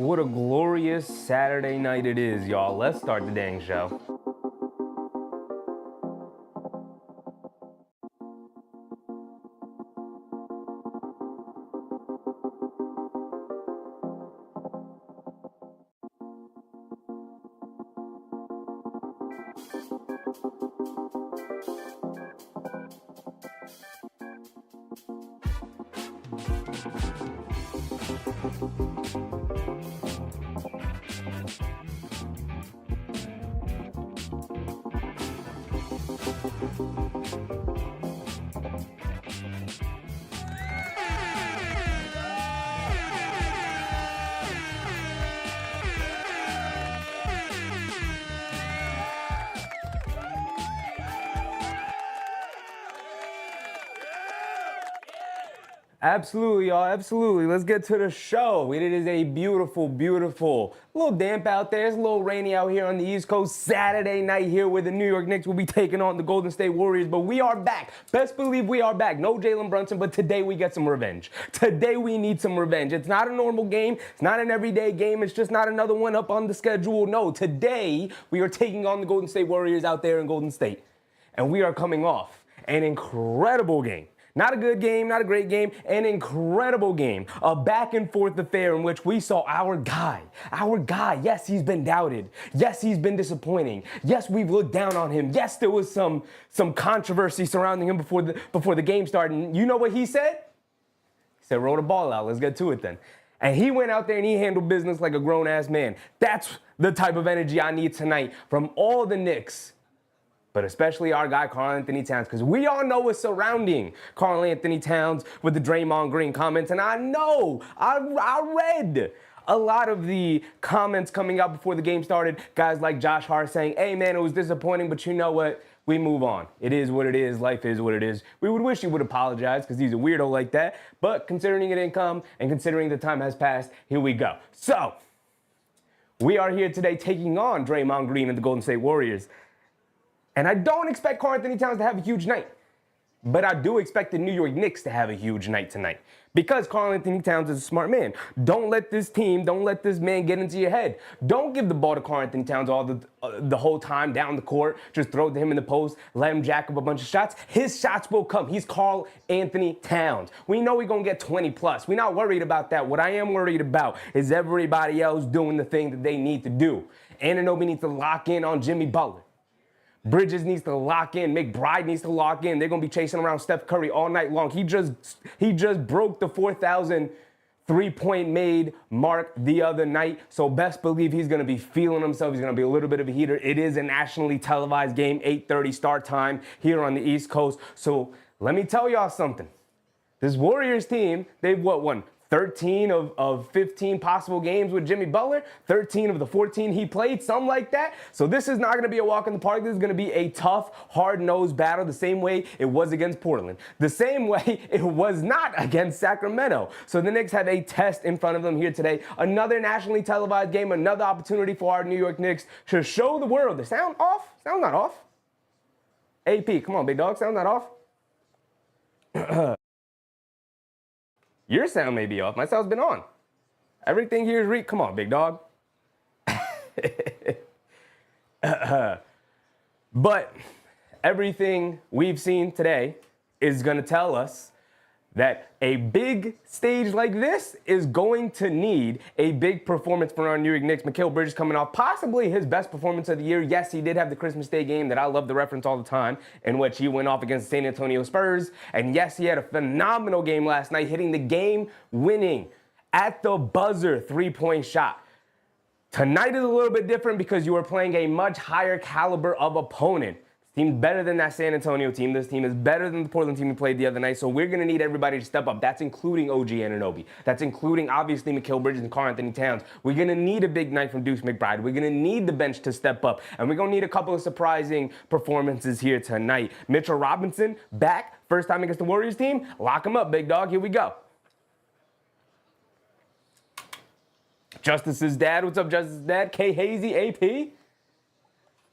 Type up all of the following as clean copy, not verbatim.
What a glorious Saturday night it is, y'all. Let's start the dang show. Absolutely, y'all. Absolutely. Let's get to the show. It is a beautiful, beautiful, a little damp out there. It's a little rainy out here on the East Coast. Saturday night here where the New York Knicks will be taking on the Golden State Warriors. But we are back. Best believe we are back. No Jalen Brunson, but today we get some revenge. Today we need some revenge. It's not a normal game. It's not an everyday game. It's just not another one up on the schedule. No, today we are taking on the Golden State Warriors out there in Golden State. And we are coming off an incredible game. Not a good game, not a great game, an incredible game. A back and forth affair in which we saw our guy. Yes, he's been doubted. Yes, he's been disappointing. Yes, we've looked down on him. Yes, there was some controversy surrounding him before the game started. And you know what he said? He said, roll the ball out. Let's get to it then. And he went out there and he handled business like a grown-ass man. That's the type of energy I need tonight from all the Knicks. But especially our guy, Karl-Anthony Towns, because we all know what's surrounding Karl-Anthony Towns with the Draymond Green comments. And I know, I read a lot of the comments coming out before the game started. Guys like Josh Hart saying, hey, man, it was disappointing, but you know what? We move on. It is what it is. Life is what it is. We would wish he would apologize because he's a weirdo like that. But considering it didn't come and considering the time has passed, here we go. So, we are here today taking on Draymond Green and the Golden State Warriors. And I don't expect Karl-Anthony Towns to have a huge night. But I do expect the New York Knicks to have a huge night tonight. Because Karl-Anthony Towns is a smart man. Don't let this man get into your head. Don't give the ball to Karl-Anthony Towns all the whole time down the court. Just throw it to him in the post. Let him jack up a bunch of shots. His shots will come. He's Karl-Anthony Towns. We know we're going to get 20 plus. We're not worried about that. What I am worried about is everybody else doing the thing that they need to do. Anunoby needs to lock in on Jimmy Butler. Bridges needs to lock in. McBride needs to lock in. They're going to be chasing around Steph Curry all night long. He just broke the 4,000 three-point made mark the other night. So best believe he's going to be feeling himself. He's going to be a little bit of a heater. It is a nationally televised game, 8:30 start time here on the East Coast. So let me tell y'all something. This Warriors team, they've won 13 of 15 possible games with Jimmy Butler, 13 of the 14 he played, something like that. So this is not going to be a walk in the park. This is going to be a tough, hard-nosed battle the same way it was against Portland, the same way it was not against Sacramento. So the Knicks have a test in front of them here today. Another nationally televised game, another opportunity for our New York Knicks to show the world. The sound off? Sound not off. AP, come on, big dog. Sound not off. Your sound may be off. My sound's been on. Everything here is come on, big dog. But everything we've seen today is going to tell us that a big stage like this is going to need a big performance from our New York Knicks. Mikal Bridges coming off possibly his best performance of the year. Yes, he did have the Christmas Day game that I love to reference all the time, in which he went off against the San Antonio Spurs. And yes, he had a phenomenal game last night, hitting the game-winning at the buzzer three-point shot. Tonight is a little bit different because you are playing a much higher caliber of opponent. This team's better than that San Antonio team. This team is better than the Portland team we played the other night. So we're going to need everybody to step up. That's including OG Anunoby. That's including, obviously, Mikal Bridges and Karl-Anthony Towns. We're going to need a big night from Deuce McBride. We're going to need the bench to step up. And we're going to need a couple of surprising performances here tonight. Mitchell Robinson back. First time against the Warriors team. Lock him up, big dog. Here we go. Justice's dad. What's up, Justice's dad? K Hazy, AP.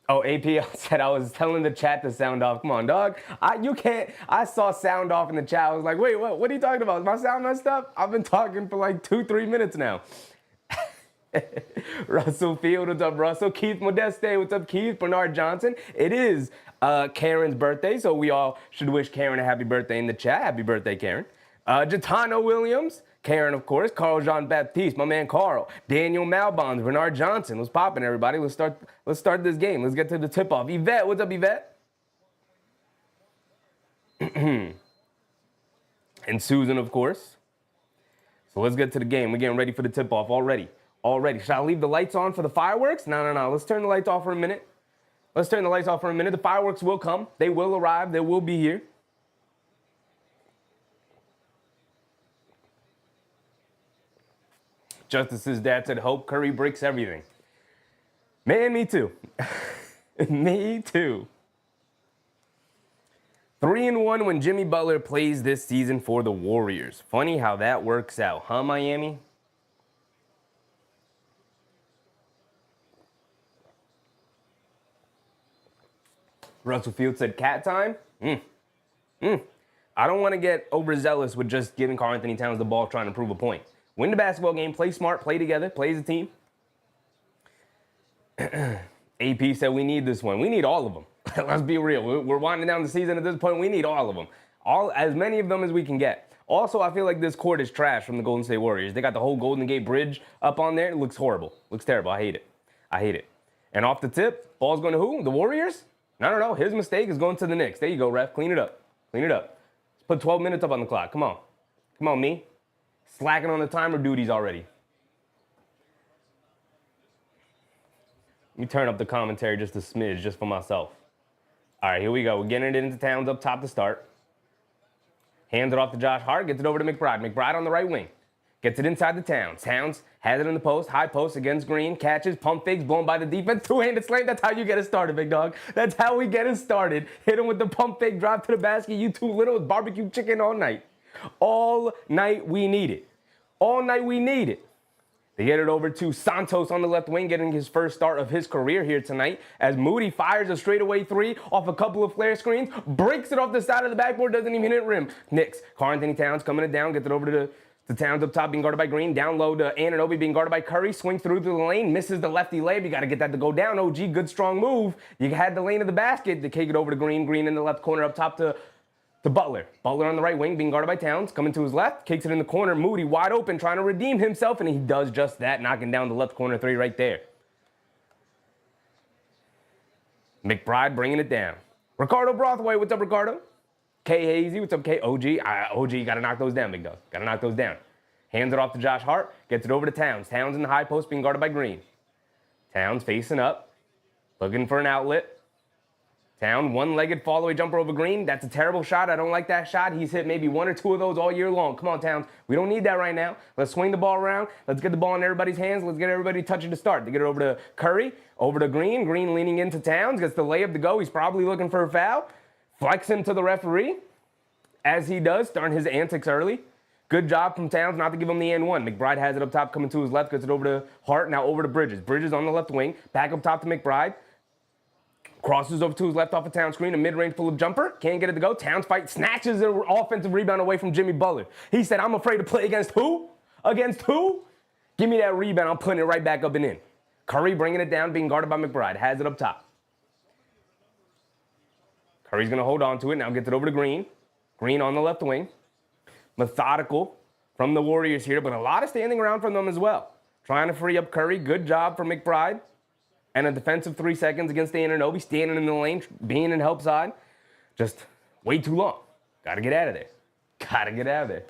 Oh, AP said I was telling the chat to sound off. Come on, dog. You can't. I saw sound off in the chat. I was like, wait, what are you talking about? Is my sound messed up? I've been talking for like 2-3 minutes now. Russell Field, what's up, Russell? Keith Modeste, what's up, Keith? Bernard Johnson. It is Karen's birthday, so we all should wish Karen a happy birthday in the chat. Happy birthday, Karen. Jatano Williams, Karen, of course. Carl Jean Baptiste, my man Carl. Daniel Malbons, Bernard Johnson. What's popping, everybody? Let's start this game. Let's get to the tip-off. Yvette, what's up, Yvette? And Susan, of course. So let's get to the game. We're getting ready for the tip-off already. Should I leave the lights on for the fireworks? No. Let's turn the lights off for a minute. The fireworks will come. They will arrive. They will be here. Justice's dad said, hope Curry breaks everything. Man, me too. Me too. 3-1 when Jimmy Butler plays this season for the Warriors. Funny how that works out, huh, Miami? Russell Field said, cat time? I don't want to get overzealous with just giving Karl-Anthony Towns the ball trying to prove a point. Win the basketball game, play smart, play together, play as a team. AP said we need this one. We need all of them. Let's be real. We're winding down the season at this point. We need all of them. As many of them as we can get. Also, I feel like this court is trash from the Golden State Warriors. They got the whole Golden Gate Bridge up on there. It looks horrible. Looks terrible. I hate it. And off the tip, ball's going to who? The Warriors? No. His mistake is going to the Knicks. There you go, ref. Clean it up. Let's put 12 minutes up on the clock. Come on, me. Slacking on the timer duties already. Let me turn up the commentary just a smidge, just for myself. All right, here we go. We're getting it into Towns up top to start. Hands it off to Josh Hart. Gets it over to McBride. McBride on the right wing. Gets it inside the Towns. Towns has it in the post. High post against Green. Catches. Pump fakes. Blown by the defense. Two-handed slam. That's how you get it started, big dog. That's how we get it started. Hit him with the pump fake. Drive to the basket. You too little. Barbecue chicken all night. All night we need it. They get it over to Santos on the left wing, getting his first start of his career here tonight, as Moody fires a straightaway three off a couple of flare screens, breaks it off the side of the backboard, doesn't even hit rim. Knicks, Karl-Anthony Towns coming it down, gets it over to the Towns up top, being guarded by Green. Down low to Anunoby, being guarded by Curry. Swings through to the lane, misses the lefty layup. You got to get that to go down. OG, good strong move. You had the lane of the basket. They kick it over to Green. Green in the left corner up top to Butler. Butler on the right wing, being guarded by Towns. Coming to his left, kicks it in the corner. Moody wide open, trying to redeem himself, and he does just that, knocking down the left corner three right there. McBride bringing it down. Ricardo Brothway, what's up, Ricardo? K Hazy, what's up, K? OG, got to knock those down, big dog. Got to knock those down. Hands it off to Josh Hart, gets it over to Towns. Towns in the high post, being guarded by Green. Towns facing up, looking for an outlet. Town, one-legged fall-away jumper over Green. That's a terrible shot. I don't like that shot. He's hit maybe one or two of those all year long. Come on, Towns. We don't need that right now. Let's swing the ball around. Let's get the ball in everybody's hands. Let's get everybody touching to start. They get it over to Curry, over to Green. Green leaning into Towns. Gets the layup to go. He's probably looking for a foul. Flexing to the referee, as he does, starting his antics early. Good job from Towns not to give him the N1. McBride has it up top, coming to his left. Gets it over to Hart. Now over to Bridges. Bridges on the left wing. Back up top to McBride. Crosses over to his left off a Towns screen, a mid-range pull-up jumper. Can't get it to go. Towns fight, snatches an offensive rebound away from Jimmy Butler. He said, I'm afraid to play against who? Against who? Give me that rebound. I'm putting it right back up and in. Curry bringing it down, being guarded by McBride. Has it up top. Curry's going to hold on to it. Now gets it over to Green. Green on the left wing. Methodical from the Warriors here, but a lot of standing around from them as well. Trying to free up Curry. Good job from McBride. And a defensive 3 seconds against Anunoby, standing in the lane, being in help side. Just way too long. Got to get out of there.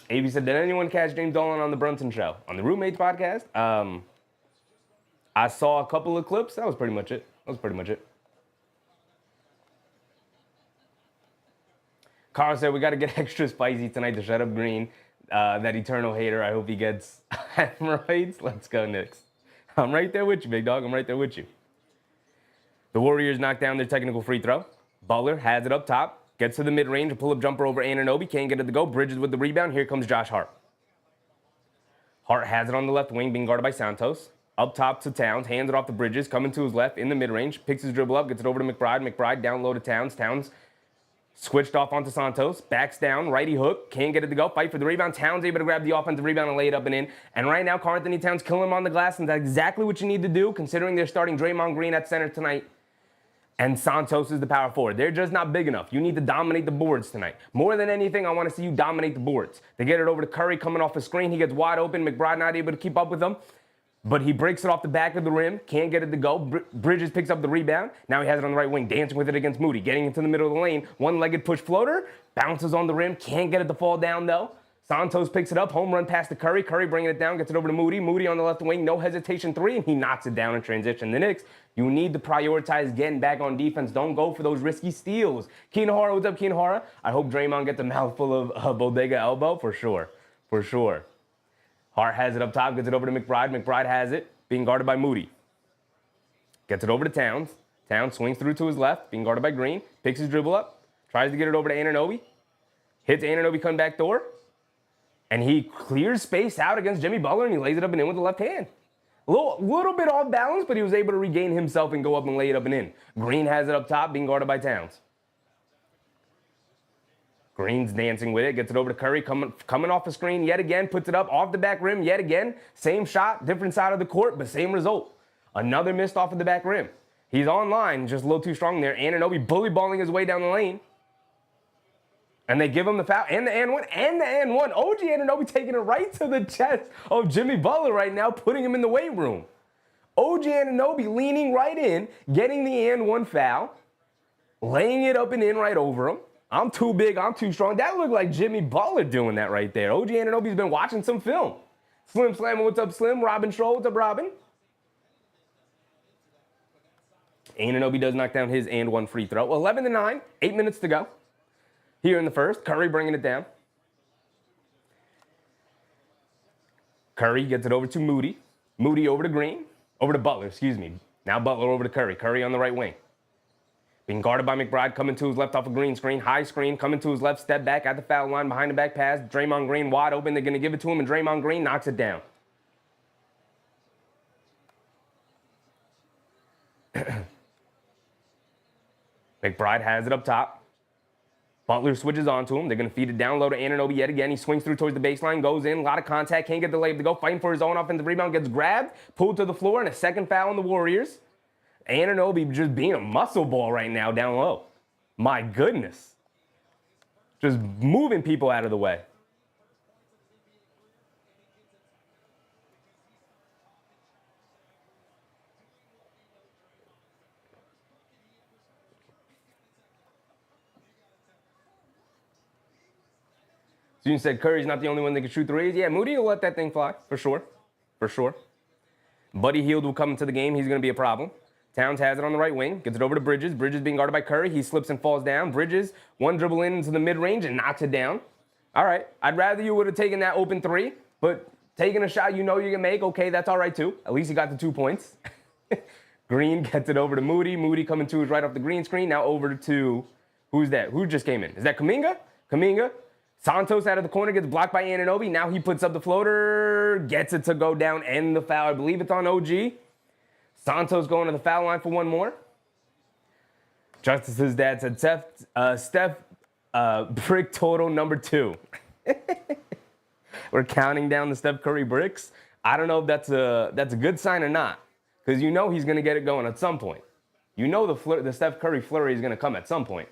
AB said, did anyone catch James Dolan on the Brunson show? On the Roommates podcast? I saw a couple of clips. That was pretty much it. Carl said, we got to get extra spicy tonight to shut up Green. That eternal hater, I hope he gets hemorrhoids. Let's go, Knicks. I'm right there with you, big dog. I'm right there with you. The Warriors knock down their technical free throw. Butler has it up top. Gets to the mid-range. A pull-up jumper over Anunoby. Can't get it to go. Bridges with the rebound. Here comes Josh Hart. Hart has it on the left wing, being guarded by Santos. Up top to Towns. Hands it off to Bridges. Coming to his left in the mid-range. Picks his dribble up. Gets it over to McBride. McBride down low to Towns. Towns Switched off onto Santos, backs down, righty hook, can't get it to go, fight for the rebound. Towns able to grab the offensive rebound and lay it up and in. And right now, Karl-Anthony Towns killing him on the glass, and that's exactly what you need to do, considering they're starting Draymond Green at center tonight. And Santos is the power forward. They're just not big enough. You need to dominate the boards tonight. More than anything, I want to see you dominate the boards. They get it over to Curry coming off the screen. He gets wide open. McBride not able to keep up with him. But he breaks it off the back of the rim. Can't get it to go. Bridges picks up the rebound. Now he has it on the right wing, dancing with it against Moody. Getting into the middle of the lane. One-legged push floater. Bounces on the rim. Can't get it to fall down, though. Santos picks it up. Home run pass to Curry. Curry bringing it down. Gets it over to Moody. Moody on the left wing. No hesitation three. And he knocks it down in transition. The Knicks, you need to prioritize getting back on defense. Don't go for those risky steals. Keenan Hara, what's up, Keenan Hara? I hope Draymond gets a mouthful of bodega elbow for sure. For sure. Hart has it up top. Gets it over to McBride. McBride has it. Being guarded by Moody. Gets it over to Towns. Towns swings through to his left, being guarded by Green. Picks his dribble up. Tries to get it over to Anunoby. Hits Anunoby coming back door. And he clears space out against Jimmy Butler, and he lays it up and in with the left hand. A little bit off balance, but he was able to regain himself and go up and lay it up and in. Green has it up top, being guarded by Towns. Green's dancing with it, gets it over to Curry, coming off the screen yet again, puts it up off the back rim yet again. Same shot, different side of the court, but same result. Another missed off of the back rim. He's online, just a little too strong there. Anunoby bully balling his way down the lane. And they give him the foul and the and one. OG Anunoby taking it right to the chest of Jimmy Butler right now, putting him in the weight room. OG Anunoby leaning right in, getting the and one foul, laying it up and in right over him. I'm too big, I'm too strong. That looked like Jimmy Butler doing that right there. OG Anunoby's been watching some film. Slim Slammer, what's up, Slim? Robin Stroll, what's up, Robin? Anunoby does knock down his and one free throw. 11-9, 8 minutes to go. Here in the first, Curry bringing it down. Curry gets it over to Moody. Moody over to Green. Over to Butler, excuse me. Now Butler over to Curry. Curry on the right wing. Being guarded by McBride, coming to his left off a green screen. High screen, coming to his left, step back at the foul line, behind the back pass. Draymond Green wide open. They're going to give it to him, and Draymond Green knocks it down. McBride has it up top. Butler switches onto him. They're going to feed it down low to Anunoby yet again. He swings through towards the baseline, goes in, a lot of contact, can't get the layup to go, fighting for his own offensive rebound, gets grabbed, pulled to the floor, and a second foul on the Warriors. Anunoby just being a muscle ball right now down low. My goodness. Just moving people out of the way. So you said Curry's not the only one that can shoot threes. Yeah, Moody will let that thing fly, for sure. For sure. Buddy Hield will come into the game. He's going to be a problem. Towns has it on the right wing. Gets it over to Bridges. Bridges being guarded by Curry. He slips and falls down. Bridges, one dribble into the mid-range and knocks it down. All right. I'd rather you would have taken that open three, but taking a shot you know you can make, okay, that's all right too. At least you got the 2 points. Green gets it over to Moody. Moody coming to is right off the green screen. Now over to, who's that? Who just came in? Is that Kuminga? Kuminga. Santos out of the corner, gets blocked by Anunoby. Now he puts up the floater, gets it to go down, end the foul. I believe it's on OG. Santos going to the foul line for one more. Justice's dad said, Steph, brick total number 2. We're counting down the Steph Curry bricks. I don't know if that's a good sign or not, because you know he's going to get it going at some point. You know the Steph Curry flurry is going to come at some point.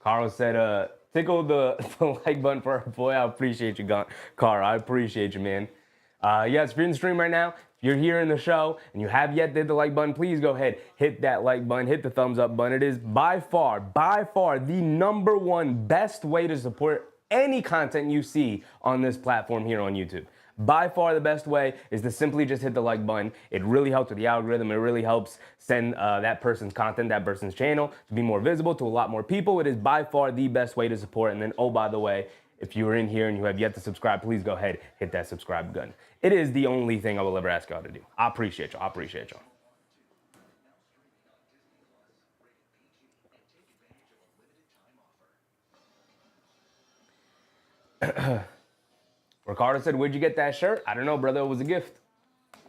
Carl said, tickle the like button for our boy. I appreciate you, Carl. I appreciate you, man. Yes, if you're in the stream right now, if you're here in the show and you have yet to hit the like button, please go ahead, hit that like button, hit the thumbs up button. It is by far the number one best way to support any content you see on this platform here on YouTube. By far the best way is to simply just hit the like button. It really helps with the algorithm. It really helps send that person's content, that person's channel to be more visible to a lot more people. It is by far the best way to support. And then, oh, by the way, if you are in here and you have yet to subscribe, please go ahead, hit that subscribe button. It is the only thing I will ever ask y'all to do. I appreciate y'all. I appreciate y'all. Ricardo said, where'd you get that shirt? I don't know, brother. It was a gift.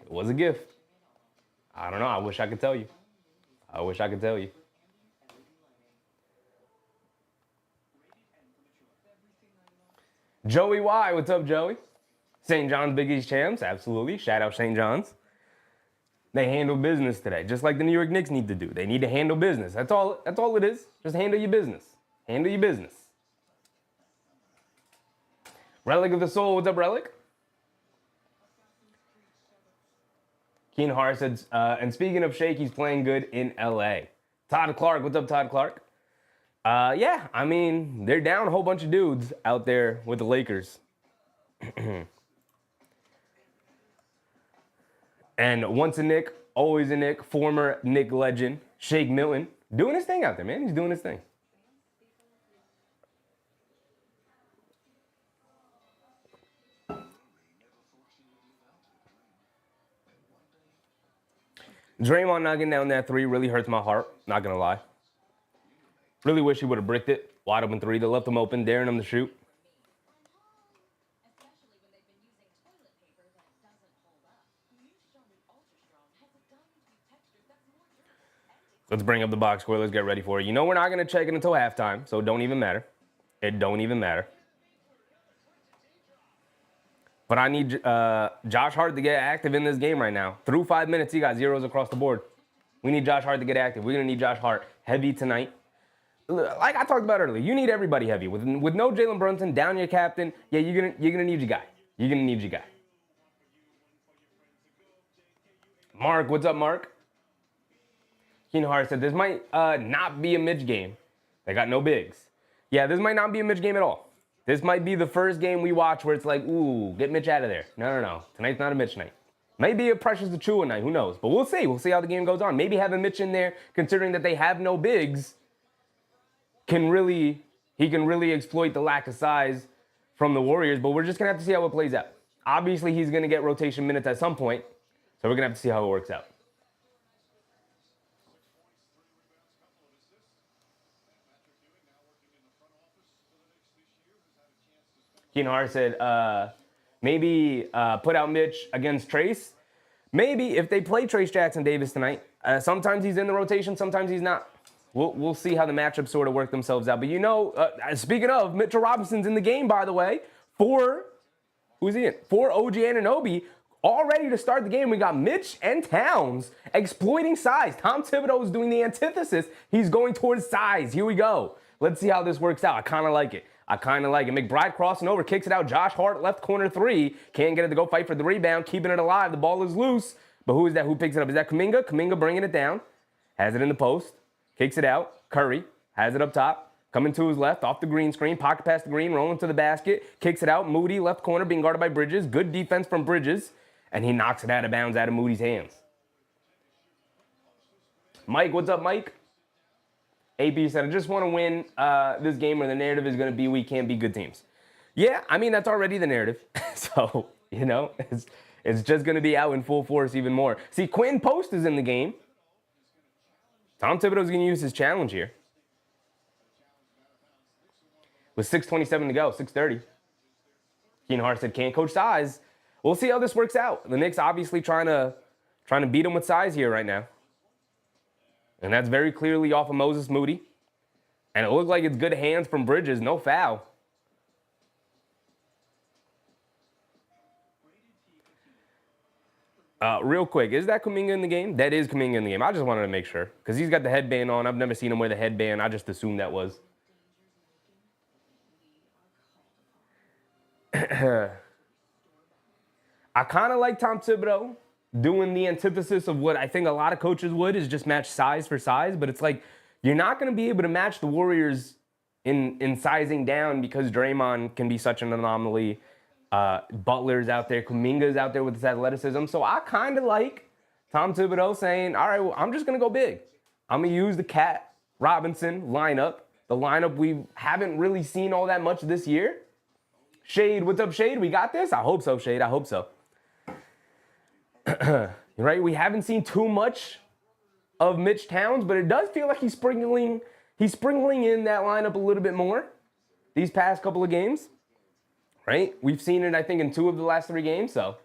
It was a gift. I don't know. I wish I could tell you. I wish I could tell you. Joey Y, what's up, Joey? St. John's Big East champs, absolutely. Shout out St. John's. They handle business today, just like the New York Knicks need to do. They need to handle business. That's all it is. Just handle your business. Handle your business. Relic of the Soul, what's up, Relic? Keen Hart said, and speaking of Shake, he's playing good in LA. Todd Clark, what's up, Todd Clark? Yeah, I mean, they're down a whole bunch of dudes out there with the Lakers. And once a Knick, always a Knick, former Knick legend, Shake Milton, doing his thing out there, man. He's doing his thing. Draymond knocking down that three really hurts my heart, not gonna lie. Really wish he would have bricked it. Wide open three. They left him open, daring him to shoot. Let's bring up the box score. Let's get ready for it. You know we're not going to check it until halftime, so it don't even matter. It don't even matter. But I need Josh Hart to get active in this game right now. Through 5 minutes, he got zeros across the board. We need Josh Hart to get active. We're going to need Josh Hart heavy tonight. Like I talked about earlier, you need everybody heavy. With no Jalen Brunson, down your captain, yeah, you're gonna need your guy. You're going to need your guy. Mark, what's up, Mark? Keen Hart said, this might not be a Mitch game. They got no bigs. Yeah, this might not be a Mitch game at all. This might be the first game we watch where it's like, ooh, get Mitch out of there. No. Tonight's not a Mitch night. Maybe a Precious Achua night. Who knows? But we'll see. We'll see how the game goes on. Maybe having Mitch in there, considering that they have no bigs, he can really exploit the lack of size from the Warriors. But we're just going to have to see how it plays out. Obviously, he's going to get rotation minutes at some point. So we're going to have to see how it works out. Keenar said, maybe put out Mitch against Trace. Maybe if they play Trace Jackson Davis tonight. Sometimes he's in the rotation, sometimes he's not. We'll see how the matchups sort of work themselves out. But you know, speaking of, Mitchell Robinson's in the game, by the way, who's he in? For OG Anunoby. All ready to start the game. We got Mitch and Towns exploiting size. Tom Thibodeau is doing the antithesis. He's going towards size. Here we go. Let's see how this works out. I kind of like it. McBride crossing over, kicks it out. Josh Hart, left corner three. Can't get it to go fight for the rebound. Keeping it alive. The ball is loose. But who is that? Who picks it up? Is that Kuminga? Kuminga bringing it down. Has it in the post. Kicks it out. Curry has it up top. Coming to his left, off the green screen. Pocket past the green, rolling to the basket. Kicks it out. Moody, left corner, being guarded by Bridges. Good defense from Bridges. And he knocks it out of bounds out of Moody's hands. Mike, what's up, Mike? AP said, I just want to win this game where the narrative is going to be we can't be good teams. Yeah, I mean, that's already the narrative. So, you know, it's just going to be out in full force even more. See, Quinn Post is in the game. Tom Thibodeau's going to use his challenge here. With 6:27 to go, 6:30. Keen Hart said, can't coach size. We'll see how this works out. The Knicks obviously trying to beat him with size here right now. And that's very clearly off of Moses Moody. And it looked like it's good hands from Bridges. No foul. Real quick, is that Kuminga in the game? That is Kuminga in the game. I just wanted to make sure. Because he's got the headband on. I've never seen him wear the headband. I just assumed that was. I kind of like Tom Thibodeau doing the antithesis of what I think a lot of coaches would, is just match size for size. But it's like, you're not going to be able to match the Warriors in sizing down because Draymond can be such an anomaly. Butler's out there. Kuminga's out there with his athleticism. So I kind of like Tom Thibodeau saying, all right, well, I'm just going to go big. I'm going to use the Cat Robinson lineup, the lineup we haven't really seen all that much this year. Shade, what's up, Shade? We got this? I hope so, Shade. I hope so. Right? We haven't seen too much of Mitch Towns, but it does feel like he's sprinkling in that lineup a little bit more these past couple of games. Right? We've seen it, I think, in 2 of the last 3 games, so.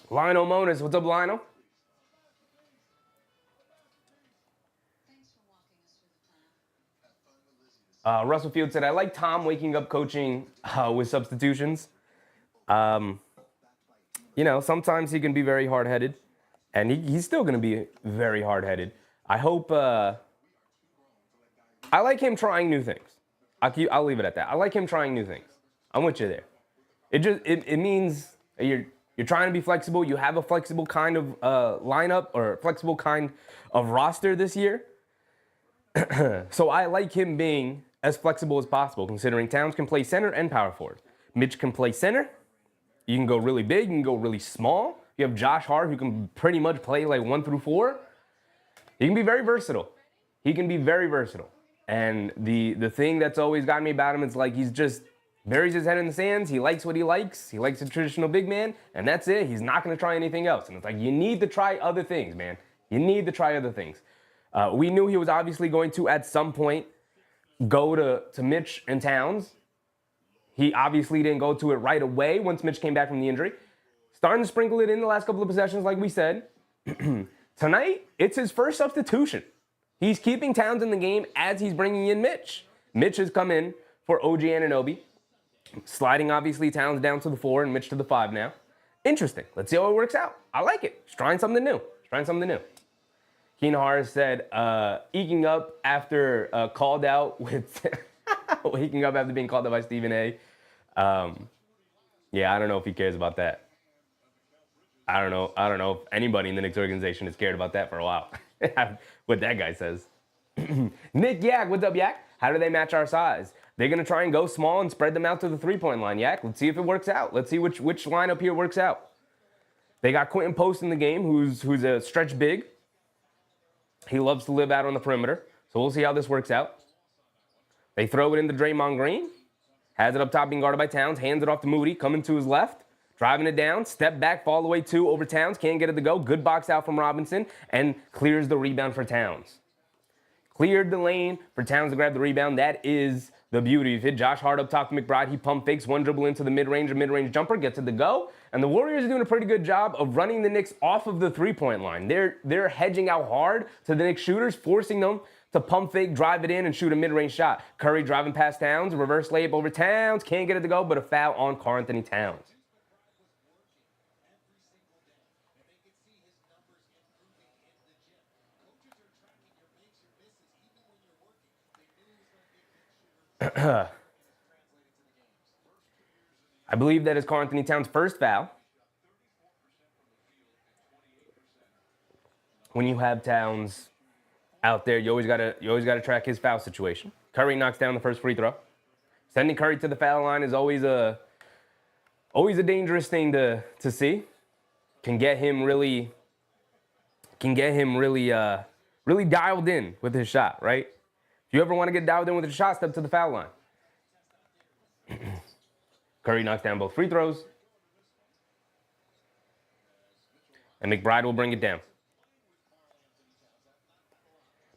Lionel Monas, what's up, Lionel? Russell Field said, I like Tom waking up coaching with substitutions. Sometimes he can be very hard-headed, and he's still going to be very hard-headed. I hope I like him trying new things. I'll leave it at that. I like him trying new things. I'm with you there. It means you're trying to be flexible. You have a flexible kind of lineup or flexible kind of roster this year. So I like him being as flexible as possible, considering Towns can play center and power forward. Mitch can play center. You can go really big. You can go really small. You have Josh Hart, who can pretty much play like 1 through 4. He can be very versatile. And the thing that's always gotten me about him is like he's just buries his head in the sands. He likes what he likes. He likes a traditional big man, and that's it. He's not going to try anything else. And it's like you need to try other things, man. You need to try other things. We knew he was obviously going to, at some point, go to Mitch and Towns. He obviously didn't go to it right away once Mitch came back from the injury. Starting to sprinkle it in the last couple of possessions, like we said. Tonight, it's his first substitution. He's keeping Towns in the game as he's bringing in Mitch. Mitch has come in for OG Anunoby, sliding, obviously, Towns down to the 4 and Mitch to the 5 now. Interesting. Let's see how it works out. I like it. He's trying something new. Keen Hart said, eking up after called out with... waking up after being called out by Stephen A. Yeah, I don't know if he cares about that. I don't know if anybody in the Knicks organization has cared about that for a while. What that guy says. Nick Yak, what's up, Yak? How do they match our size? They're going to try and go small and spread them out to the three-point line, Yak. Let's see if it works out. Let's see which lineup here works out. They got Quentin Post in the game, who's a stretch big. He loves to live out on the perimeter. So we'll see how this works out. They throw it into Draymond Green. Has it up top being guarded by Towns. Hands it off to Moody. Coming to his left. Driving it down. Step back. Fall away 2 over Towns. Can't get it to go. Good box out from Robinson. And clears the rebound for Towns. Cleared the lane for Towns to grab the rebound. That is the beauty of it. Josh Hart up top to McBride. He pump fakes. One dribble into the mid-range. A mid-range jumper. Gets it to go. And the Warriors are doing a pretty good job of running the Knicks off of the three-point line. They're hedging out hard to the Knicks shooters, forcing them to pump fake, drive it in, and shoot a mid-range shot. Curry driving past Towns, reverse layup over Towns, can't get it to go, but a foul on Karl-Anthony Towns. I believe that is Karl-Anthony Towns' first foul. When you have Towns out there, you always gotta track his foul situation. Curry knocks down the first free throw. Sending Curry to the foul line is always a dangerous thing to see. Can get him really dialed in with his shot, right? If you ever want to get dialed in with a shot, step to the foul line. Curry knocks down both free throws. And McBride will bring it down.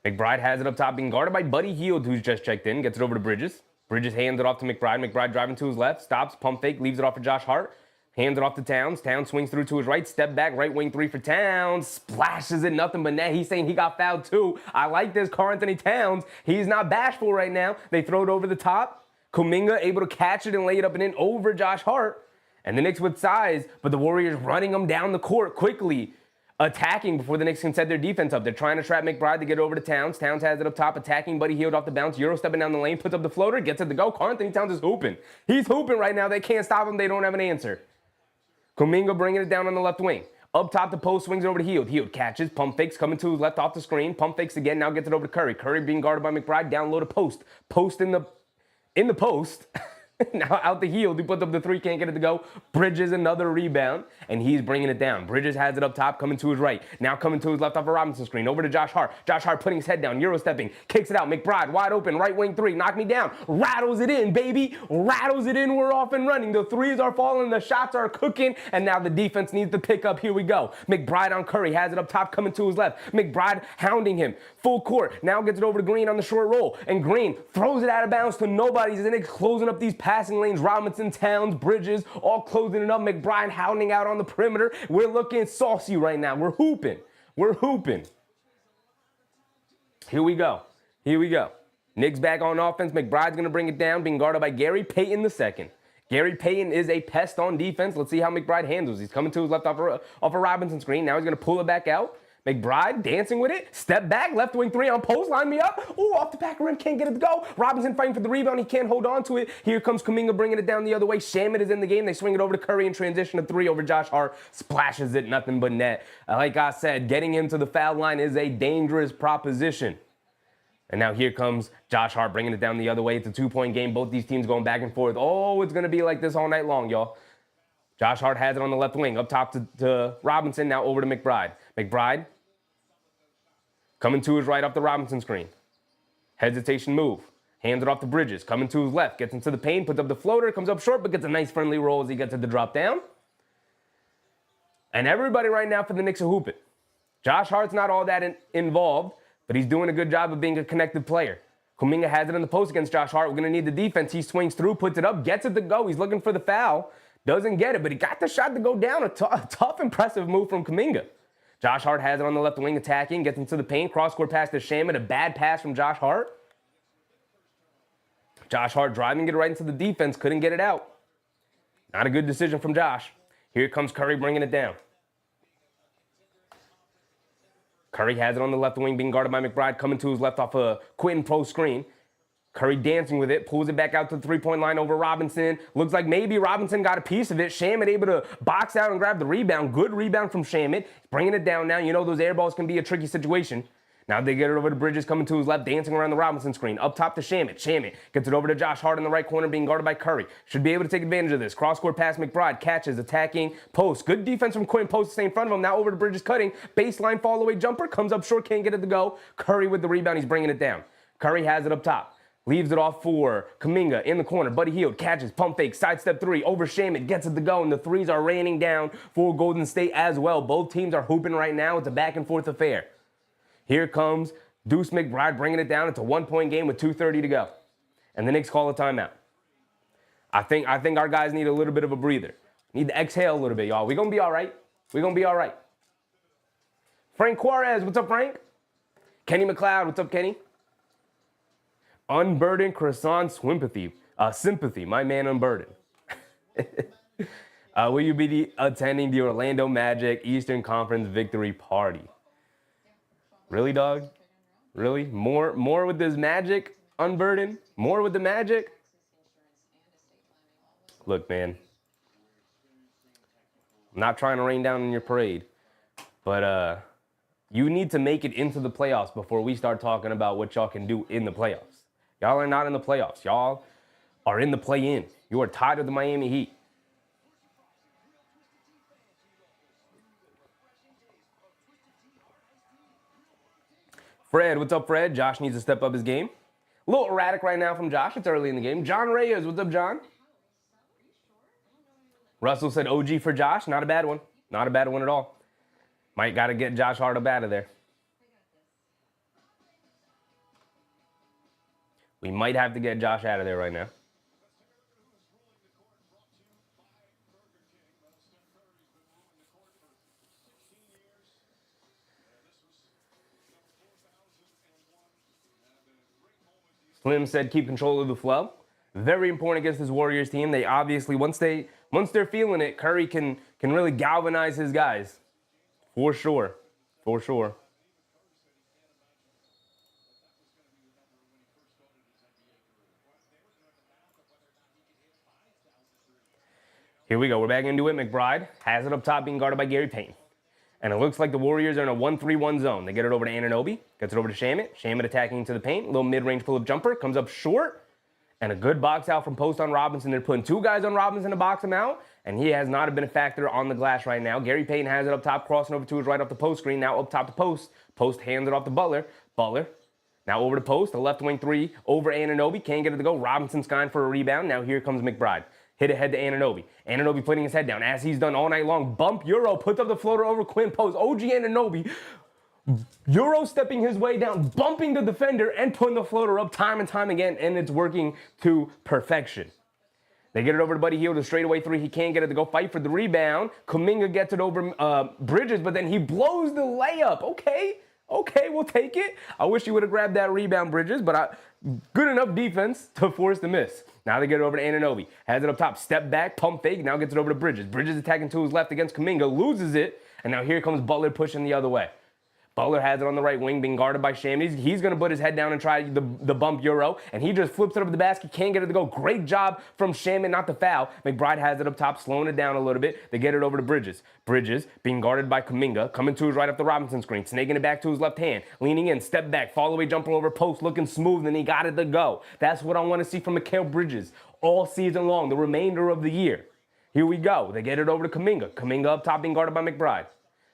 McBride has it up top, being guarded by Buddy Hield, who's just checked in. Gets it over to Bridges. Bridges hands it off to McBride. McBride driving to his left. Stops, pump fake, leaves it off for Josh Hart. Hands it off to Towns. Towns swings through to his right. Step back, right wing 3 for Towns. Splashes it, nothing but net. He's saying he got fouled too. I like this Karl-Anthony Towns. He's not bashful right now. They throw it over the top. Kuminga able to catch it and lay it up and in over Josh Hart. And the Knicks with size, but the Warriors running them down the court quickly. Attacking before the Knicks can set their defense up. They're trying to trap McBride to get over to Towns. Towns has it up top, attacking Buddy Hield off the bounce. Euro stepping down the lane, puts up the floater, gets it to go. Karl-Anthony Towns is hooping. He's hooping right now. They can't stop him. They don't have an answer. Kuminga bringing it down on the left wing. Up top, the post swings over to Hield. Hield catches, pump fakes, coming to his left off the screen. Pump fakes again, now gets it over to Curry. Curry being guarded by McBride, down low to Post. Post in the post. Now out the Hield, he puts up the 3, can't get it to go. Bridges another rebound, and he's bringing it down. Bridges has it up top, coming to his right. Now coming to his left off a Robinson screen. Over to Josh Hart. Josh Hart putting his head down, Euro stepping, kicks it out. McBride wide open, right wing 3, knock me down. Rattles it in, baby. Rattles it in, we're off and running. The threes are falling, the shots are cooking, and now the defense needs to pick up. Here we go. McBride on Curry, has it up top, coming to his left. McBride hounding him. Full court, now gets it over to Green on the short roll, and Green throws it out of bounds to nobody. The Knicks closing up these passing lanes. Robinson, Towns, Bridges, all closing it up. McBride hounding out on the perimeter. We're looking saucy right now. We're hooping. We're hooping. Here we go. Here we go. Knicks back on offense. McBride's going to bring it down, being guarded by Gary Payton II. Gary Payton is a pest on defense. Let's see how McBride handles. He's coming to his left off a Robinson screen. Now he's going to pull it back out. McBride dancing with it. Step back. Left wing three on post. Line me up. Ooh, off the back rim. Can't get it to go. Robinson fighting for the rebound. He can't hold on to it. Here comes Kuminga bringing it down the other way. Shamet is in the game. They swing it over to Curry in transition of three over Josh Hart. Splashes it. Nothing but net. Like I said, getting him to the foul line is a dangerous proposition. And now here comes Josh Hart bringing it down the other way. It's a two-point game. Both these teams going back and forth. Oh, it's going to be like this all night long, y'all. Josh Hart has it on the left wing. Up top to Robinson. Now over to McBride. McBride coming to his right off the Robinson screen. Hesitation move. Hands it off to Bridges. Coming to his left. Gets into the paint. Puts up the floater. Comes up short, but gets a nice friendly roll as he gets to the drop down. And everybody right now for the Knicks are hooping. Josh Hart's not all that involved, but he's doing a good job of being a connected player. Kuminga has it in the post against Josh Hart. We're going to need the defense. He swings through, puts it up, gets it to go. He's looking for the foul. Doesn't get it, but he got the shot to go down. A tough, impressive move from Kuminga. Josh Hart has it on the left wing, attacking, gets into the paint. Cross-court pass to Shamet. A bad pass from Josh Hart. Josh Hart driving it right into the defense. Couldn't get it out. Not a good decision from Josh. Here comes Curry bringing it down. Curry has it on the left wing, being guarded by McBride, coming to his left off a Quentin post screen. Curry dancing with it, pulls it back out to the three-point line over Robinson. Looks like maybe Robinson got a piece of it. Shamet able to box out and grab the rebound. Good rebound from Shamet. Bringing it down now. You know those air balls can be a tricky situation. Now they get it over to Bridges, coming to his left, dancing around the Robinson screen. Up top to Shamet. Shamet gets it over to Josh Hart in the right corner, being guarded by Curry. Should be able to take advantage of this. Cross-court pass, McBride catches, attacking, post. Good defense from Quinn, post to stay in front of him. Now over to Bridges, cutting. Baseline fall-away jumper, comes up short, can't get it to go. Curry with the rebound, he's bringing it down. Curry has it up top. Leaves it off for Kuminga in the corner. Buddy Hield catches, pump fake, sidestep three, over Shamet, gets it to go, and the threes are raining down for Golden State as well. Both teams are hooping right now. It's a back-and-forth affair. Here comes Deuce McBride bringing it down. It's a one-point game with 2:30 to go. And the Knicks call a timeout. I think our guys need a little bit of a breather. Need to exhale a little bit, y'all. We're going to be all right. We're going to be all right. Frank Juarez, what's up, Frank? Kenny McLeod, what's up, Kenny? Unburdened Croissant sympathy, my man Unburdened. Will you be attending the Orlando Magic Eastern Conference victory party? Really, dog? Really? More with this Magic, Unburdened? More with the Magic? Look, man. I'm not trying to rain down on your parade, but you need to make it into the playoffs before we start talking about what y'all can do in the playoffs. Y'all are not in the playoffs. Y'all are in the play-in. You are tied with the Miami Heat. Fred, what's up, Fred? Josh needs to step up his game. A little erratic right now from Josh. It's early in the game. John Reyes, what's up, John? Russell said OG for Josh. Not a bad one. Not a bad one at all. Might got to get Josh Hart up out of there. We might have to get Josh out of there right now. Slim said keep control of the flow. Very important against this Warriors team. They obviously, once they're feeling it, Curry can really galvanize his guys. For sure. For sure. Here we go. We're back into it. McBride has it up top, being guarded by Gary Payton. And it looks like the Warriors are in a 1-3-1 zone. They get it over to Anunoby. Gets it over to Shamet. Shamet attacking into the paint. A little mid-range pull-up jumper. Comes up short. And a good box out from post on Robinson. They're putting two guys on Robinson to box him out. And he has not been a factor on the glass right now. Gary Payton has it up top, crossing over to his right off the post screen. Now up top to post. Post hands it off to Butler. Butler. Now over to post. A left wing three over Anunoby. Can't get it to go. Robinson skying for a rebound. Now here comes McBride. Hit ahead to Anunoby. Anunoby putting his head down, as he's done all night long. Bump Euro, puts up the floater over Quinn post. OG Anunoby, Euro stepping his way down, bumping the defender, and putting the floater up time and time again, and it's working to perfection. They get it over to Buddy Hield, a straightaway three. He can't get it to go fight for the rebound. Kuminga gets it over Bridges, but then he blows the layup. Okay, we'll take it. I wish he would have grabbed that rebound, Bridges, but Good enough defense to force the miss. Now they get it over to Anunoby. Has it up top. Step back. Pump fake. Now gets it over to Bridges. Bridges attacking to his left against Kuminga. Loses it. And now here comes Butler pushing the other way. Butler has it on the right wing, being guarded by Sham. He's going to put his head down and try the bump Euro, and he just flips it over the basket, can't get it to go. Great job from Sham, not the foul. McBride has it up top, slowing it down a little bit. They get it over to Bridges. Bridges being guarded by Kuminga, coming to his right up the Robinson screen, snaking it back to his left hand, leaning in, step back, fall away jumper over post, looking smooth, and he got it to go. That's what I want to see from Mikal Bridges all season long, the remainder of the year. Here we go. They get it over to Kuminga. Kuminga up top being guarded by McBride.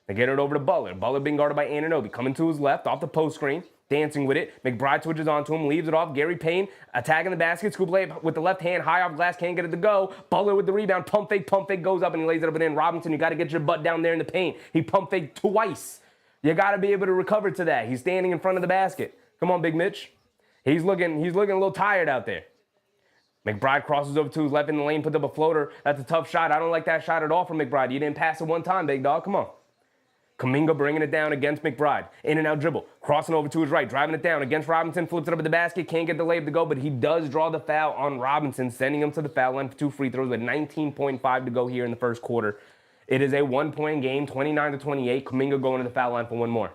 They get it over to Butler. Butler being guarded by Anunoby. Coming to his left, off the post screen, dancing with it. McBride switches onto him, leaves it off. Gary Payne attacking the basket. Scoop layup with the left hand, high off glass, can't get it to go. Butler with the rebound, pump fake, goes up and he lays it up and in. Robinson, you got to get your butt down there in the paint. He pump faked twice. You got to be able to recover to that. He's standing in front of the basket. Come on, Big Mitch. He's looking a little tired out there. McBride crosses over to his left in the lane, puts up a floater. That's a tough shot. I don't like that shot at all from McBride. You didn't pass it one time, big dog. Come on. Kuminga bringing it down against McBride. In and out dribble. Crossing over to his right. Driving it down against Robinson. Flips it up at the basket. Can't get the layup to go, but he does draw the foul on Robinson, sending him to the foul line for 2 free throws with 19.5 to go here in the first quarter. It is a 1-point game, 29-28. Kuminga going to the foul line for one more.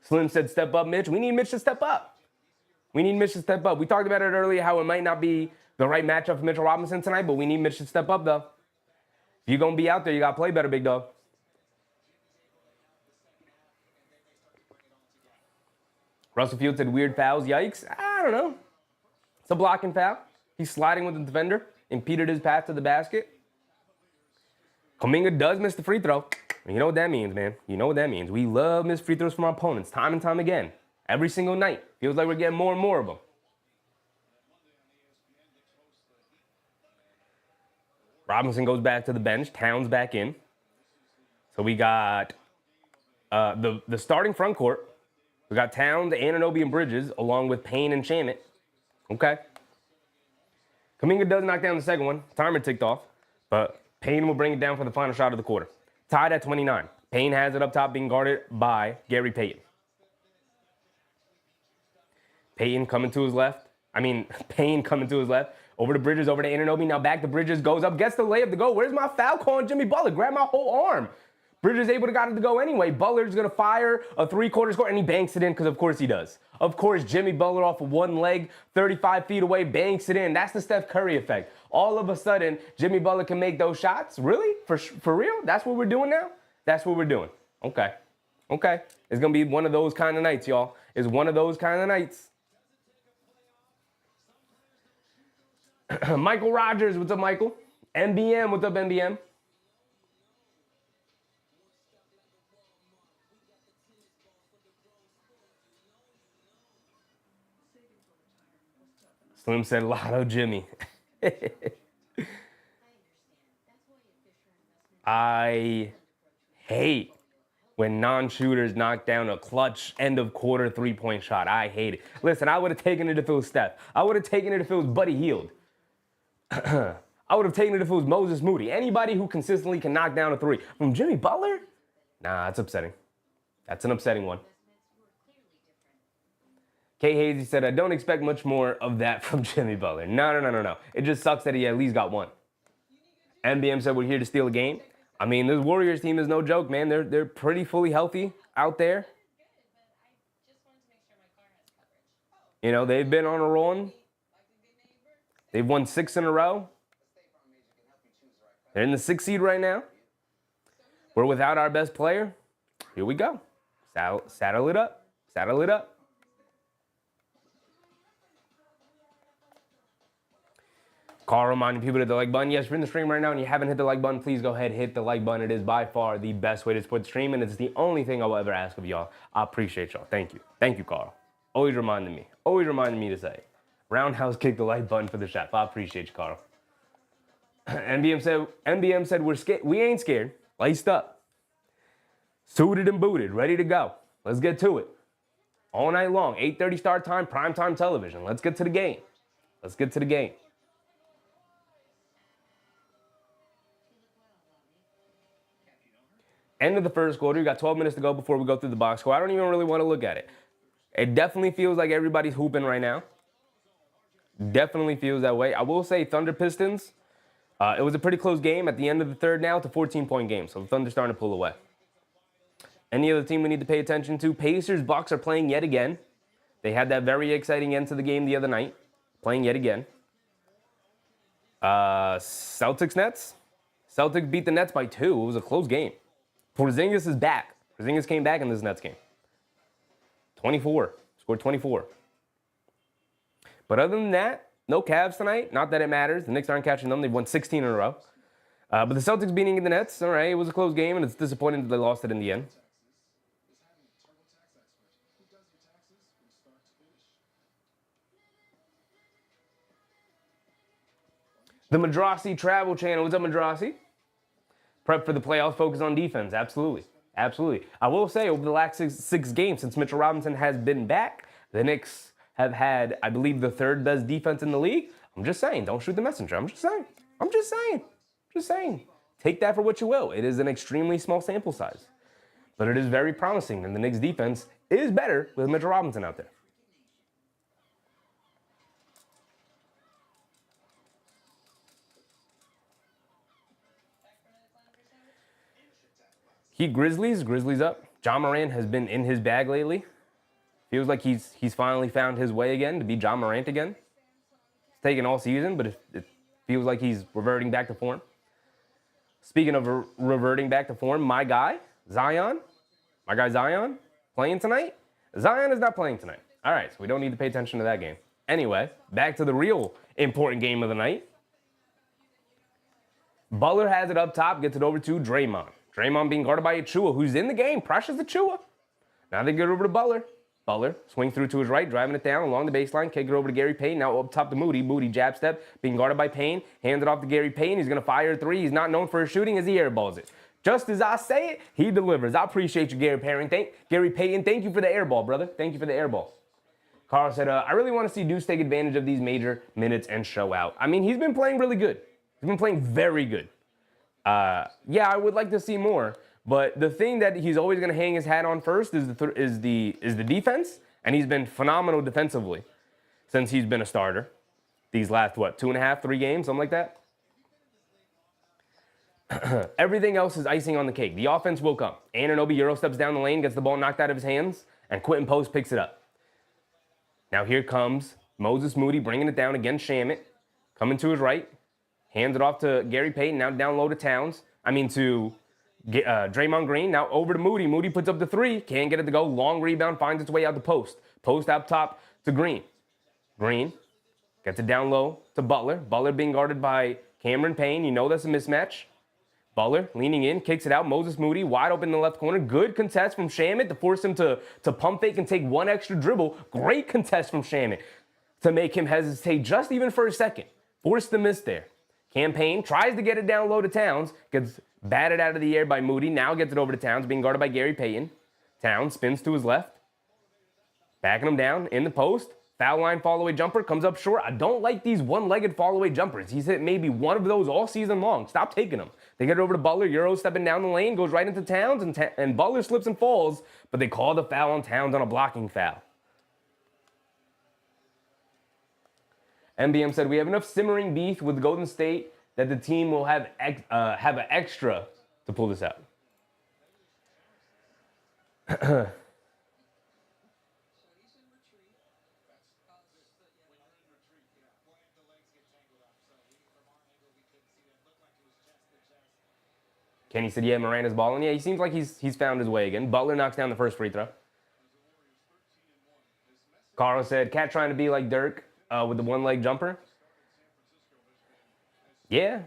Slim said, step up, Mitch. We need Mitch to step up. We need Mitch to step up. We talked about it earlier, how it might not be the right matchup for Mitchell Robinson tonight, but we need Mitch to step up, though. If you're going to be out there, you got to play better, big dog. Russell Field said weird fouls. Yikes. I don't know. It's a blocking foul. He's sliding with the defender. Impeded his path to the basket. Kuminga does miss the free throw. You know what that means, man. You know what that means. We love missed free throws from our opponents time and time again. Every single night. Feels like we're getting more and more of them. Robinson goes back to the bench. Towns back in. So we got the starting front court. We got Towns, Anunoby, and Bridges, along with Payne and Shamit. Okay. Kuminga does knock down the second one. Timer ticked off. But Payne will bring it down for the final shot of the quarter. Tied at 29. Payne has it up top, being guarded by Gary Payton. Payne coming to his left. Payne coming to his left. Over to Bridges, over to Anunoby. Now back to Bridges, goes up, gets the layup to go. Where's my foul call on Jimmy Butler? Grab my whole arm. Bridges able to got it to go anyway. Butler's going to fire a three-quarter score, and he banks it in because, of course, he does. Of course, Jimmy Butler off of one leg, 35 feet away, banks it in. That's the Steph Curry effect. All of a sudden, Jimmy Butler can make those shots? Really? For real? That's what we're doing now? That's what we're doing. Okay. Okay. It's going to be one of those kind of nights, y'all. It's one of those kind of nights. Michael Rogers, what's up, Michael? NBM, what's up, NBM? Slim said, Lotto Jimmy. I hate when non-shooters knock down a clutch end-of-quarter three-point shot. I hate it. Listen, I would have taken it if it was Steph. I would have taken it if it was Buddy Hield. I would have taken it if it was Moses Moody. Anybody who consistently can knock down a three. From Jimmy Butler? Nah, that's upsetting. That's an upsetting one. Kay Hazy said, I don't expect much more of that from Jimmy Butler. No. It just sucks that he at least got one. NBM said, we're here to steal a game. I mean, this Warriors team is no joke, man. They're pretty fully healthy out there. You know, they've been on a run. They've won 6 in a row. They're in the 6th seed right now. We're without our best player. Here we go. Saddle it up. Saddle it up. Carl reminding people to hit the like button. Yes, you're in the stream right now and you haven't hit the like button, please go ahead, hit the like button. It is by far the best way to support the stream, and it's the only thing I will ever ask of y'all. I appreciate y'all. Thank you. Thank you, Carl. Always reminding me. Always reminding me to say it. Roundhouse kick the like button for the chef. I appreciate you, Carl. NBM said we're scared. We ain't scared. Laced up. Suited and booted. Ready to go. Let's get to it. All night long. 8:30 start time. Primetime television. Let's get to the game. Let's get to the game. End of the first quarter. You got 12 minutes to go before we go through the box score. I don't even really want to look at it. It definitely feels like everybody's hooping right now. Definitely feels that way. I will say Thunder Pistons, it was a pretty close game at the end of the third now. It's a 14-point game, so the Thunder's starting to pull away. Any other team we need to pay attention to? Pacers, Bucks are playing yet again. They had that very exciting end to the game the other night. Playing yet again. Celtics, Nets. Celtics beat the Nets by 2. It was a close game. Porzingis is back. Porzingis came back in this Nets game. 24. Scored 24. But other than that, no Cavs tonight. Not that it matters. The Knicks aren't catching them. They've won 16 in a row. But the Celtics beating the Nets, all right, it was a close game, and it's disappointing that they lost it in the end. The Madrasi Travel Channel. What's up, Madrasi? Prep for the playoffs, focus on defense. Absolutely. Absolutely. I will say, over the last six games, since Mitchell Robinson has been back, the Knicks have had, I believe, the third best defense in the league. I'm just saying. Don't shoot the messenger. I'm just saying. Take that for what you will. It is an extremely small sample size. But it is very promising, and the Knicks defense is better with Mitchell Robinson out there. Heat Grizzlies. Grizzlies up. John Morant has been in his bag lately. Feels like he's finally found his way again to be John Morant again. It's taken all season, but it feels like he's reverting back to form. Speaking of reverting back to form, my guy Zion, playing tonight. Zion is not playing tonight. All right, so we don't need to pay attention to that game. Anyway, back to the real important game of the night. Butler has it up top, gets it over to Draymond. Draymond being guarded by Achua, who's in the game. Pressures Achua. Now they get over to Butler. Butler, swing through to his right, driving it down along the baseline, kick it over to Gary Payton. Now up top to Moody. Moody jab step, being guarded by Payne. Hands it off to Gary Payton. He's going to fire a three. He's not known for his shooting as he airballs it. Just as I say it, he delivers. I appreciate you, Gary Payton. Thank you for the airball, brother. Thank you for the airball. Carl said, I really want to see Deuce take advantage of these major minutes and show out. I mean, he's been playing really good. He's been playing very good. Yeah, I would like to see more. But the thing that he's always going to hang his hat on first is the defense, and he's been phenomenal defensively since he's been a starter. These last, 2.5, 3 games, something like that? Everything else is icing on the cake. The offense will come. Anunoby Euro steps down the lane, gets the ball knocked out of his hands, and Quentin Post picks it up. Now here comes Moses Moody bringing it down against Shamit, coming to his right, hands it off to Gary Payton, now down low to to Draymond Green. Now over to Moody. Moody puts up the three. Can't get it to go. Long rebound. Finds its way out the post. Post up top to Green. Green gets it down low to Butler. Butler being guarded by Cameron Payne. You know that's a mismatch. Butler leaning in. Kicks it out. Moses Moody wide open in the left corner. Good contest from Shamit to force him to pump fake and take one extra dribble. Great contest from Shamit to make him hesitate just even for a second. Forced the miss there. Campaign tries to get it down low to Towns. Gets batted out of the air by Moody. Now gets it over to Towns, being guarded by Gary Payton. Towns spins to his left. Backing him down in the post. Foul line fall-away jumper. Comes up short. I don't like these one-legged fall-away jumpers. He's hit maybe one of those all season long. Stop taking them. They get it over to Butler. Euro stepping down the lane. Goes right into Towns. And Butler slips and falls. But they call the foul on Towns on a blocking foul. MBM said, we have enough simmering beef with Golden State that the team will have an extra to pull this out. Kenny said, yeah, Miranda's balling. Yeah, he seems like he's found his way again. Butler knocks down the first free throw. Carl said, Cat trying to be like Dirk with the one-leg jumper. Yeah,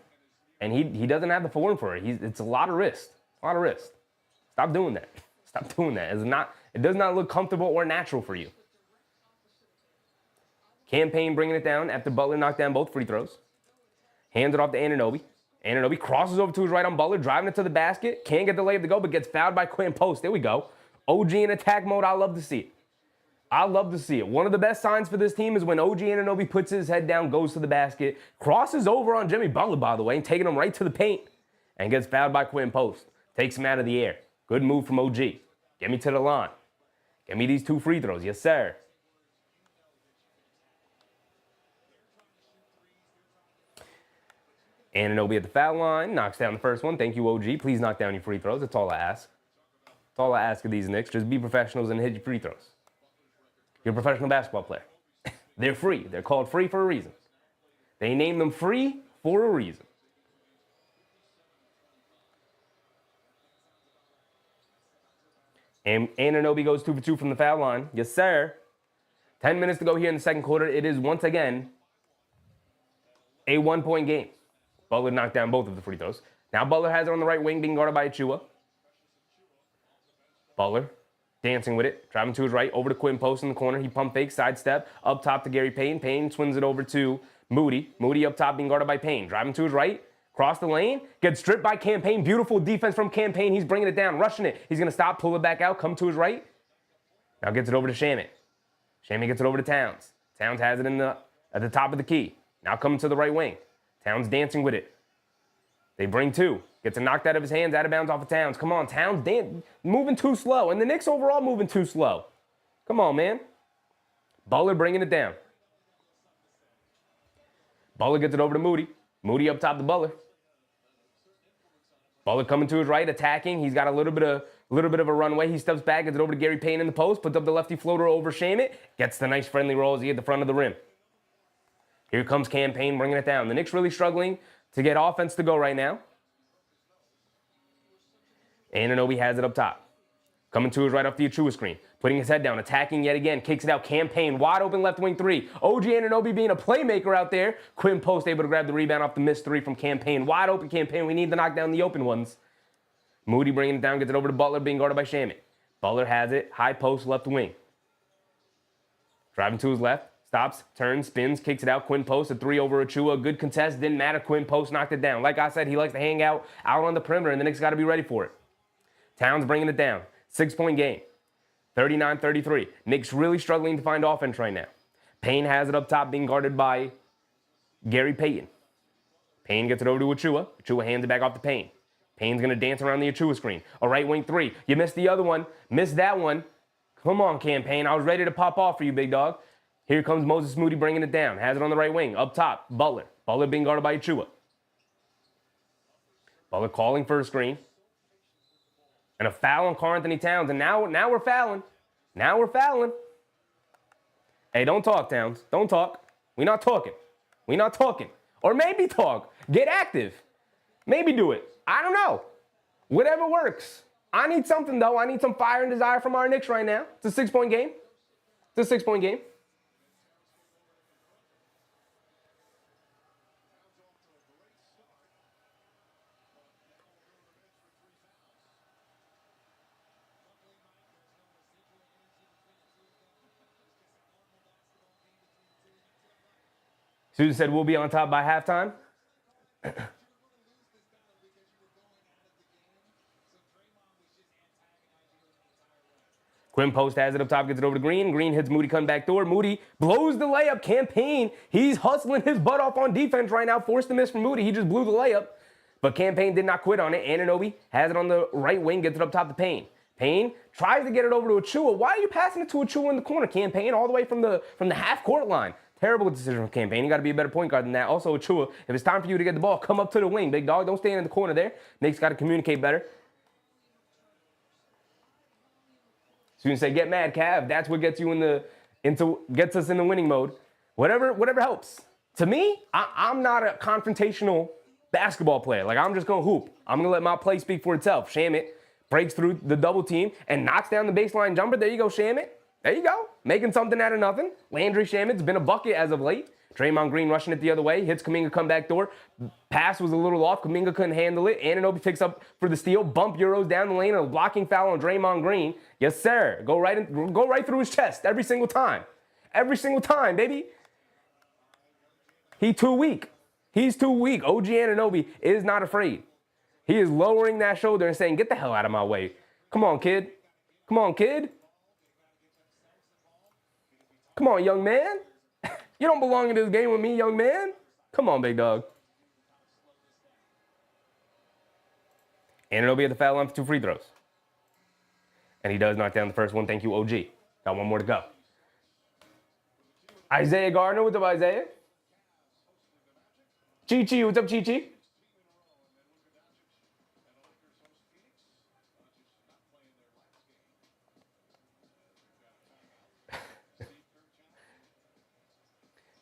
and he doesn't have the form for it. It's a lot of wrist. Stop doing that. It does not look comfortable or natural for you. Campaign bringing it down after Butler knocked down both free throws. Hands it off to Anunoby. Anunoby crosses over to his right on Butler, driving it to the basket. Can't get the layup to go, but gets fouled by Quentin Post. There we go. OG in attack mode. I love to see it. One of the best signs for this team is when OG Anunoby puts his head down, goes to the basket, crosses over on Jimmy Butler, by the way, and taking him right to the paint, and gets fouled by Quentin Post. Takes him out of the air. Good move from OG. Get me to the line. Give me these 2 free throws. Yes, sir. Anunoby at the foul line. Knocks down the first one. Thank you, OG. Please knock down your free throws. That's all I ask. That's all I ask of these Knicks. Just be professionals and hit your free throws. You're a professional basketball player. They're free. They're called free for a reason. They named them free for a reason. And Anunoby goes 2 for 2 from the foul line. Yes, sir. 10 minutes to go here in the second quarter. It is once again a 1-point game. Butler knocked down both of the free throws. Now Butler has it on the right wing, being guarded by Achua. Butler dancing with it, driving to his right, over to Quinn Post in the corner. He pump fakes, sidestep, up top to Gary Payton. Payton swings it over to Moody. Moody up top being guarded by Payne. Driving to his right, cross the lane, gets stripped by Campaign. Beautiful defense from Campaign. He's bringing it down, rushing it. He's going to stop, pull it back out, come to his right. Now gets it over to Shamet. Shamet gets it over to Towns. Towns has it at the top of the key. Now coming to the right wing. Towns dancing with it. They bring 2. Gets it knocked out of his hands, out of bounds off of Towns. Come on, Towns moving too slow. And the Knicks overall moving too slow. Come on, man. Butler bringing it down. Butler gets it over to Moody. Moody up top to Butler. Butler coming to his right, attacking. He's got a little bit of a runway. He steps back, gets it over to Gary Payton in the post, puts up the lefty floater over Shamet. Gets the nice friendly roll as he at the front of the rim. Here comes Campaign bringing it down. The Knicks really struggling to get offense to go right now. Anunoby has it up top. Coming to his right off the Achua screen. Putting his head down, attacking yet again. Kicks it out, Campaign, wide open left wing 3. OG Anunoby being a playmaker out there. Quinn Post able to grab the rebound off the missed 3 from Campaign. Wide open Campaign, we need to knock down the open ones. Moody bringing it down, gets it over to Butler, being guarded by Shamet. Butler has it, high post, left wing. Driving to his left. Stops, turns, spins, kicks it out. Quinn Post, a 3 over Achua. Good contest, didn't matter. Quinn Post knocked it down. Like I said, he likes to hang out on the perimeter, and the Knicks got to be ready for it. Towns bringing it down. 6-point game. 39-33. Knicks really struggling to find offense right now. Payne has it up top, being guarded by Gary Payton. Payne gets it over to Achua. Achua hands it back off to Payne. Payne's going to dance around the Achua screen. A right wing 3. You missed the other one. Missed that one. Come on, Campaign. I was ready to pop off for you, big dog. Here comes Moses Moody bringing it down. Has it on the right wing. Up top, Butler. Butler being guarded by Achua. Butler calling for a screen. And a foul on Karl-Anthony Towns. And now we're fouling. Now we're fouling. Hey, don't talk, Towns. Don't talk. We're not talking. We're not talking. Or maybe talk. Get active. Maybe do it. I don't know. Whatever works. I need something, though. I need some fire and desire from our Knicks right now. It's a 6-point game. It's a 6-point game. Susan said we'll be on top by halftime. Quinn Post has it up top, gets it over to Green. Green hits Moody, come back door. Moody blows the layup. Campaign, he's hustling his butt off on defense right now. Forced the miss from Moody. He just blew the layup. But Campaign did not quit on it. Anunoby has it on the right wing, gets it up top to Payne. Payne tries to get it over to Achua. Why are you passing it to Achua in the corner, Campaign, all the way from the half-court line? Terrible decision from Campaign. You got to be a better point guard than that. Also, Achua, if it's time for you to get the ball, come up to the wing, big dog. Don't stand in the corner there. Knicks got to communicate better. So you can say, get mad, Cav. That's what gets you gets us in the winning mode. Whatever helps. To me, I'm not a confrontational basketball player. Like, I'm just going to hoop. I'm going to let my play speak for itself. Shamet breaks through the double team and knocks down the baseline jumper. There you go, Shamet. There you go. Making something out of nothing. Landry Shamet's been a bucket as of late. Draymond Green rushing it the other way. Hits Kuminga, come back door. Pass was a little off. Kuminga couldn't handle it. Anunoby picks up for the steal. Bump Euros down the lane. And a blocking foul on Draymond Green. Yes, sir. Go right through his chest every single time. Every single time, baby. He's too weak. He's too weak. OG Anunoby is not afraid. He is lowering that shoulder and saying, get the hell out of my way. Come on, kid. Come on, kid. Come on, young man. You don't belong in this game with me, young man. Come on, big dog. Anunoby at the foul line for 2 free throws. And he does knock down the first one. Thank you, OG. Got one more to go. Isaiah Gardner, what's up, Isaiah? Chi-Chi, what's up, Chi-Chi?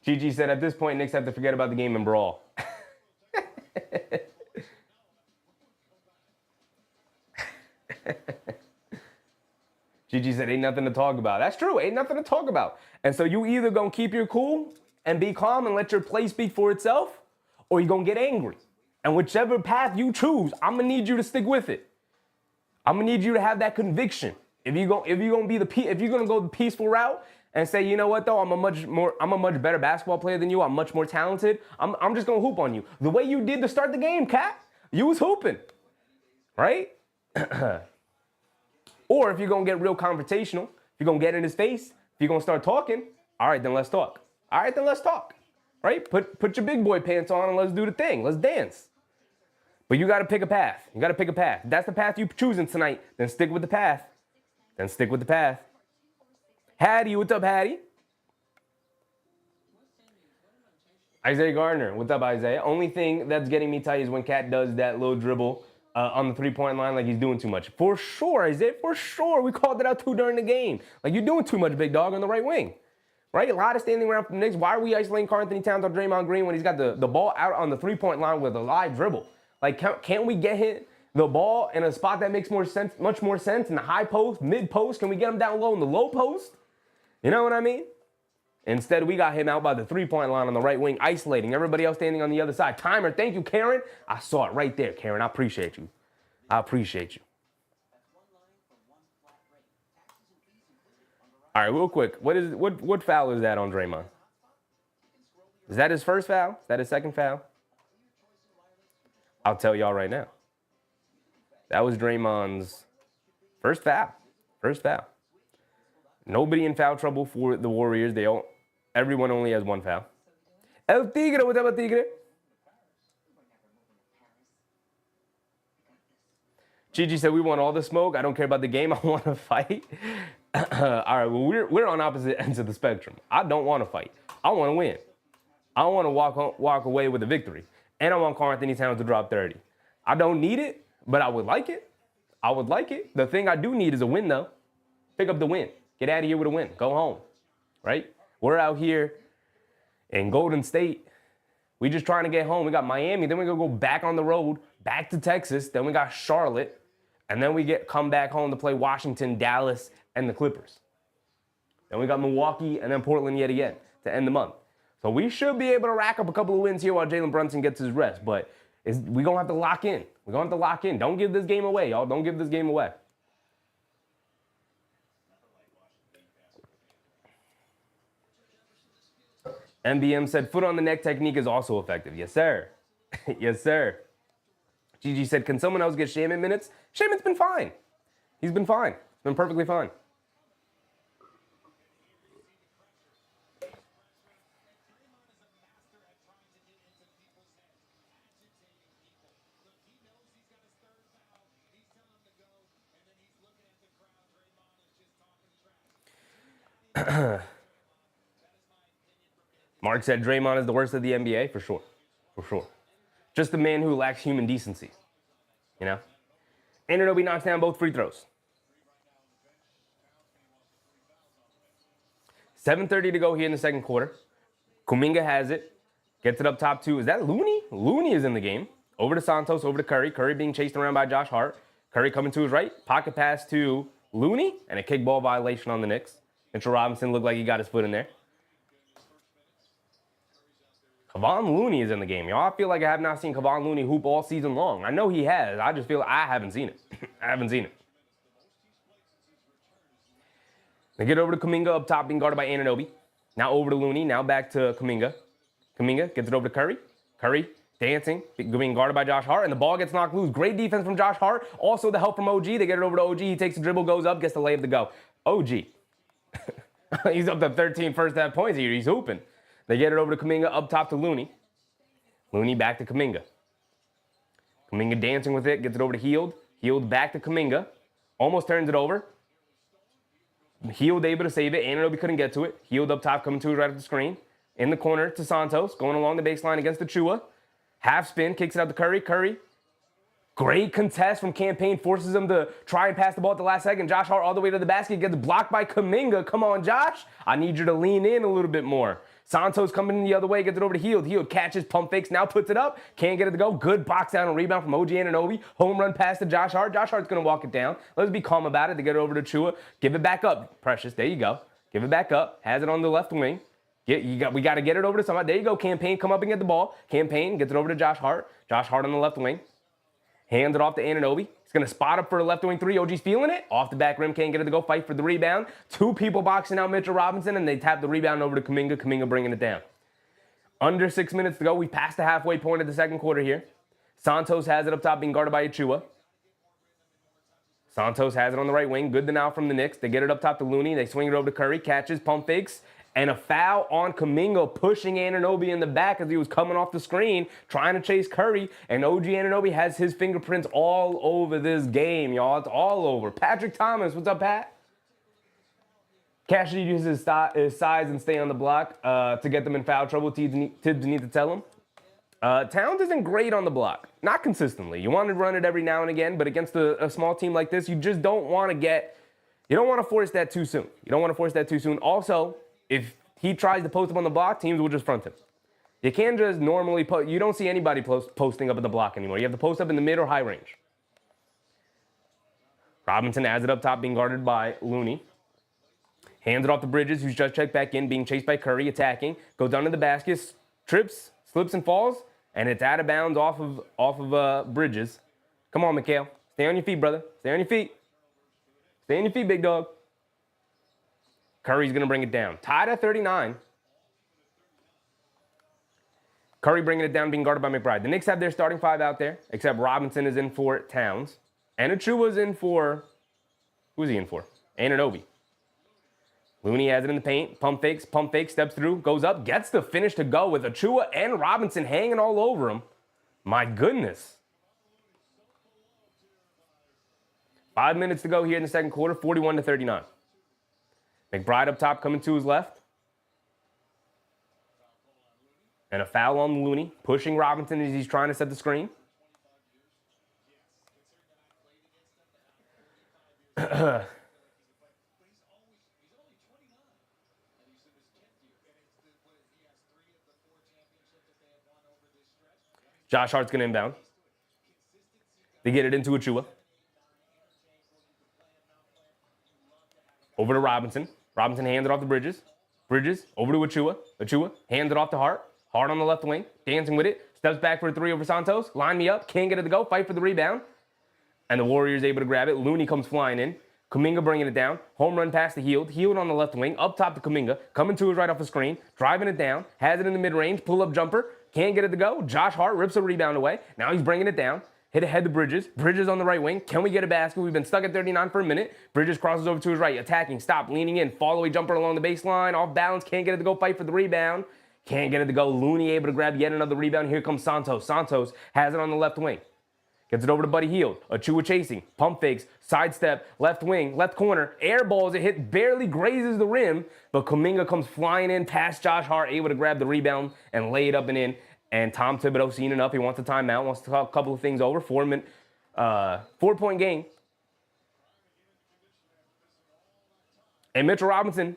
Chi-Chi said, at this point, Knicks have to forget about the game and brawl. Gigi said, ain't nothing to talk about. That's true. Ain't nothing to talk about. And so you either going to keep your cool and be calm and let your play speak for itself, or you're going to get angry. And whichever path you choose, I'm going to need you to stick with it. I'm going to need you to have that conviction. If you're going to go the peaceful route and say, you know what, though, I'm a much better basketball player than you. I'm much more talented. I'm just going to hoop on you. The way you did to start the game, Cat, you was hooping, right? Or if you're going to get real confrontational, if you're going to get in his face, if you're going to start talking, all right, then let's talk. All right, then let's talk, right? Put your big boy pants on and let's do the thing. Let's dance. But you got to pick a path. You got to pick a path. If that's the path you're choosing tonight, then stick with the path. Then stick with the path. Hattie, what's up, Hattie? Isaiah Gardner, what's up, Isaiah? Only thing that's getting me tight is when Cat does that little dribble on the three-point line like he's doing too much. For sure, Isaiah, for sure. We called it out too during the game. Like, you're doing too much, big dog, on the right wing. Right? A lot of standing around from the Knicks. Why are we isolating Karl-Anthony Towns on Draymond Green when he's got the ball out on the three-point line with a live dribble? Like, can't we get him the ball in a spot that makes much more sense in the high post, mid post? Can we get him down low in the low post? You know what I mean? Instead, we got him out by the three-point line on the right wing, isolating everybody else standing on the other side. Timer, thank you, Karen. I saw it right there, Karen. I appreciate you. I appreciate you. All right, real quick. What foul is that on Draymond? Is that his first foul? Is that his second foul? I'll tell y'all right now. That was Draymond's first foul. First foul. Nobody in foul trouble for the Warriors. Everyone only has one foul. El Tigre, what's up, El Tigre? Gigi said, we want all the smoke. I don't care about the game. I want to fight. All right, well, we're on opposite ends of the spectrum. I don't want to fight. I want to win. I want to walk away with a victory. And I want Karl-Anthony Towns to drop 30. I don't need it, but I would like it. I would like it. The thing I do need is a win, though. Pick up the win. Get out of here with a win. Go home, right? We're out here in Golden State. We just trying to get home. We got Miami. Then we're going to go back on the road, back to Texas. Then we got Charlotte. And then we come back home to play Washington, Dallas, and the Clippers. Then we got Milwaukee and then Portland yet again to end the month. So we should be able to rack up a couple of wins here while Jalen Brunson gets his rest. But we're going to have to lock in. We're going to have to lock in. Don't give this game away, y'all. Don't give this game away. MBM said, foot on the neck technique is also effective. Yes, sir. Yes, sir. Gigi said, can someone else get Shaman minutes? Shaman's been fine. He's been fine. He's been perfectly fine. Mark said Draymond is the worst of the NBA, for sure. For sure. Just a man who lacks human decency. You know? Anunoby knocks down both free throws. 7:30 to go here in the second quarter. Kuminga has it. Gets it up top two. Is that Looney? Looney is in the game. Over to Santos, over to Curry. Curry being chased around by Josh Hart. Curry coming to his right. Pocket pass to Looney. And a kickball violation on the Knicks. Mitchell Robinson looked like he got his foot in there. Kevon Looney is in the game, y'all. I feel like I have not seen Kevon Looney hoop all season long. I know he has. I just feel like I haven't seen it. I haven't seen it. They get over to Kuminga up top, being guarded by Anunoby. Now over to Looney. Now back to Kuminga. Kuminga gets it over to Curry. Curry dancing, being guarded by Josh Hart, and the ball gets knocked loose. Great defense from Josh Hart. Also the help from OG. They get it over to OG. He takes the dribble, goes up, gets the layup to go. OG. He's up to 13 first half points here. He's hooping. They get it over to Kuminga, up top to Looney. Looney back to Kuminga. Kuminga dancing with it, gets it over to Hield. Hield back to Kuminga. Almost turns it over. Healed able to save it. Anunoby couldn't get to it. Healed up top, coming to it right at the screen. In the corner to Santos, going along the baseline against the Chua. Half spin, kicks it out to Curry. Curry, great contest from Campaign, forces him to try and pass the ball at the last second. Josh Hart all the way to the basket, gets blocked by Kuminga. Come on, Josh. I need you to lean in a little bit more. Santos coming in the other way, gets it over to Hield. Hield catches, pump fakes, now puts it up. Can't get it to go. Good box down and rebound from OG Anunoby. Home run pass to Josh Hart. Josh Hart's going to walk it down. Let's be calm about it to get it over to Chua. Give it back up. Precious, there you go. Give it back up. Has it on the left wing. We got to get it over to somebody. There you go, Campaign. Come up and get the ball. Campaign gets it over to Josh Hart. Josh Hart on the left wing. Hands it off to Anunoby. He's going to spot up for a left wing three. OG's feeling it. Off the back rim. Can't get it to go. Fight for the rebound. Two people boxing out Mitchell Robinson, and they tap the rebound over to Kuminga. Kuminga bringing it down. Under 6 minutes to go. We passed the halfway point of the second quarter here. Santos has it up top, being guarded by Achua. Santos has it on the right wing. Good denial from the Knicks. They get it up top to Looney. They swing it over to Curry. Catches, pump fakes. And a foul on Kuminga, pushing Anunoby in the back as he was coming off the screen, trying to chase Curry. And OG Anunoby has his fingerprints all over this game, y'all. It's all over. Patrick Thomas, what's up, Pat? Cassidy uses his size and stay on the block to get them in foul trouble. Tibbs need to tell him. Towns isn't great on the block. Not consistently. You want to run it every now and again, but against a small team like this, you just don't want to you don't want to force that too soon. You don't want to force that too soon. Also, if he tries to post up on the block, teams will just front him. You can't just normally you don't see anybody posting up at the block anymore. You have to post up in the mid or high range. Robinson has it up top, being guarded by Looney. Hands it off to Bridges, who's just checked back in, being chased by Curry, attacking. Goes down to the basket, trips, slips and falls, and it's out of bounds off of Bridges. Come on, Mikhail. Stay on your feet, brother. Stay on your feet. Stay on your feet, big dog. Curry's going to bring it down. Tied at 39. Curry bringing it down, being guarded by McBride. The Knicks have their starting five out there, except Robinson is in for Towns. And Achua's in for... Who's he in for? Anunoby. Looney has it in the paint. Pump fakes, steps through, goes up, gets the finish to go with Achua and Robinson hanging all over him. My goodness. 5 minutes to go here in the second quarter, 41-39. McBride up top coming to his left. And a foul on Looney, pushing Robinson as he's trying to set the screen. Josh Hart's going to inbound. They get it into Achua. Over to Robinson. Robinson hands it off to Bridges. Bridges over to Achua. Achua hands it off to Hart. Hart on the left wing, dancing with it. Steps back for a three over Santos. Line me up. Can't get it to go. Fight for the rebound. And the Warriors able to grab it. Looney comes flying in. Kuminga bringing it down. Home run pass to Hield. Hield on the left wing. Up top to Kuminga. Coming to his right off the screen. Driving it down. Has it in the mid-range. Pull-up jumper. Can't get it to go. Josh Hart rips a rebound away. Now he's bringing it down. Hit ahead to Bridges. Bridges on the right wing. Can we get a basket? We've been stuck at 39 for a minute. Bridges crosses over to his right. Attacking. Stop. Leaning in. Fall-away jumper along the baseline. Off balance. Can't get it to go. Fight for the rebound. Can't get it to go. Looney able to grab yet another rebound. Here comes Santos. Santos has it on the left wing. Gets it over to Buddy Hield. Achua chasing. Pump fakes. Sidestep. Left wing. Left corner. Air balls. It hit. Barely grazes the rim. But Kuminga comes flying in past Josh Hart. Able to grab the rebound and lay it up and in. And Tom Thibodeau seen enough. He wants a timeout. Wants to talk a couple of things over. 4-point game. And Mitchell Robinson.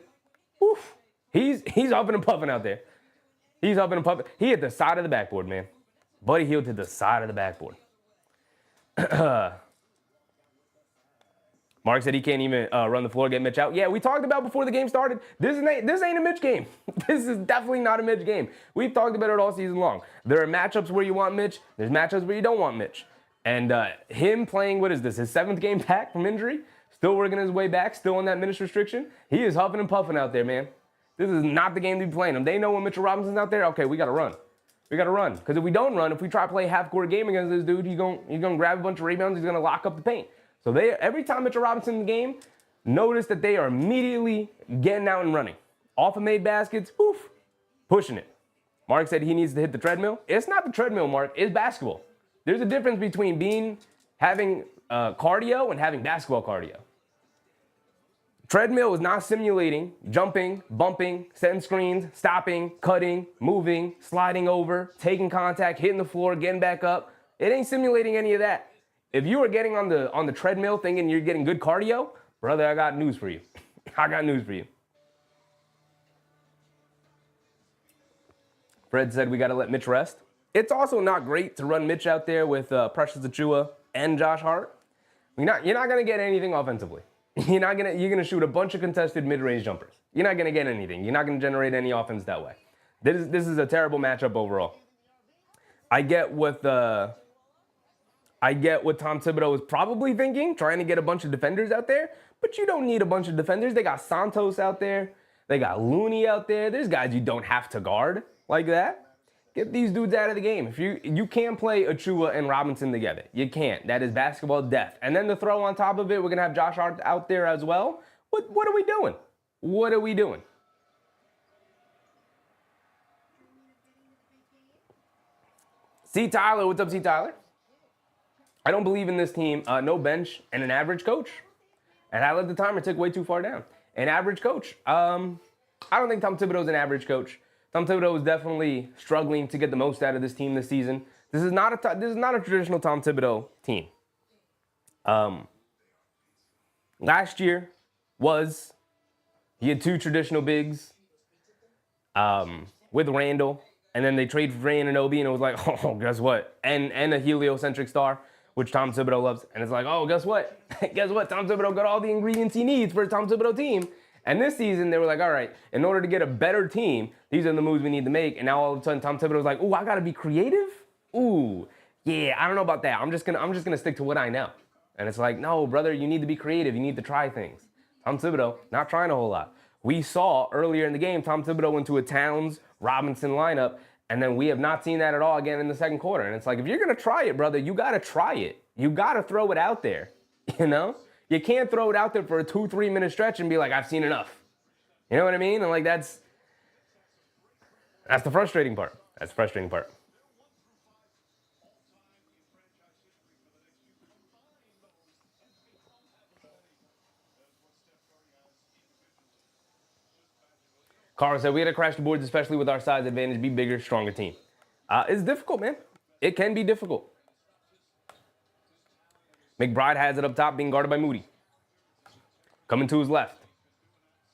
Oof, he's huffing and puffing out there. He's huffing and puffing. He hit the side of the backboard, man. Buddy Hield hit the side of the backboard. Mark said he can't even run the floor, get Mitch out. Yeah, we talked about before the game started. This ain't a Mitch game. This is definitely not a Mitch game. We've talked about it all season long. There are matchups where you want Mitch. There's matchups where you don't want Mitch. And him playing, what is this, his 7th game back from injury? Still working his way back, still on that minutes restriction. He is huffing and puffing out there, man. This is not the game to be playing him. They know when Mitchell Robinson's out there, okay, we got to run. We got to run. Because if we don't run, if we try to play a half-court game against this dude, he's going to grab a bunch of rebounds. He's going to lock up the paint. So every time Mitchell Robinson in the game, notice that they are immediately getting out and running. Off of made baskets, oof, pushing it. Mark said he needs to hit the treadmill. It's not the treadmill, Mark. It's basketball. There's a difference between having cardio and having basketball cardio. Treadmill is not simulating jumping, bumping, setting screens, stopping, cutting, moving, sliding over, taking contact, hitting the floor, getting back up. It ain't simulating any of that. If you are getting on the treadmill thinking you're getting good cardio, brother, I got news for you. I got news for you. Fred said we got to let Mitch rest. It's also not great to run Mitch out there with Precious Achiuwa and Josh Hart. You're not going to get anything offensively. You're going to shoot a bunch of contested mid-range jumpers. You're not going to get anything. You're not going to generate any offense that way. This is a terrible matchup overall. I get what Tom Thibodeau is probably thinking, trying to get a bunch of defenders out there, but you don't need a bunch of defenders. They got Santos out there. They got Looney out there. There's guys you don't have to guard like that. Get these dudes out of the game. If you can't play Achiuwa and Robinson together. You can't. That is basketball death. And then to throw on top of it, we're going to have Josh Hart out there as well. What are we doing? What are we doing? C. Tyler, what's up, C. Tyler? I don't believe in this team. No bench and an average coach. And I let the timer tick way too far down. An average coach. I don't think Tom Thibodeau's an average coach. Tom Thibodeau is definitely struggling to get the most out of this team this season. This is not a traditional Tom Thibodeau team. Last year he had two traditional bigs with Randall, and then they traded for Anunoby, and it was like, oh, guess what? And a heliocentric star, which Tom Thibodeau loves. And it's like, oh, guess what? Guess what? Tom Thibodeau got all the ingredients he needs for a Tom Thibodeau team. And this season, they were like, all right, in order to get a better team, these are the moves we need to make. And now all of a sudden, Tom Thibodeau was like, ooh, I got to be creative? Ooh, yeah, I don't know about that. I'm just gonna stick to what I know. And it's like, no, brother, you need to be creative. You need to try things. Tom Thibodeau, not trying a whole lot. We saw earlier in the game, Tom Thibodeau went to a Towns-Robinson lineup, and then we have not seen that at all again in the second quarter. And it's like, if you're going to try it, brother, you got to try it. You got to throw it out there, you know? You can't throw it out there for a 2-3 minute stretch and be like, I've seen enough. You know what I mean? And like, that's the frustrating part. That's the frustrating part. Carl said, we got to crash the boards, especially with our size advantage, be bigger, stronger team. It's difficult, man. It can be difficult. McBride has it up top, being guarded by Moody. Coming to his left.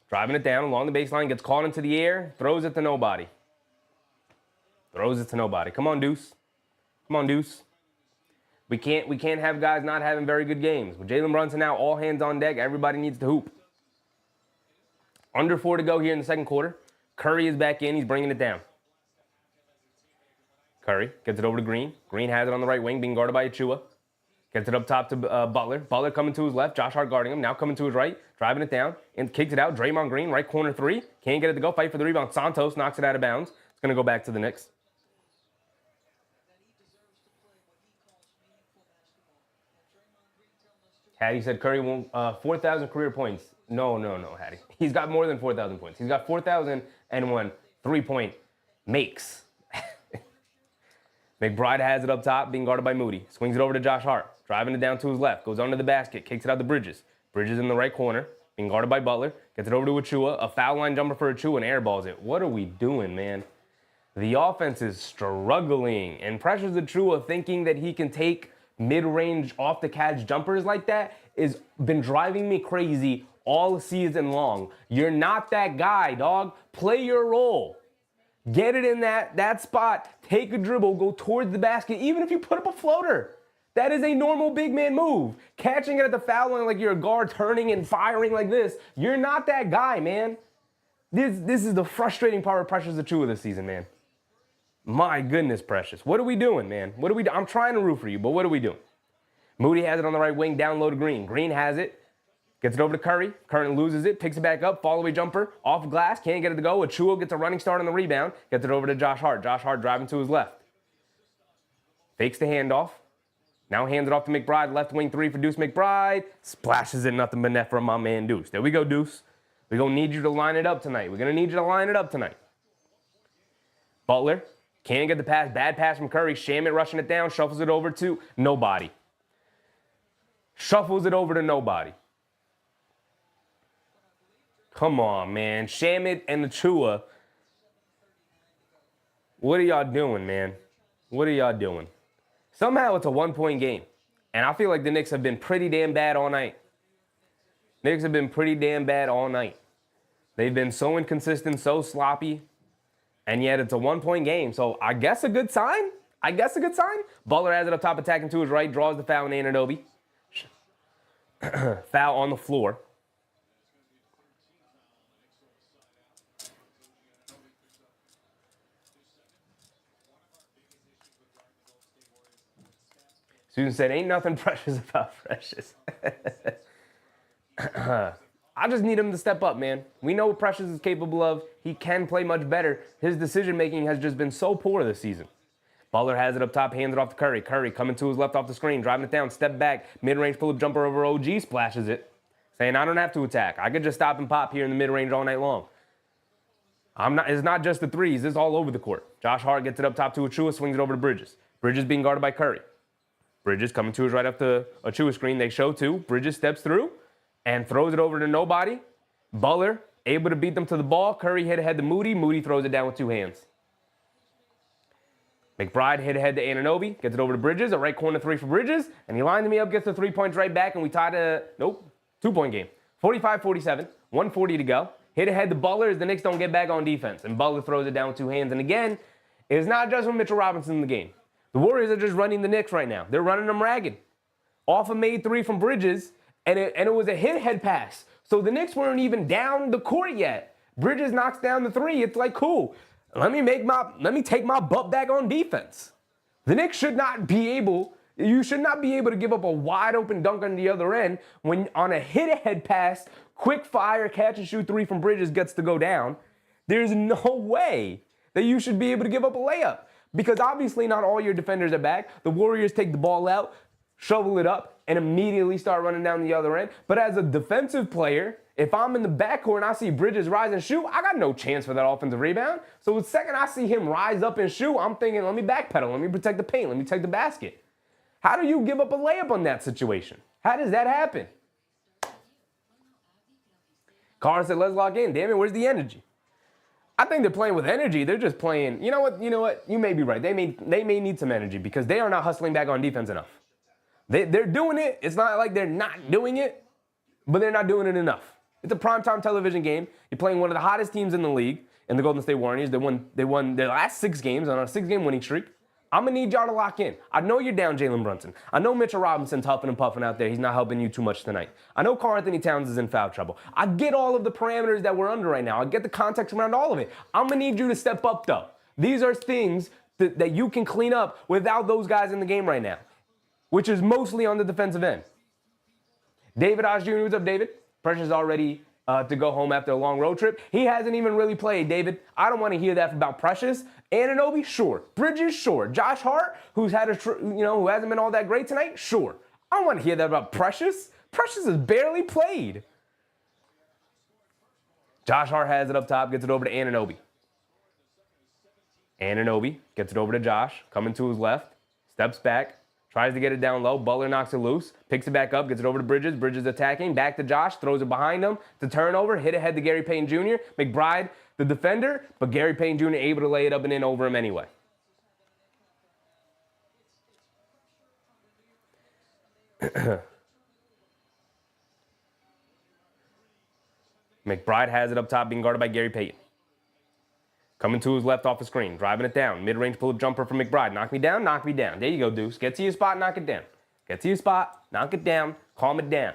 Driving it down along the baseline, gets caught into the air, throws it to nobody. Throws it to nobody. Come on, Deuce. Come on, Deuce. We can't have guys not having very good games. With Jalen Brunson now, all hands on deck, everybody needs to hoop. Under 4 to go here in the second quarter. Curry is back in. He's bringing it down. Curry gets it over to Green. Green has it on the right wing, being guarded by Achiuwa. Gets it up top to Butler. Butler coming to his left. Josh Hart guarding him. Now coming to his right. Driving it down. And kicks it out. Draymond Green, right corner 3. Can't get it to go. Fight for the rebound. Santos knocks it out of bounds. It's going to go back to the Knicks. Hattie said Curry won't 4,000 career points. No, Hattie. He's got more than 4,000 points. He's got 4,001 3-point makes. McBride has it up top, being guarded by Moody. Swings it over to Josh Hart. Driving it down to his left. Goes under the basket. Kicks it out to Bridges. Bridges in the right corner, being guarded by Butler. Gets it over to Achiuwa. A foul line jumper for Achiuwa and airballs it. What are we doing, man? The offense is struggling. And pressures Achiuwa thinking that he can take mid-range off-the-catch jumpers like that has been driving me crazy all season long. You're not that guy, dog. Play your role. Get it in that spot. Take a dribble. Go towards the basket. Even if you put up a floater. That is a normal big man move. Catching it at the foul line like you're a guard, turning and firing like this. You're not that guy, man. This is the frustrating part of Precious Achiuwa this season, man. My goodness, Precious. What are we doing, man? What are we doing? I'm trying to root for you, but what are we doing? Moody has it on the right wing, down low to Green. Green has it. Gets it over to Curry. Curry loses it, picks it back up, fall away jumper, off glass, can't get it to go. Achiuwa gets a running start on the rebound, gets it over to Josh Hart. Josh Hart driving to his left. Fakes the handoff. Now hands it off to McBride, left wing 3 for Deuce McBride. Splashes it, nothing but net from my man Deuce. There we go, Deuce. We're going to need you to line it up tonight. We're going to need you to line it up tonight. Butler can't get the pass. Bad pass from Curry. Shamet rushing it down, shuffles it over to nobody. Shuffles it over to nobody. Come on, man. Shamit and Achua. What are y'all doing, man? What are y'all doing? Somehow it's a 1-point game. And I feel like the Knicks have been pretty damn bad all night. Knicks have been pretty damn bad all night. They've been so inconsistent, so sloppy. And yet it's a 1-point game. So I guess a good sign. Butler has it up top, attacking to his right, draws the foul on Anunoby. Foul on the floor. Susan said, ain't nothing precious about Precious. I just need him to step up, man. We know what Precious is capable of. He can play much better. His decision-making has just been so poor this season. Butler has it up top, hands it off to Curry. Curry coming to his left off the screen, driving it down, step back, mid-range pull-up jumper over OG, splashes it. Saying, I don't have to attack. I could just stop and pop here in the mid-range all night long. It's not just the threes. It's all over the court. Josh Hart gets it up top to Achua, swings it over to Bridges. Bridges being guarded by Curry. Bridges coming to his right up the Achua screen. They show two. Bridges steps through and throws it over to nobody. Butler able to beat them to the ball. Curry hit ahead to Moody. Moody throws it down with two hands. McBride hit ahead to Anunoby. Gets it over to Bridges. A right corner three for Bridges. And he lined me up, gets the 3 points right back, and we tied a, 2-point game. 45-47. 140 to go. Hit ahead to Butler as the Knicks don't get back on defense. And Butler throws it down with two hands. And again, it's not just from Mitchell Robinson in the game. The Warriors are just running the Knicks right now. They're running them ragged. Off a made three from Bridges, and it was a hit-ahead pass. So the Knicks weren't even down the court yet. Bridges knocks down the three. It's like, cool. Let me take my butt back on defense. The Knicks should not be able, you should not be able to give up a wide open dunk on the other end when on a hit-ahead pass, quick fire, catch and shoot three from Bridges gets to go down. There's no way that you should be able to give up a layup. Because obviously not all your defenders are back. The Warriors take the ball out, shovel it up, and immediately start running down the other end. But as a defensive player, if I'm in the backcourt and I see Bridges rise and shoot, I got no chance for that offensive rebound. So the second I see him rise up and shoot, I'm thinking, let me backpedal, let me protect the paint, let me take the basket. How do you give up a layup on that situation? How does that happen? Carr said, let's lock in. Damn it, where's the energy? I think they're playing with energy. They're just playing. You know what? You may be right. They may need some energy because they are not hustling back on defense enough. They're doing it. It's not like they're not doing it, but they're not doing it enough. It's a primetime television game. You're playing one of the hottest teams in the league, in the Golden State Warriors. They won their last 6 games on a 6-game winning streak. I'm going to need y'all to lock in. I know you're down Jalen Brunson. I know Mitchell Robinson's huffing and puffing out there. He's not helping you too much tonight. I know Karl-Anthony Towns is in foul trouble. I get all of the parameters that we're under right now. I get the context around all of it. I'm going to need you to step up, though. These are things that you can clean up without those guys in the game right now, which is mostly on the defensive end. David Osh Jr., what's up, David? Pressure's already to go home after a long road trip. He hasn't even really played, David. I don't want to hear that about Precious. Anunoby, sure. Bridges, sure. Josh Hart, who hasn't been all that great tonight, sure. I don't want to hear that about Precious. Precious has barely played. Josh Hart has it up top, gets it over to Anunoby. Anunoby gets it over to Josh, coming to his left, steps back, tries to get it down low. Butler knocks it loose, picks it back up, gets it over to Bridges. Bridges attacking, back to Josh, throws it behind him. It's a turnover, hit ahead to Gary Payton Jr. McBride, the defender, but Gary Payton Jr. able to lay it up and in over him anyway. McBride has it up top, being guarded by Gary Payton. Coming to his left off the screen, driving it down. Mid-range pull-up jumper from McBride. Knock me down, knock me down. There you go, Deuce. Get to your spot, knock it down. Get to your spot, knock it down, calm it down.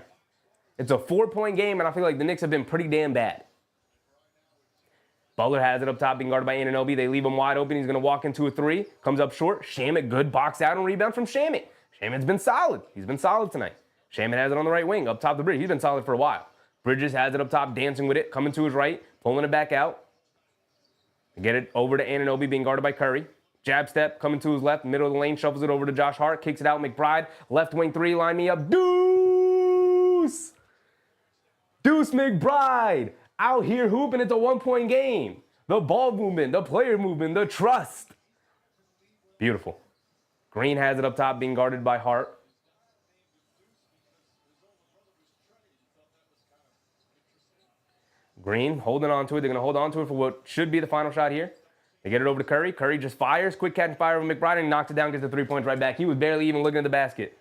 It's a 4-point game, and I feel like the Knicks have been pretty damn bad. Butler has it up top, being guarded by Anunoby. They leave him wide open. He's going to walk into a three. Comes up short. Shamit, good box out and rebound from Shamit. Shamit's been solid. He's been solid tonight. Shamit has it on the right wing, up top of the bridge. He's been solid for a while. Bridges has it up top, dancing with it, coming to his right, pulling it back out. Get it over to Anunoby, being guarded by Curry. Jab step, coming to his left, middle of the lane, shuffles it over to Josh Hart, kicks it out, McBride, left wing three, line me up, Deuce! Deuce McBride, out here hooping, it's a 1-point game. The ball movement, the player movement, the trust. Beautiful. Green has it up top, being guarded by Hart. Green holding on to it. They're going to hold on to it for what should be the final shot here. They get it over to Curry. Curry just fires. Quick catch and fire over McBride, and he knocks it down, gets the 3 points right back. He was barely even looking at the basket.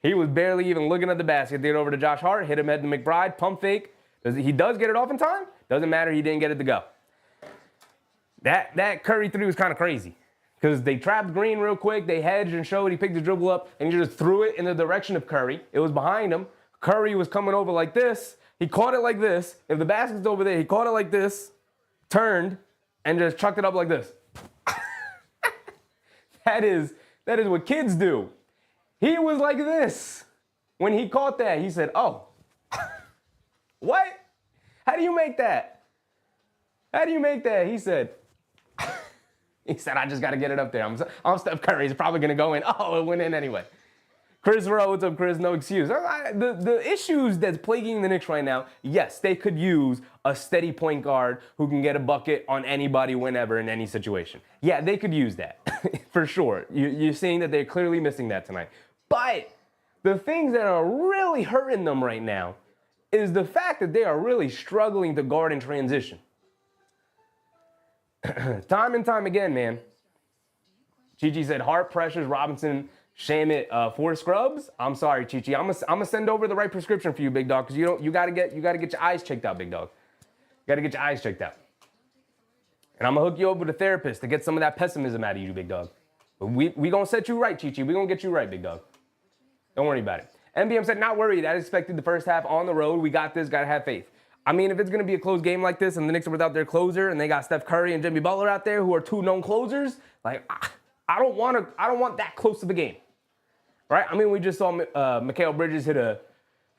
He was barely even looking at the basket. They get it over to Josh Hart. Hit him head to McBride. Pump fake. He does get it off in time. Doesn't matter. He didn't get it to go. That Curry 3 was kind of crazy because they trapped Green real quick. They hedged and showed. He picked the dribble up, and he just threw it in the direction of Curry. It was behind him. Curry was coming over like this. He caught it like this. If the basket's over there, he caught it like this, turned, and just chucked it up like this. That is what kids do. He was like this when he caught that. He said, "Oh, what? How do you make that? How do you make that?" He said, "I just got to get it up there. I'm Steph Curry. It's probably gonna go in. Oh, it went in anyway." Chris Rowe, what's up, Chris? No excuse. The issues that's plaguing the Knicks right now, yes, they could use a steady point guard who can get a bucket on anybody, whenever, in any situation. Yeah, they could use that, for sure. You're seeing that they're clearly missing that tonight. But the things that are really hurting them right now is the fact that they are really struggling to guard in transition. Time and time again, man. Chi-Chi said Hart pressures Robinson. Shame it for scrubs. I'm sorry, Chi-Chi. I'm gonna send over the right prescription for you, big dog, because you gotta get your eyes checked out, big dog. You gotta get your eyes checked out. And I'm gonna hook you up with a therapist to get some of that pessimism out of you, big dog. But we gonna set you right, Chi-Chi. We gonna get you right, big dog. Don't worry about it. NBM said, not worried. I expected the first half on the road. We got this. Gotta have faith. I mean, if it's gonna be a close game like this, and the Knicks are without their closer, and they got Steph Curry and Jimmy Butler out there, who are two known closers, like I don't want that close to the game. Right? I mean, we just saw Mikal Bridges hit a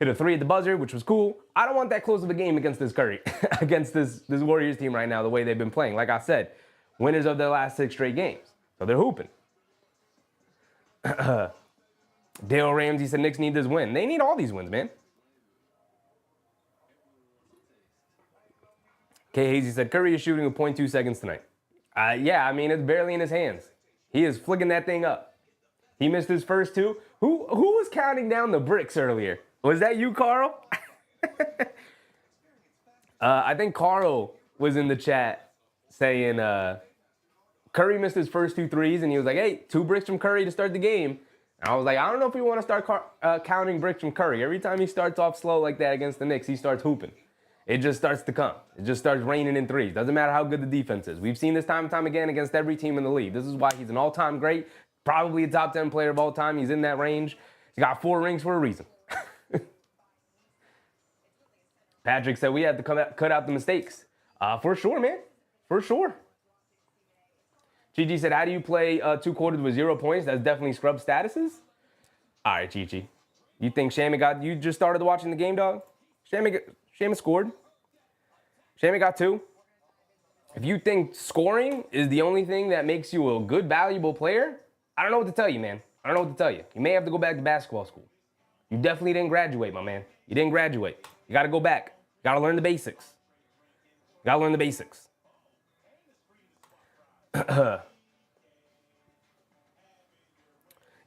3 at the buzzer, which was cool. I don't want that close of a game against this Curry, against this Warriors team right now, the way they've been playing. Like I said, winners of their last 6 straight games. So they're hooping. Dale Ramsey said Knicks need this win. They need all these wins, man. K. Hazy said Curry is shooting with 0.2 seconds tonight. Yeah, I mean, it's barely in his hands. He is flicking that thing up. He missed his first 2. Who was counting down the bricks earlier? Was that you, Carl? I think Carl was in the chat saying Curry missed his first 2 threes, and he was like, hey, 2 bricks from Curry to start the game. And I was like, I don't know if we want to start counting bricks from Curry. Every time he starts off slow like that against the Knicks, he starts hooping. It just starts to come. It just starts raining in threes. Doesn't matter how good the defense is. We've seen this time and time again against every team in the league. This is why he's an all-time great. Probably a top 10 player of all time. He's in that range. He's got 4 rings for a reason. Patrick said we had to cut out the mistakes. For sure, man. For sure. Chi-Chi said, how do you play 2 quarters with 0 points? That's definitely scrub statuses. All right, Chi-Chi. You think Shammy you just started watching the game, dog? Shammy scored. Shammy got 2. If you think scoring is the only thing that makes you a good, valuable player, I don't know what to tell you, man. I don't know what to tell you. You may have to go back to basketball school. You definitely didn't graduate, my man. You didn't graduate. You got to go back. You got to learn the basics. You got to learn the basics.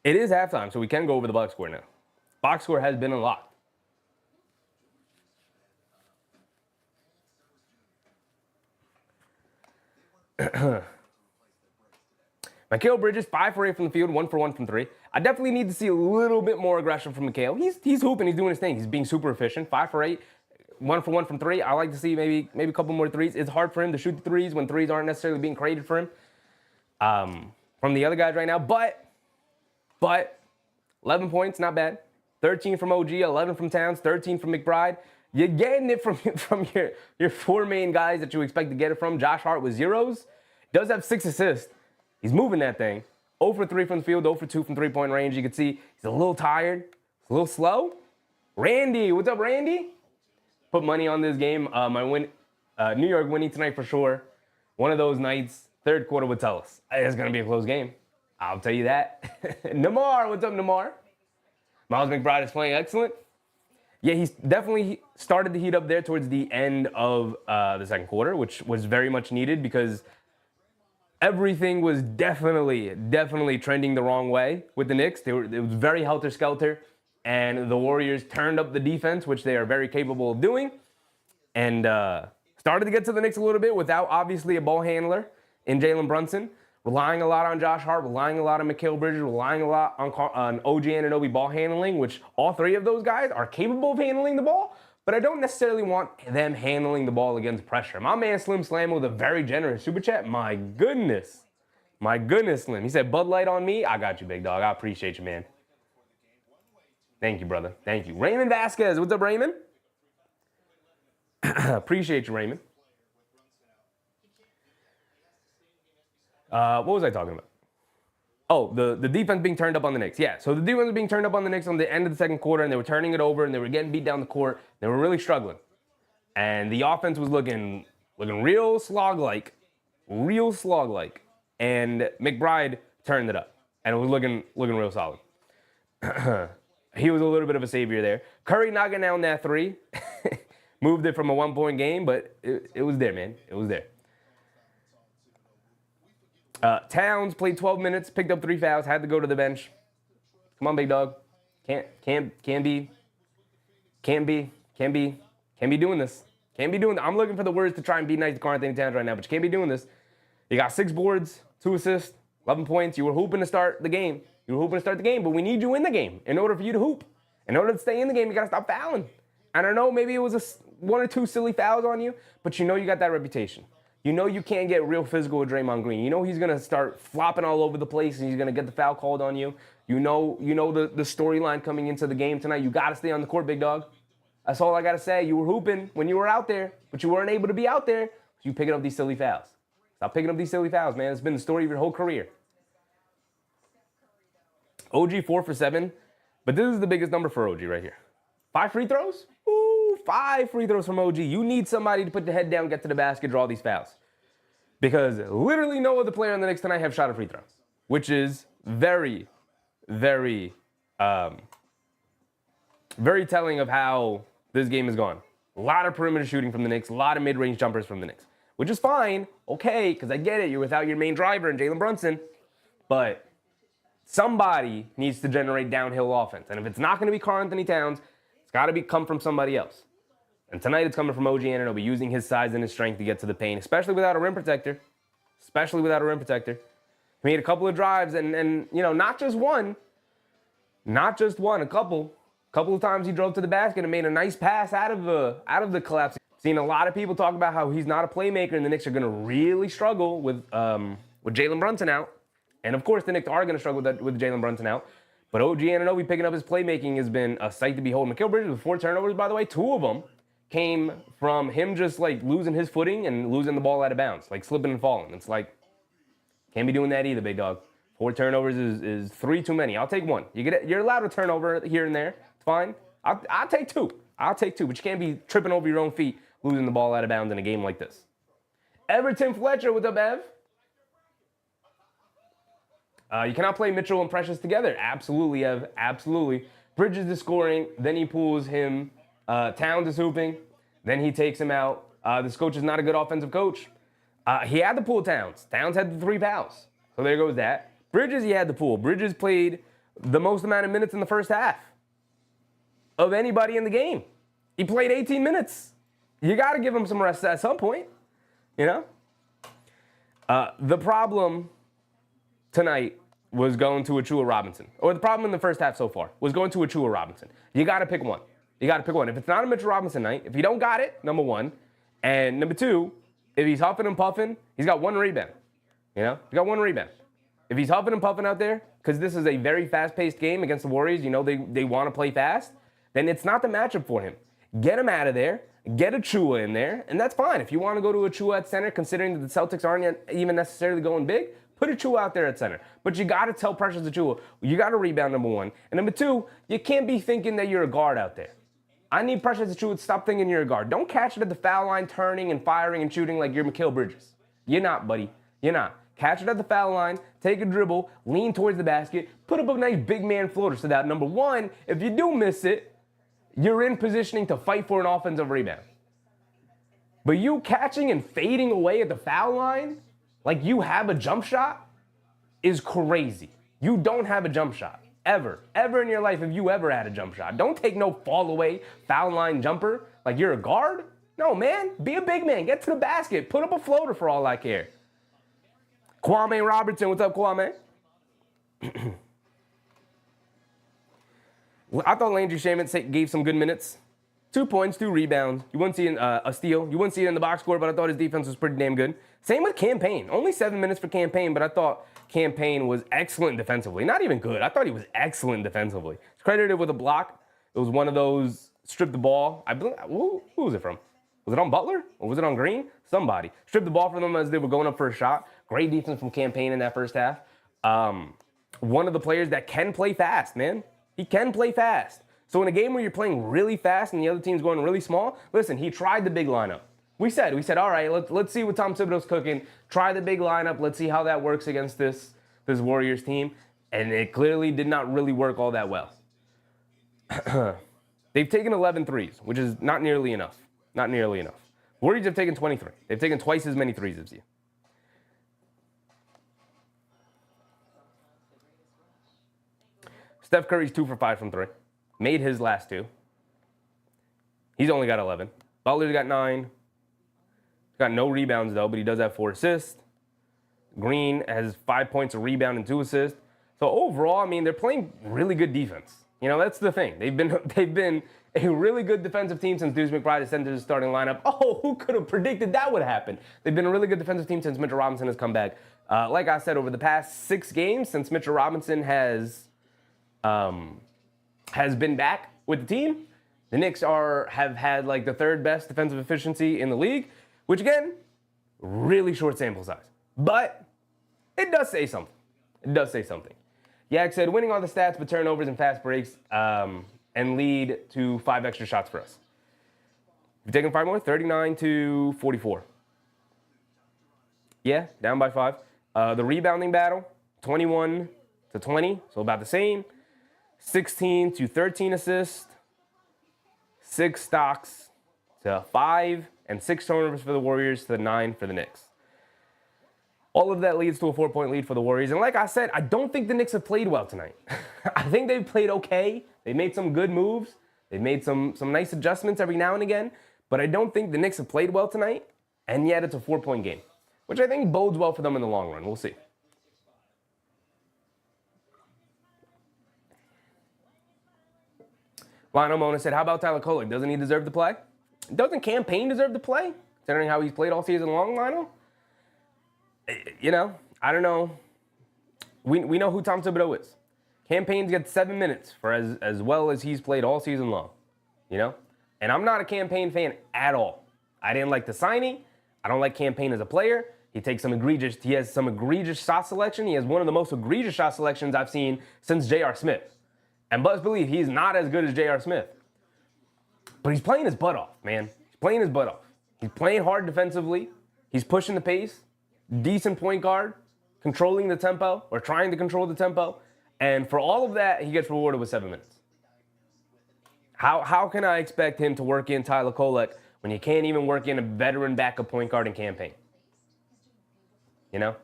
It is halftime, so we can go over the box score now. Box score has been unlocked. Mikal Bridges, 5 for 8 from the field, 1 for 1 from 3. I definitely need to see a little bit more aggression from Mikal. He's hooping, he's doing his thing. He's being super efficient. 5 for 8, 1 for 1 from 3. I like to see maybe a couple more threes. It's hard for him to shoot the threes when threes aren't necessarily being created for him from the other guys right now. But 11 points, not bad. 13 from OG, 11 from Towns, 13 from McBride. You're getting it from your 4 main guys that you expect to get it from. Josh Hart with 0s. Does have 6 assists. He's moving that thing. 0 for 3 from the field, 0 for 2 from three-point range. You can see he's a little tired, a little slow. Randy, what's up, Randy? Put money on this game. New York winning tonight for sure. One of those nights, third quarter would tell us. It's going to be a close game. I'll tell you that. Namar, what's up, Namar? Miles McBride is playing excellent. Yeah, he's definitely started to heat up there towards the end of the second quarter, which was very much needed because everything was definitely trending the wrong way with the Knicks. It was very helter-skelter, and the Warriors turned up the defense, which they are very capable of doing, and Started to get to the Knicks a little bit without, obviously, a ball handler in Jalen Brunson. Relying a lot on Josh Hart, relying a lot on Mikal Bridges, relying a lot on OG Anunoby ball handling, which all three of those guys are capable of handling the ball, but I don't necessarily want them handling the ball against pressure. My man Slim Slam with a very generous super chat. My goodness. My goodness, Slim. He said, Bud Light on me. I got you, big dog. I appreciate you, man. Thank you, brother. Thank you. Raymond Vasquez. What's up, Raymond? Appreciate you, Raymond. What was I talking about? Oh, the defense being turned up on the Knicks. Yeah, so the defense was being turned up on the Knicks on the end of the second quarter, and they were turning it over, and they were getting beat down the court. They were really struggling. And the offense was looking real slog-like. Real slog-like. And McBride turned it up. And it was looking real solid. He was a little bit of a savior there. Curry knocking down that three. Moved it from a one-point game, but it was there, man. It was there. Towns played 12 minutes, picked up 3 fouls, had to go to the bench. Come on, big dog. Can't be doing this. Can't be doing this. I'm looking for the words to try and be nice to Karl-Anthony Towns right now, but you can't be doing this. You got 6 boards, 2 assists, 11 points. You were hooping to start the game. But we need you in the game in order for you to hoop. In order to stay in the game, you got to stop fouling. I don't know, maybe it was 1 or 2 silly fouls on you, but you know you got that reputation. You know you can't get real physical with Draymond Green. You know he's going to start flopping all over the place and he's going to get the foul called on you. You know the storyline coming into the game tonight. You got to stay on the court, big dog. That's all I got to say. You were hooping when you were out there, but you weren't able to be out there. So you picking up these silly fouls. Stop picking up these silly fouls, man. It's been the story of your whole career. OG 4 for 7, but this is the biggest number for OG right here. 5 free throws? Ooh, 5 free throws from OG. You need somebody to put the head down, get to the basket, draw these fouls. Because literally no other player on the Knicks tonight have shot a free throw, which is very, very, very telling of how this game has gone. A lot of perimeter shooting from the Knicks, a lot of mid-range jumpers from the Knicks, which is fine, okay, because I get it. You're without your main driver in Jalen Brunson, but somebody needs to generate downhill offense. And if it's not going to be Karl-Anthony Towns, it's got to come from somebody else. And tonight it's coming from OG Anunoby, using his size and his strength to get to the paint, especially without a rim protector. He made a couple of drives and you know, not just one, a couple of times he drove to the basket and made a nice pass out of the collapse. Seen a lot of people talk about how he's not a playmaker and the Knicks are going to really struggle with Jalen Brunson out. And of course the Knicks are going to struggle with Jalen Brunson out. But OG Anunoby picking up his playmaking has been a sight to behold. Mikal Bridges with 4 turnovers, by the way. 2 of them came from him just like losing his footing and losing the ball out of bounds, like slipping and falling. It's like, can't be doing that either, big dog. 4 turnovers is 3 too many. I'll take 1. You're allowed to turnover here and there. It's fine. I'll take 2. But you can't be tripping over your own feet, losing the ball out of bounds in a game like this. Everton Fletcher, what's up, Ev? You cannot play Mitchell and Precious together. Absolutely, Ev. Absolutely. Bridges is scoring. Then he pulls him. Towns is hooping. Then he takes him out. This coach is not a good offensive coach. He had to pull Towns. Towns had the 3 fouls. So there goes that. Bridges, he had to pull. Bridges played the most amount of minutes in the first half of anybody in the game. He played 18 minutes. You got to give him some rest at some point, you know? The problem tonight was going to Achua Robinson. Or the problem in the first half so far was going to Achua Robinson. You got to pick one. If it's not a Mitchell Robinson night, if you don't got it, number 1. And number 2, if he's huffing and puffing, he's got 1 rebound. You know? He's got 1 rebound. If he's huffing and puffing out there, because this is a very fast-paced game against the Warriors, you know they want to play fast, then it's not the matchup for him. Get him out of there. Get Achua in there, and that's fine. If you want to go to Achua at center, considering that the Celtics aren't even necessarily going big, put Achua out there at center. But you got to tell Precious Achua, you got to rebound, number 1. And number 2, you can't be thinking that you're a guard out there. I need Precious Achua to stop thinking you're a guard. Don't catch it at the foul line, turning and firing and shooting like you're Mikal Bridges. You're not, buddy. You're not. Catch it at the foul line, take a dribble, lean towards the basket, put up a nice big man floater so that, number 1, if you do miss it, you're in positioning to fight for an offensive rebound. But you catching and fading away at the foul line like you have a jump shot is crazy. You don't have a jump shot. Ever in your life have you ever had a jump shot. Don't take no fall away foul line jumper like you're a guard. No, man. Be a big man. Get to the basket. Put up a floater for all I care. Kwame Robertson. What's up, Kwame? I thought Landry Shamet gave some good minutes. 2 points, 2 rebounds. You wouldn't see a steal. You wouldn't see it in the box score, but I thought his defense was pretty damn good. Same with Campaign. Only 7 minutes for Campaign, but I thought Campaign was excellent defensively. Not even good. I thought he was excellent defensively. He's credited with a block. It was one of those strip the ball. I believe, who was it from? Was it on Butler or was it on Green? Somebody. Stripped the ball from them as they were going up for a shot. Great defense from Campaign in that first half. One of the players that can play fast, man. He can play fast. So in a game where you're playing really fast and the other team's going really small, listen, he tried the big lineup. We said, all right, let's see what Tom Thibodeau's cooking. Try the big lineup. Let's see how that works against this Warriors team. And it clearly did not really work all that well. They've taken 11 threes, which is not nearly enough. Not nearly enough. Warriors have taken 23. They've taken twice as many threes as you. Steph Curry's 2 for 5 from 3. Made his last 2. He's only got 11. Butler's got 9. He's got no rebounds, though, but he does have 4 assists. Green has 5 points, a rebound, and 2 assists. So overall, I mean, they're playing really good defense. You know, that's the thing. They've been a really good defensive team since Deuce McBride has entered the starting lineup. Oh, who could have predicted that would happen? They've been a really good defensive team since Mitchell Robinson has come back. Like I said, over the past 6 games since Mitchell Robinson has been back with the team, the Knicks have had like the 3rd best defensive efficiency in the league, which again, really short sample size. But it does say something. It does say something. Yak said, winning on the stats, but turnovers and fast breaks and lead to 5 extra shots for us. We've taken 5 more, 39-44. Yeah, down by 5. The rebounding battle, 21-20, so about the same. 16-13 assists, 6 stocks to 5, and 6 turnovers for the Warriors to 9 for the Knicks. All of that leads to a 4-point lead for the Warriors. And like I said, I don't think the Knicks have played well tonight. I think they've played okay. They made some good moves. They've made some nice adjustments every now and again. But I don't think the Knicks have played well tonight. And yet it's a 4-point game, which I think bodes well for them in the long run. We'll see. Lionel Mona said, how about Tyler Kolek? Doesn't he deserve to play? Doesn't Campaign deserve to play? Considering how he's played all season long, Lionel? You know, I don't know. We know who Tom Thibodeau is. Campaign's got 7 minutes for as well as he's played all season long. You know? And I'm not a Campaign fan at all. I didn't like the signing. I don't like Campaign as a player. He has some egregious shot selection. He has one of the most egregious shot selections I've seen since J.R. Smith. And best believe he's not as good as J.R. Smith. But he's playing his butt off, man. He's playing his butt off. He's playing hard defensively. He's pushing the pace. Decent point guard. Controlling the tempo, or trying to control the tempo. And for all of that, he gets rewarded with 7 minutes. How can I expect him to work in Tyler Kolek when you can't even work in a veteran backup point guard in Campaign? You know?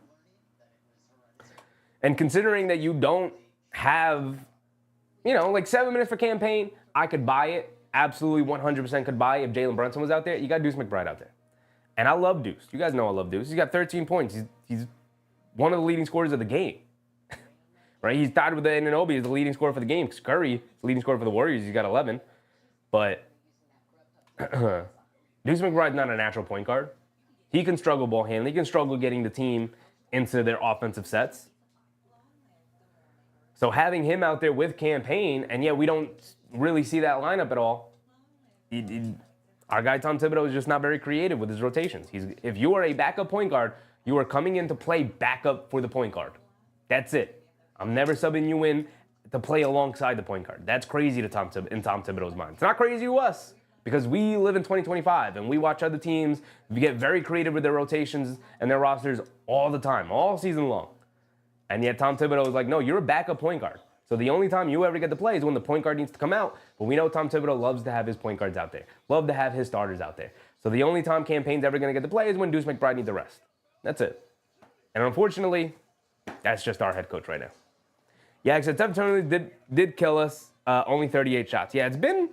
And considering that you don't have, you know, like 7 minutes for Campaign, I could buy it. Absolutely 100% could buy it if Jalen Brunson was out there. You got Deuce McBride out there. And I love Deuce. You guys know I love Deuce. He's got 13 points. He's one of the leading scorers of the game. Right? He's tied with Anunoby as the leading scorer for the game. Curry is the leading scorer for the Warriors. He's got 11. But Deuce McBride's not a natural point guard. He can struggle ball handling. He can struggle getting the team into their offensive sets. So having him out there with Campaign, and yet we don't really see that lineup at all. Our guy Tom Thibodeau is just not very creative with his rotations. If you are a backup point guard, you are coming in to play backup for the point guard. That's it. I'm never subbing you in to play alongside the point guard. That's crazy to Tom Thibodeau's mind. It's not crazy to us because we live in 2025 and we watch other teams get very creative with their rotations and their rosters all the time, all season long. And yet Tom Thibodeau is like, no, you're a backup point guard. So the only time you ever get to play is when the point guard needs to come out. But we know Tom Thibodeau loves to have his point guards out there. Love to have his starters out there. So the only time Campaign's ever going to get to play is when Deuce McBride needs a rest. That's it. And unfortunately, that's just our head coach right now. Yeah, except Steph Curry did kill us. Only 38 shots. Yeah, it's been...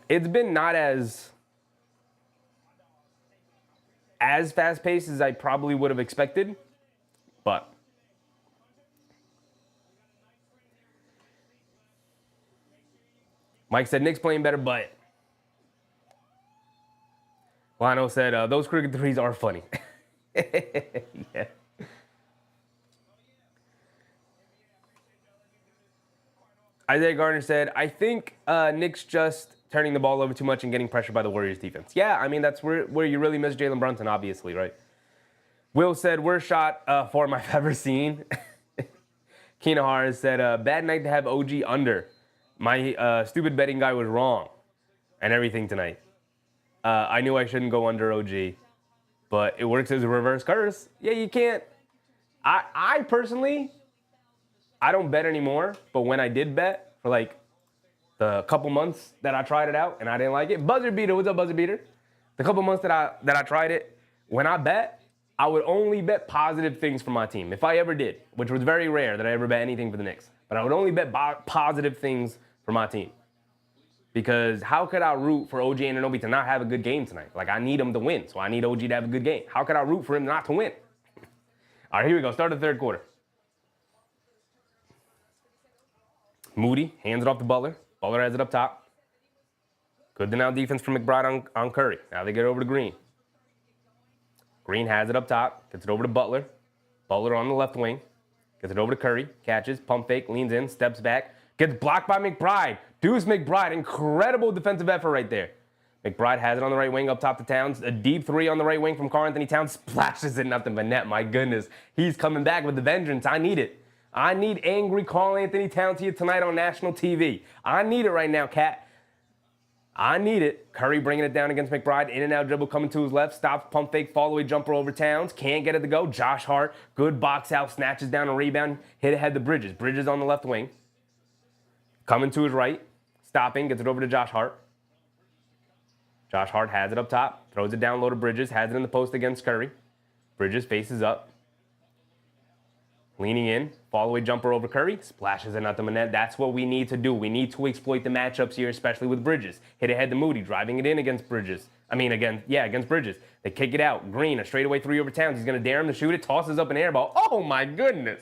It's been not as fast-paced as I probably would have expected, but Mike said Knicks playing better, but Lionel said those cricket threes are funny. Yeah. Isaiah Gardner said, I think Knicks just turning the ball over too much and getting pressured by the Warriors defense. Yeah, I mean, that's where you really miss Jalen Brunson, obviously, right? Will said, worst shot form I've ever seen. Keenan Hart said, bad night to have OG under. My stupid betting guy was wrong and everything tonight. I knew I shouldn't go under OG, but it works as a reverse curse. Yeah, you can't. I personally, I don't bet anymore, but when I did bet for like the couple months that I tried it out and I didn't like it, buzzer beater, what's up, buzzer beater? The couple months that I tried it, when I bet, I would only bet positive things for my team. If I ever did, which was very rare that I ever bet anything for the Knicks, but I would only bet positive things for my team. Because how could I root for OG Anunoby to not have a good game tonight? Like, I need him to win, so I need OG to have a good game. How could I root for him not to win? All right, here we go. Start the third quarter. Moody hands it off to Butler. Butler has it up top. Good now defense from McBride on Curry. Now they get over to Green. Green has it up top. Gets it over to Butler. Butler on the left wing. Gets it over to Curry. Catches. Pump fake. Leans in. Steps back. Gets blocked by McBride. Deuce McBride. Incredible defensive effort right there. McBride has it on the right wing up top to Towns. A deep three on the right wing from Karl-Anthony Towns. Splashes it nothing but net. My goodness. He's coming back with the vengeance. I need it. I need angry Karl-Anthony Towns here tonight on national TV. I need it right now, Cat. I need it. Curry bringing it down against McBride. In and out dribble coming to his left. Stops, pump fake, fall away jumper over Towns. Can't get it to go. Josh Hart, good box out, snatches down a rebound. Hit ahead to Bridges. Bridges on the left wing. Coming to his right. Stopping, gets it over to Josh Hart. Josh Hart has it up top. Throws it down low to Bridges. Has it in the post against Curry. Bridges faces up. Leaning in, fall away jumper over Curry, splashes it nothing but net. That's what we need to do. We need to exploit the matchups here, especially with Bridges. Hit ahead to Moody, driving it in against Bridges. Against Bridges. They kick it out. Green, a straightaway three over Towns. He's going to dare him to shoot it, tosses up an air ball. Oh, my goodness.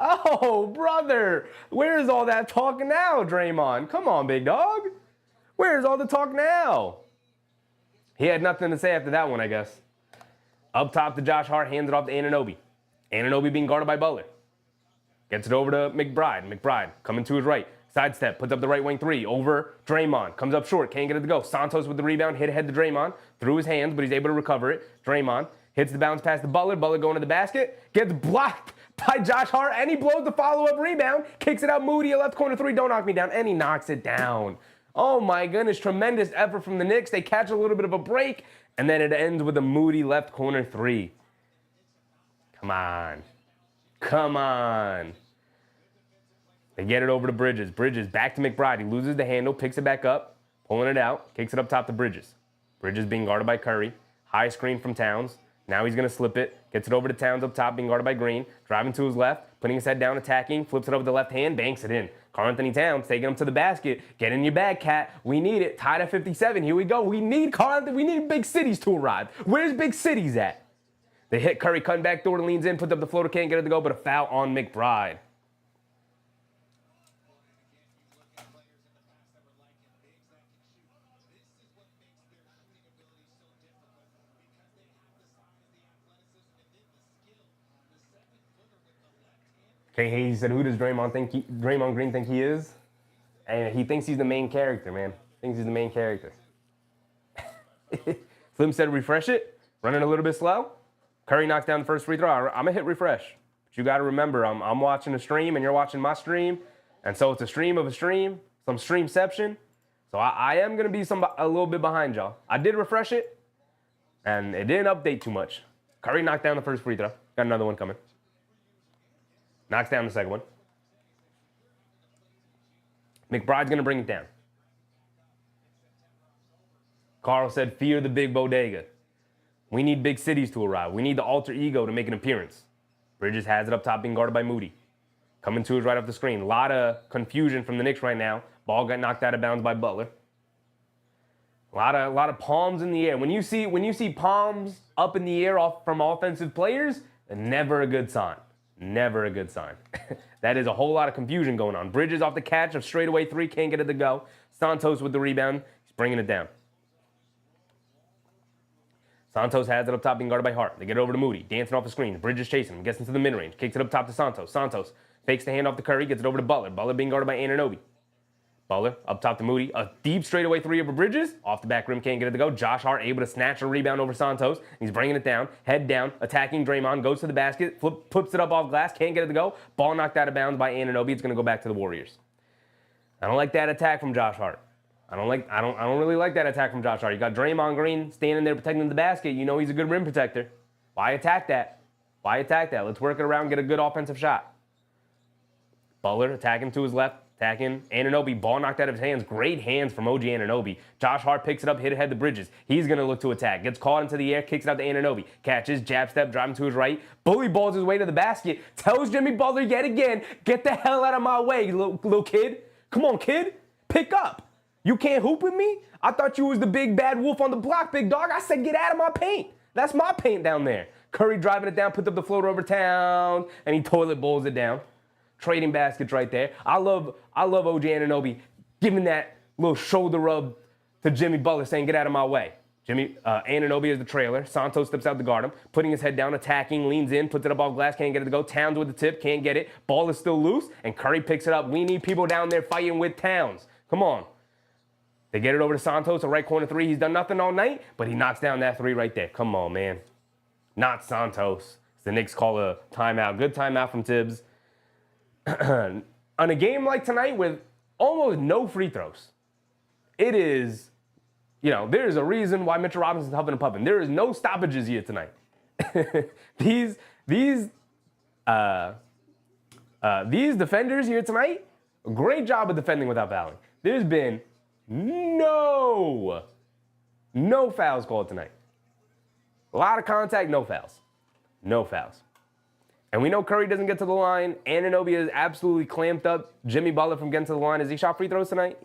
Oh, brother. Where's all that talk now, Draymond? Come on, big dog. Where's all the talk now? He had nothing to say after that one, I guess. Up top to Josh Hart, hands it off to Anunoby. Anunoby being guarded by Butler. Gets it over to McBride. McBride coming to his right. Sidestep, puts up the right wing three. Over Draymond. Comes up short, can't get it to go. Santos with the rebound, hit ahead to Draymond. Through his hands, but he's able to recover it. Draymond hits the bounce pass to Butler. Butler going to the basket. Gets blocked by Josh Hart, and he blows the follow-up rebound. Kicks it out Moody, a left corner three. Don't knock me down. And he knocks it down. Oh my goodness, tremendous effort from the Knicks. They catch a little bit of a break, and then it ends with a Moody left corner three. Come on. Come on. They get it over to Bridges. Bridges back to McBride. He loses the handle, picks it back up, pulling it out, kicks it up top to Bridges. Bridges being guarded by Curry. High screen from Towns. Now he's going to slip it. Gets it over to Towns up top, being guarded by Green. Driving to his left, putting his head down, attacking. Flips it over the left hand, banks it in. Karl-Anthony Towns taking him to the basket. Get in your bag, Cat. We need it. Tied at 57. Here we go. We need Karl-Anthony. We need big cities to arrive. Where's big cities at? They hit Curry, cutting back door, leans in, puts up the floater, can't get it to go, but a foul on McBride. Okay, he said, who does Draymond Green think he is? And he thinks he's the main character, man. Thinks he's the main character. Slim said, refresh it. Running a little bit slow. Curry knocks down the first free throw. I'm going to hit refresh. But you got to remember, I'm watching a stream and you're watching my stream. And so it's a stream of a stream, some streamception. So I am going to be a little bit behind y'all. I did refresh it, and it didn't update too much. Curry knocked down the first free throw. Got another one coming. Knocks down the second one. McBride's going to bring it down. Carl said, fear the big bodega. We need big cities to arrive. We need the alter ego to make an appearance. Bridges has it up top, being guarded by Moody. Coming to his right off the screen. A lot of confusion from the Knicks right now. Ball got knocked out of bounds by Butler. A lot of palms in the air. When you see palms up in the air from offensive players, never a good sign. Never a good sign. That is a whole lot of confusion going on. Bridges off the catch of straightaway three, can't get it to go. Santos with the rebound, he's bringing it down. Santos has it up top, being guarded by Hart. They get it over to Moody, dancing off the screen. Bridges chasing him, gets into the mid-range, kicks it up top to Santos. Santos fakes the hand off to Curry, gets it over to Butler. Butler being guarded by Anunoby. Butler up top to Moody. A deep straightaway three over Bridges. Off the back rim, can't get it to go. Josh Hart able to snatch a rebound over Santos. He's bringing it down, head down, attacking Draymond, goes to the basket, flips it up off glass, can't get it to go. Ball knocked out of bounds by Anunoby. It's going to go back to the Warriors. I don't like that attack from Josh Hart. I don't really like that attack from Josh Hart. You got Draymond Green standing there protecting the basket. You know he's a good rim protector. Why attack that? Why attack that? Let's work it around, get a good offensive shot. Butler attacking to his left, attacking Anunoby. Ball knocked out of his hands. Great hands from OG Anunoby. Josh Hart picks it up, hit ahead the Bridges. He's going to look to attack. Gets caught into the air, kicks it out to Anunoby. Catches, jab step, driving to his right. Bully balls his way to the basket. Tells Jimmy Butler yet again, get the hell out of my way, little kid. Come on, kid. Pick up. You can't hoop with me? I thought you was the big bad wolf on the block, big dog. I said get out of my paint. That's my paint down there. Curry driving it down, puts up the floater over town, and he toilet bowls it down. Trading baskets right there. I love OG Anunoby giving that little shoulder rub to Jimmy Butler saying, get out of my way. Anunoby is the trailer. Santos steps out to guard him, putting his head down, attacking, leans in, puts it up off glass, can't get it to go. Towns with the tip, can't get it. Ball is still loose, and Curry picks it up. We need people down there fighting with Towns. Come on. They get it over to Santos, a right corner three. He's done nothing all night, but he knocks down that three right there. Come on, man. Not Santos. The Knicks call a timeout. Good timeout from Tibbs. On a game like tonight with almost no free throws, it is, there's a reason why Mitchell Robinson's huffing and puffing. There is no stoppages here tonight. These defenders here tonight, great job of defending without fouling. There's been no fouls called tonight. A lot of contact, no fouls. No fouls. And we know Curry doesn't get to the line. Anunoby is absolutely clamped up Jimmy Butler from getting to the line. Has he shot free throws tonight?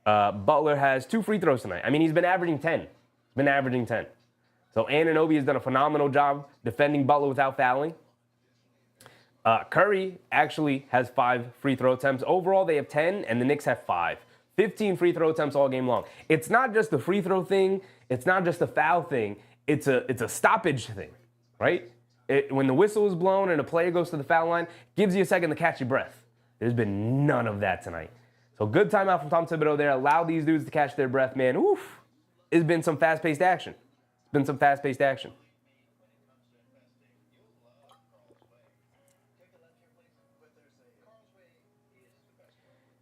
Butler has 2 free throws tonight. I mean, he's been averaging 10. So Anunoby has done a phenomenal job defending Butler without fouling. Curry actually has 5 free throw attempts. Overall, they have 10, and the Knicks have 5. 15 free throw attempts all game long. It's not just the free throw thing. It's not just the foul thing. It's a stoppage thing, right? When the whistle is blown and a player goes to the foul line, gives you a second to catch your breath. There's been none of that tonight. So good timeout from Tom Thibodeau there. Allow these dudes to catch their breath, man. Oof. It's been some fast-paced action.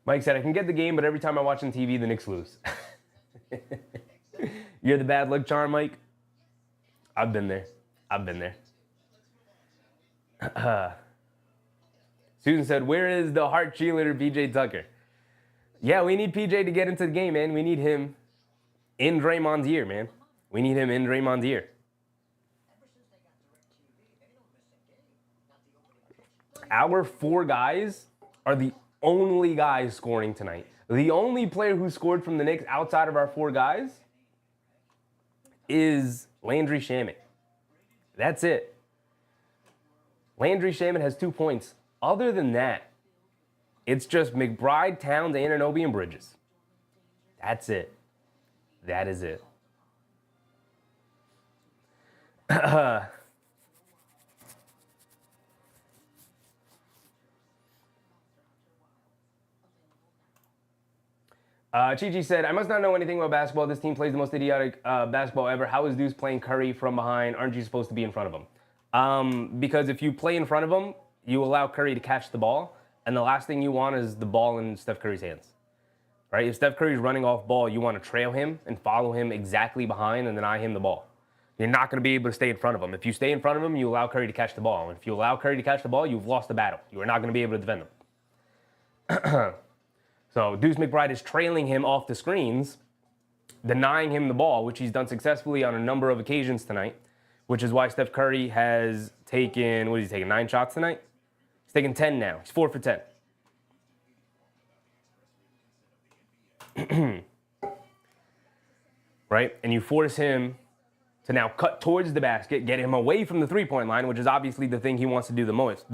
Mike said, I can get the game, but every time I watch on TV, the Knicks lose. You're the bad luck charm, Mike? I've been there. Susan said, where is the Hart cheerleader, PJ Tucker? Yeah, we need PJ to get into the game, man. We need him in Draymond's ear, man. Our 4 guys are the only guys scoring tonight. The only player who scored from the Knicks outside of our 4 guys is Landry Shamet. That's it. Landry Shamet has 2 points. Other than that, it's just McBride, Towns, Anunoby, and Bridges. That's it. That is it. Chi-Chi said, I must not know anything about basketball. This team plays the most idiotic basketball ever. How is Deuce playing Curry from behind? Aren't you supposed to be in front of him? Because if you play in front of him, you allow Curry to catch the ball, and the last thing you want is the ball in Steph Curry's hands. Right? If Steph Curry's running off ball, you want to trail him and follow him exactly behind and deny him the ball. You're not going to be able to stay in front of him. If you stay in front of him, you allow Curry to catch the ball. And if you allow Curry to catch the ball, you've lost the battle. You are not going to be able to defend him. So Deuce McBride is trailing him off the screens, denying him the ball, which he's done successfully on a number of occasions tonight, which is why Steph Curry has taken, 9 shots tonight? He's taken 10 now. He's 4 for 10. right? And you force him to now cut towards the basket, get him away from the three-point line, which is obviously the thing he wants to do the most.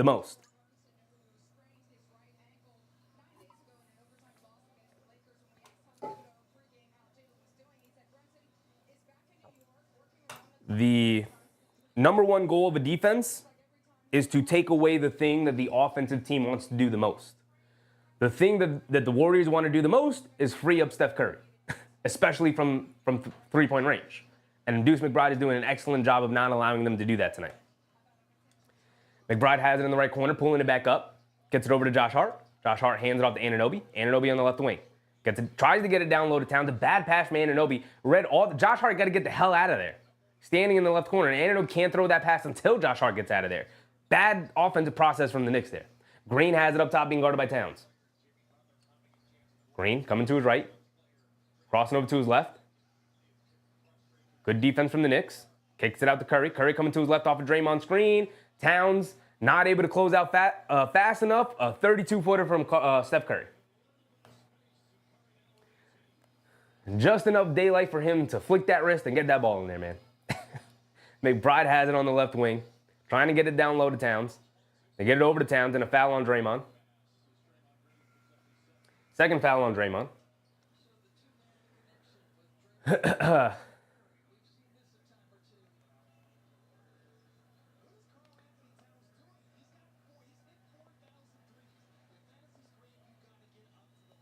The number one goal of a defense is to take away the thing that the offensive team wants to do the most. The thing that the Warriors want to do the most is free up Steph Curry, especially from three-point range. And Deuce McBride is doing an excellent job of not allowing them to do that tonight. McBride has it in the right corner, pulling it back up, gets it over to Josh Hart. Josh Hart hands it off to Anunoby. Anunoby on the left wing. Tries to get it down low to Towns. A bad pass from Anunoby. Josh Hart got to get the hell out of there. Standing in the left corner, and Anunoby can't throw that pass until Josh Hart gets out of there. Bad offensive process from the Knicks there. Green has it up top, being guarded by Towns. Green coming to his right. Crossing over to his left. Good defense from the Knicks. Kicks it out to Curry. Curry coming to his left off a Draymond screen. Towns not able to close out fast enough. A 32-footer from Steph Curry. Just enough daylight for him to flick that wrist and get that ball in there, man. McBride has it on the left wing. Trying to get it down low to Towns. They get it over to Towns and a foul on Draymond. Second foul on Draymond.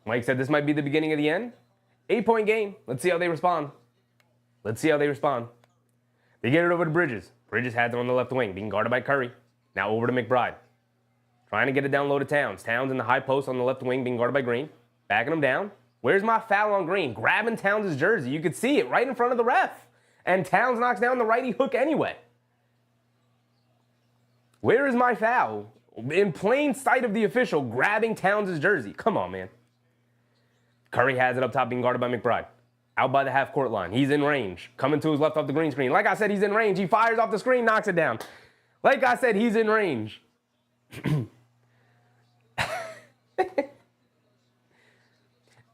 Mike said this might be the beginning of the end. 8-point game. Let's see how they respond. They get it over to Bridges. Bridges has it on the left wing, being guarded by Curry. Now over to McBride. Trying to get it down low to Towns. Towns in the high post on the left wing, being guarded by Green. Backing him down. Where's my foul on Green? Grabbing Towns' jersey. You could see it right in front of the ref. And Towns knocks down the righty hook anyway. Where is my foul? In plain sight of the official, grabbing Towns' jersey. Come on, man. Curry has it up top, being guarded by McBride. Out by the half-court line. He's in range. Coming to his left off the green screen. Like I said, he's in range. He fires off the screen, knocks it down. Like I said, he's in range.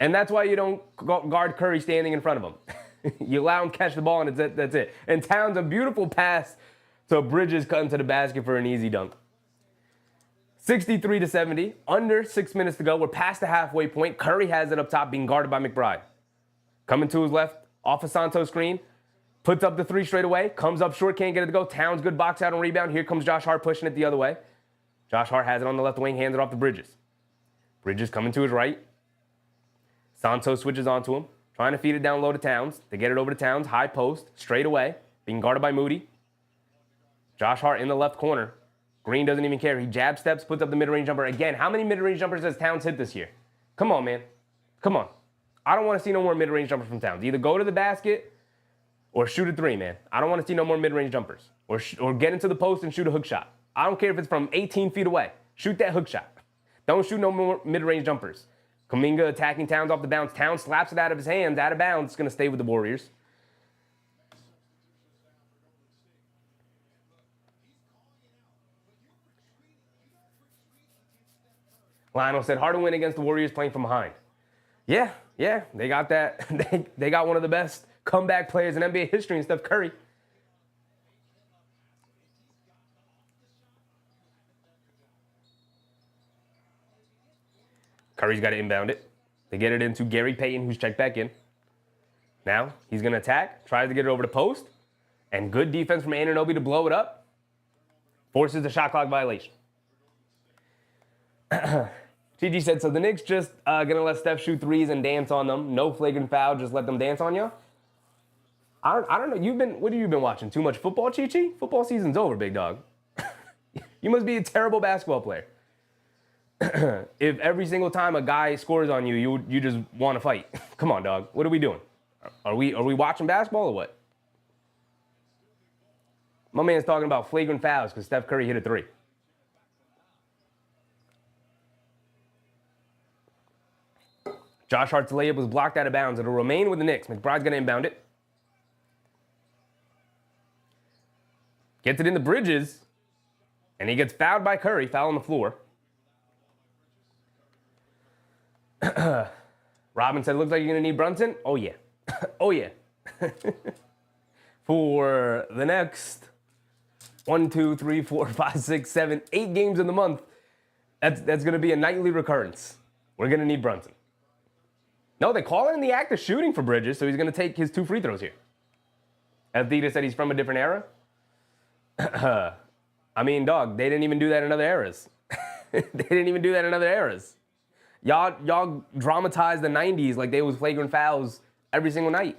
And that's why you don't guard Curry standing in front of him. You allow him to catch the ball, and that's it. And Towns, a beautiful pass to Bridges cutting to the basket for an easy dunk. 63-70, under 6 minutes to go. We're past the halfway point. Curry has it up top, being guarded by McBride. Coming to his left, off a Santos screen. Puts up the three straight away. Comes up short, can't get it to go. Towns, good box out on rebound. Here comes Josh Hart pushing it the other way. Josh Hart has it on the left wing, hands it off to Bridges. Bridges coming to his right. Santos switches onto him. Trying to feed it down low to Towns. They get it over to Towns, high post, straight away. Being guarded by Moody. Josh Hart in the left corner. Green doesn't even care. He jab steps, puts up the mid-range jumper. Again, how many mid-range jumpers has Towns hit this year? Come on, man. Come on. I don't want to see no more mid-range jumpers from Towns. Either go to the basket or shoot a three, man. I don't want to see no more mid-range jumpers. Or get into the post and shoot a hook shot. I don't care if it's from 18 feet away. Shoot that hook shot. Don't shoot no more mid-range jumpers. Kuminga attacking Towns off the bounce. Towns slaps it out of his hands, out of bounds. It's going to stay with the Warriors. Lionel said, hard to win against the Warriors playing from behind. Yeah, they got that. They got one of the best comeback players in NBA history in Steph Curry. Curry's got to inbound it. They get it into Gary Payton, who's checked back in. Now, he's going to attack, tries to get it over to post, and good defense from Anunoby to blow it up. Forces the shot clock violation. TG said, so the Knicks just going to let Steph shoot threes and dance on them. No flagrant foul, just let them dance on you. I don't know. What have you been watching? Too much football, Chi-Chi? Football season's over, big dog. You must be a terrible basketball player. If every single time a guy scores on you, you just want to fight. Come on, dog. What are we doing? Are we watching basketball or what? My man's talking about flagrant fouls because Steph Curry hit a three. Josh Hart's layup was blocked out of bounds. It'll remain with the Knicks. McBride's going to inbound it. Gets it into Bridges. And he gets fouled by Curry. Foul on the floor. Robin said, looks like you're going to need Brunson. Oh, yeah. Oh, yeah. For the next 1, 2, 3, 4, 5, 6, 7, 8 games in the month, that's going to be a nightly recurrence. We're going to need Brunson. No, they call it in the act of shooting for Bridges, so he's going to take his 2 free throws here. Adidas said he's from a different era. I mean, dog, they didn't even do that in other eras. They didn't even do that in other eras. Y'all dramatized the 90s like they was flagrant fouls every single night.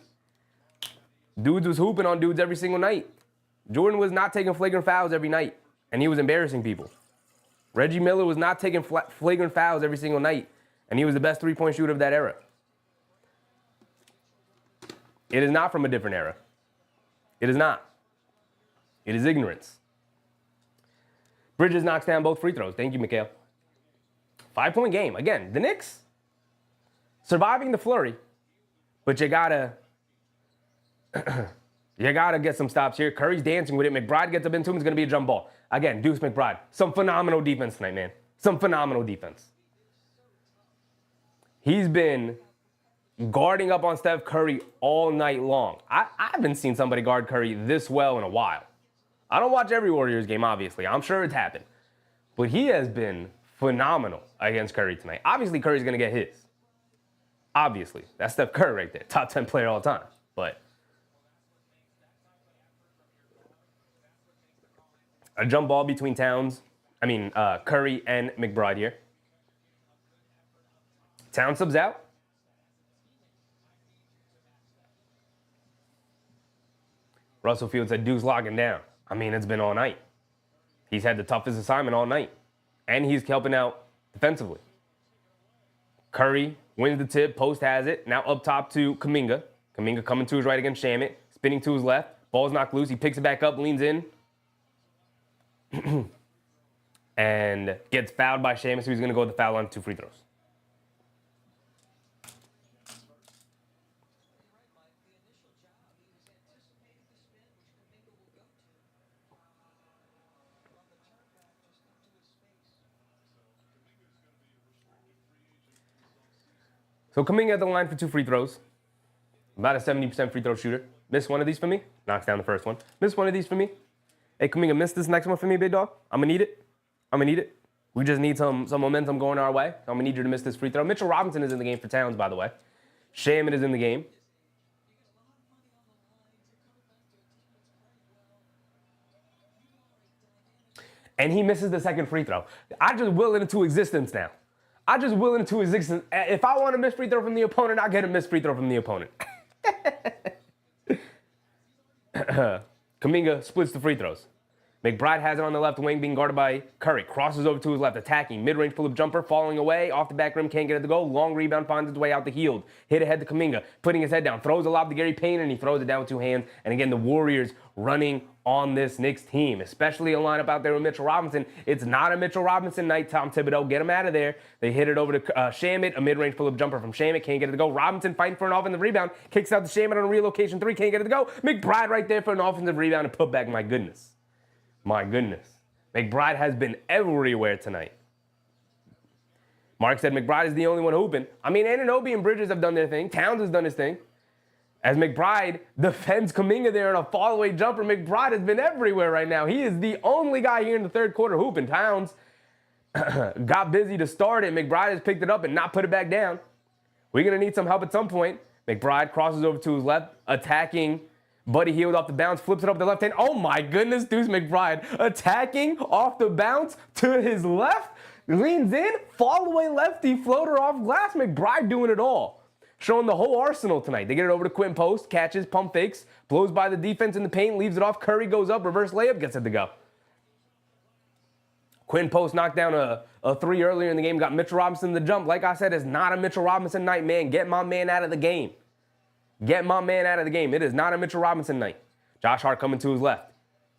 Dudes was hooping on dudes every single night. Jordan was not taking flagrant fouls every night, and he was embarrassing people. Reggie Miller was not taking flagrant fouls every single night, and he was the best three-point shooter of that era. It is not from a different era. It is not. It is ignorance. Bridges knocks down both free throws. Thank you, Mikhail. 5-point game. Again, the Knicks surviving the flurry, but you gotta get some stops here. Curry's dancing with it. McBride gets up into him. It's gonna be a jump ball. Again, Deuce McBride. Some phenomenal defense tonight, man. Some phenomenal defense. He's been guarding up on Steph Curry all night long. I haven't seen somebody guard Curry this well in a while. I don't watch every Warriors game, obviously. I'm sure it's happened. But he has been phenomenal against Curry tonight. Obviously, Curry's going to get his. Obviously. That's Steph Curry right there. Top 10 player all time. But a jump ball between Curry and McBride here. Towns subs out. Russell Field said, Deuce locking down. I mean, it's been all night. He's had the toughest assignment all night. And he's helping out defensively. Curry wins the tip. Post has it. Now up top to Kuminga. Kuminga coming to his right against Shamet. Spinning to his left. Ball's knocked loose. He picks it back up, leans in. And gets fouled by Shamet, so he's going to go with the foul on 2 free throws. So Kuminga at the line for 2 free throws. About a 70% free throw shooter. Miss one of these for me. Knocks down the first one. Miss one of these for me. Hey, Kuminga, miss this next one for me, big dog. I'm going to need it. I'm going to need it. We just need some momentum going our way. I'm going to need you to miss this free throw. Mitchell Robinson is in the game for Towns, by the way. Shamet is in the game. And he misses the second free throw. I just will it into existence now. I just will it into existence. If I want a missed free throw from the opponent, I get a missed free throw from the opponent. Kuminga splits the free throws. McBride has it on the left wing, being guarded by Curry. Crosses over to his left, attacking. Mid-range pull-up jumper, falling away. Off the back rim, can't get it to go. Long rebound, finds its way out the heel. Hit ahead to Kuminga, putting his head down. Throws a lob to Gary Payne, and he throws it down with 2 hands. And again, the Warriors running on this Knicks team, especially a lineup out there with Mitchell Robinson. It's not a Mitchell Robinson night. Tom Thibodeau, get him out of there. They hit it over to Shamet, a mid-range pull-up jumper from Shamet, can't get it to go. Robinson fighting for an offensive rebound, kicks out to Shamet on a relocation 3, can't get it to go. McBride right there for an offensive rebound and put back. My goodness. My goodness. McBride has been everywhere tonight. Mark said McBride is the only one hooping. I mean, Anunoby and Bridges have done their thing. Towns has done his thing. As McBride defends Kuminga there on a fall-away jumper, McBride has been everywhere right now. He is the only guy here in the third quarter hooping. Towns got busy to start it. McBride has picked it up and not put it back down. We're going to need some help at some point. McBride crosses over to his left, attacking Buddy Hield off the bounce, flips it up the left hand. Oh my goodness, Deuce McBride attacking off the bounce to his left. Leans in, fall away lefty, floater off glass. McBride doing it all. Showing the whole arsenal tonight. They get it over to Quinn Post, catches, pump fakes, blows by the defense in the paint, leaves it off. Curry goes up, reverse layup, gets it to go. Quinn Post knocked down a 3 earlier in the game, got Mitchell Robinson the jump. Like I said, it's not a Mitchell Robinson night, man. Get my man out of the game. Get my man out of the game. It is not a Mitchell Robinson night. Josh Hart coming to his left.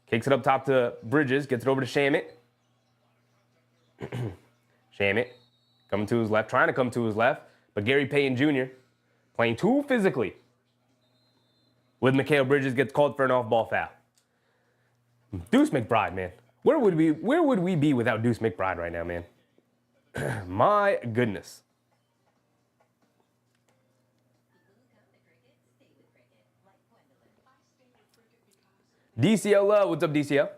Kicks it up top to Bridges. Gets it over to Shamet. Shamet coming to his left. Trying to come to his left. But Gary Payne Jr. playing too physically with Mikal Bridges, gets called for an off-ball foul. Deuce McBride, man. Where would we be without Deuce McBride right now, man? My goodness. DCL Love, what's up, DCL?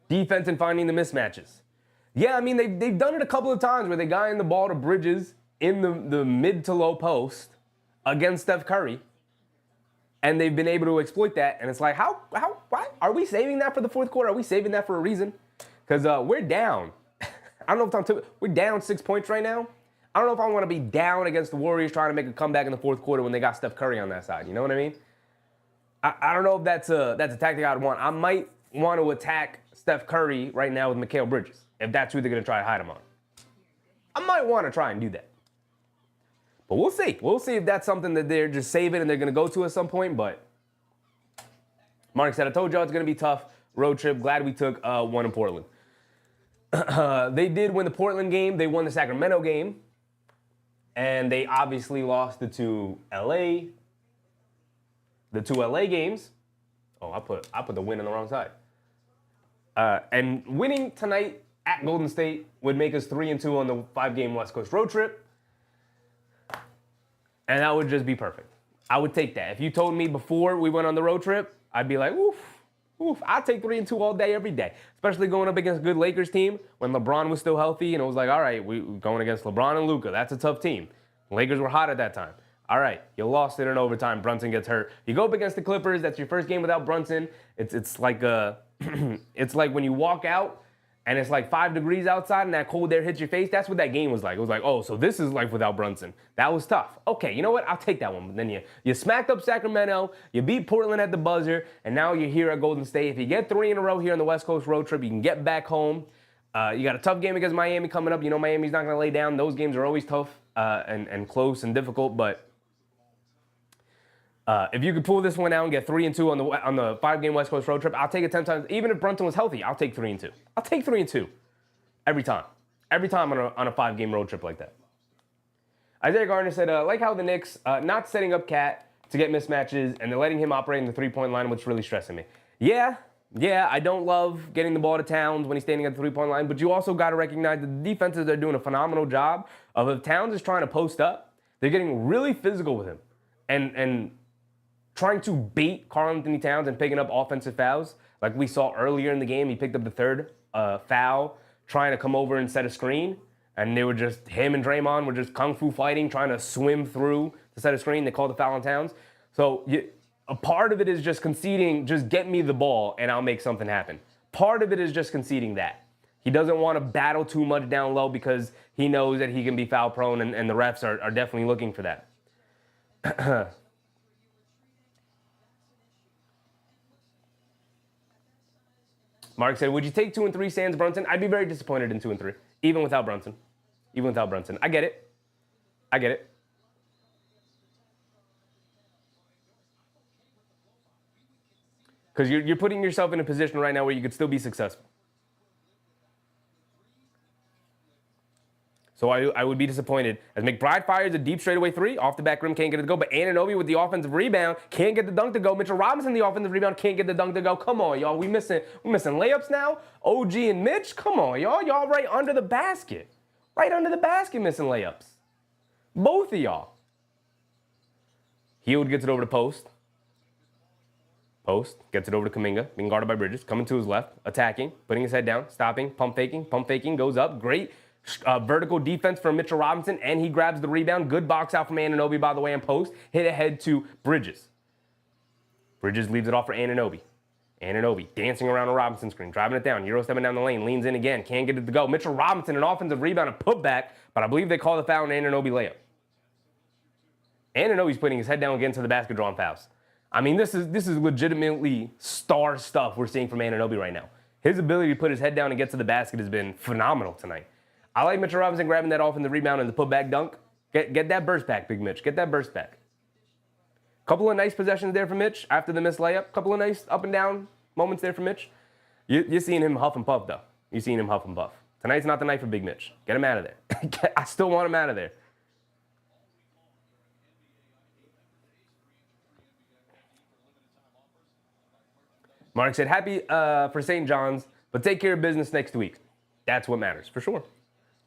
Defense and finding the mismatches. Yeah, I mean, they've done it a couple of times where they got in the ball to Bridges in the mid to low post against Steph Curry, and they've been able to exploit that. And it's like, why? Are we saving that for the fourth quarter? Are we saving that for a reason? Because we're down. I don't know if we're down 6 points right now. I don't know if I want to be down against the Warriors trying to make a comeback in the fourth quarter when they got Steph Curry on that side. You know what I mean? I don't know if that's a tactic I'd want. I might want to attack Steph Curry right now with Mikal Bridges, if that's who they're going to try to hide him on. I might want to try and do that. But we'll see. We'll see if that's something that they're just saving and they're going to go to at some point. But Mark said, I told y'all it's going to be tough. Road trip. Glad we took one in Portland. They did win the Portland game. They won the Sacramento game. And they obviously lost the two LA games. Oh, I put the win on the wrong side. And winning tonight at Golden State would make us 3-2 on the 5-game West Coast road trip. And that would just be perfect. I would take that. If you told me before we went on the road trip, I'd be like, oof. I'd take 3-2 all day, every day. Especially going up against a good Lakers team when LeBron was still healthy and it was like, all right, we're going against LeBron and Luka. That's a tough team. The Lakers were hot at that time. All right, you lost it in overtime. Brunson gets hurt. You go up against the Clippers. That's your first game without Brunson. It's like it's like when you walk out and it's like 5 degrees outside and that cold air hits your face. That's what that game was like. It was like, oh, so this is life without Brunson. That was tough. Okay, you know what? I'll take that one. But then you smacked up Sacramento. You beat Portland at the buzzer, and now you're here at Golden State. If you get 3 in a row here on the West Coast road trip, you can get back home. You got a tough game against Miami coming up. You know Miami's not going to lay down. Those games are always tough and close and difficult, but if you could pull this one out and get 3-2 on the 5-game West Coast road trip, I'll take it 10 times. Even if Brunson was healthy, I'll take 3-2. I'll take 3-2 every time. Every time on a 5-game road trip like that. Isaiah Gardner said, like how the Knicks not setting up Cat to get mismatches and they're letting him operate in the three-point line, which is really stressing me. Yeah, I don't love getting the ball to Towns when he's standing at the three-point line, but you also got to recognize that the defenses are doing a phenomenal job of if Towns is trying to post up, they're getting really physical with him and trying to bait Karl-Anthony Towns and picking up offensive fouls. Like we saw earlier in the game, he picked up the third foul trying to come over and set a screen, and they were just, him and Draymond were just kung fu fighting, trying to swim through to set a screen. They called the foul on Towns. So a part of it is just conceding, just get me the ball and I'll make something happen. Part of it is just conceding that. He doesn't want to battle too much down low because he knows that he can be foul prone and the refs are definitely looking for that. Mark said, would you take 2 and 3 sans Brunson? I'd be very disappointed in 2 and 3, even without Brunson. I get it. Because you're putting yourself in a position right now where you could still be successful. So I would be disappointed. As McBride fires a deep straightaway 3, off the back rim, can't get it to go. But Anunoby with the offensive rebound, can't get the dunk to go. Mitchell Robinson, the offensive rebound, can't get the dunk to go. Come on, y'all. We missing layups now? OG and Mitch? Come on, y'all. Y'all right under the basket. Right under the basket missing layups. Both of y'all. Hield gets it over to Post. Post gets it over to Kuminga, being guarded by Bridges. Coming to his left, attacking, putting his head down, stopping, pump faking, goes up. Great. Vertical defense from Mitchell Robinson, and he grabs the rebound. Good box out from Anunoby, by the way, in post. Hit ahead to Bridges. Bridges leaves it off for Anunoby. Anunoby dancing around a Robinson screen, driving it down. Euro stepping down the lane, leans in again, can't get it to go. Mitchell Robinson, an offensive rebound and putback, but I believe they call the foul on Anunoby layup. Anunoby's putting his head down again to the basket, drawing fouls. I mean, this is legitimately star stuff we're seeing from Anunoby right now. His ability to put his head down and get to the basket has been phenomenal tonight. I like Mitchell Robinson grabbing that off in the rebound and the putback dunk. Get that burst back, Big Mitch. Get that burst back. Couple of nice possessions there for Mitch after the missed layup. Couple of nice up and down moments there for Mitch. You're seeing him huff and puff, though. You're seeing him huff and puff. Tonight's not the night for Big Mitch. Get him out of there. I still want him out of there. Mark said, happy for St. John's, but take care of business next week. That's what matters, for sure.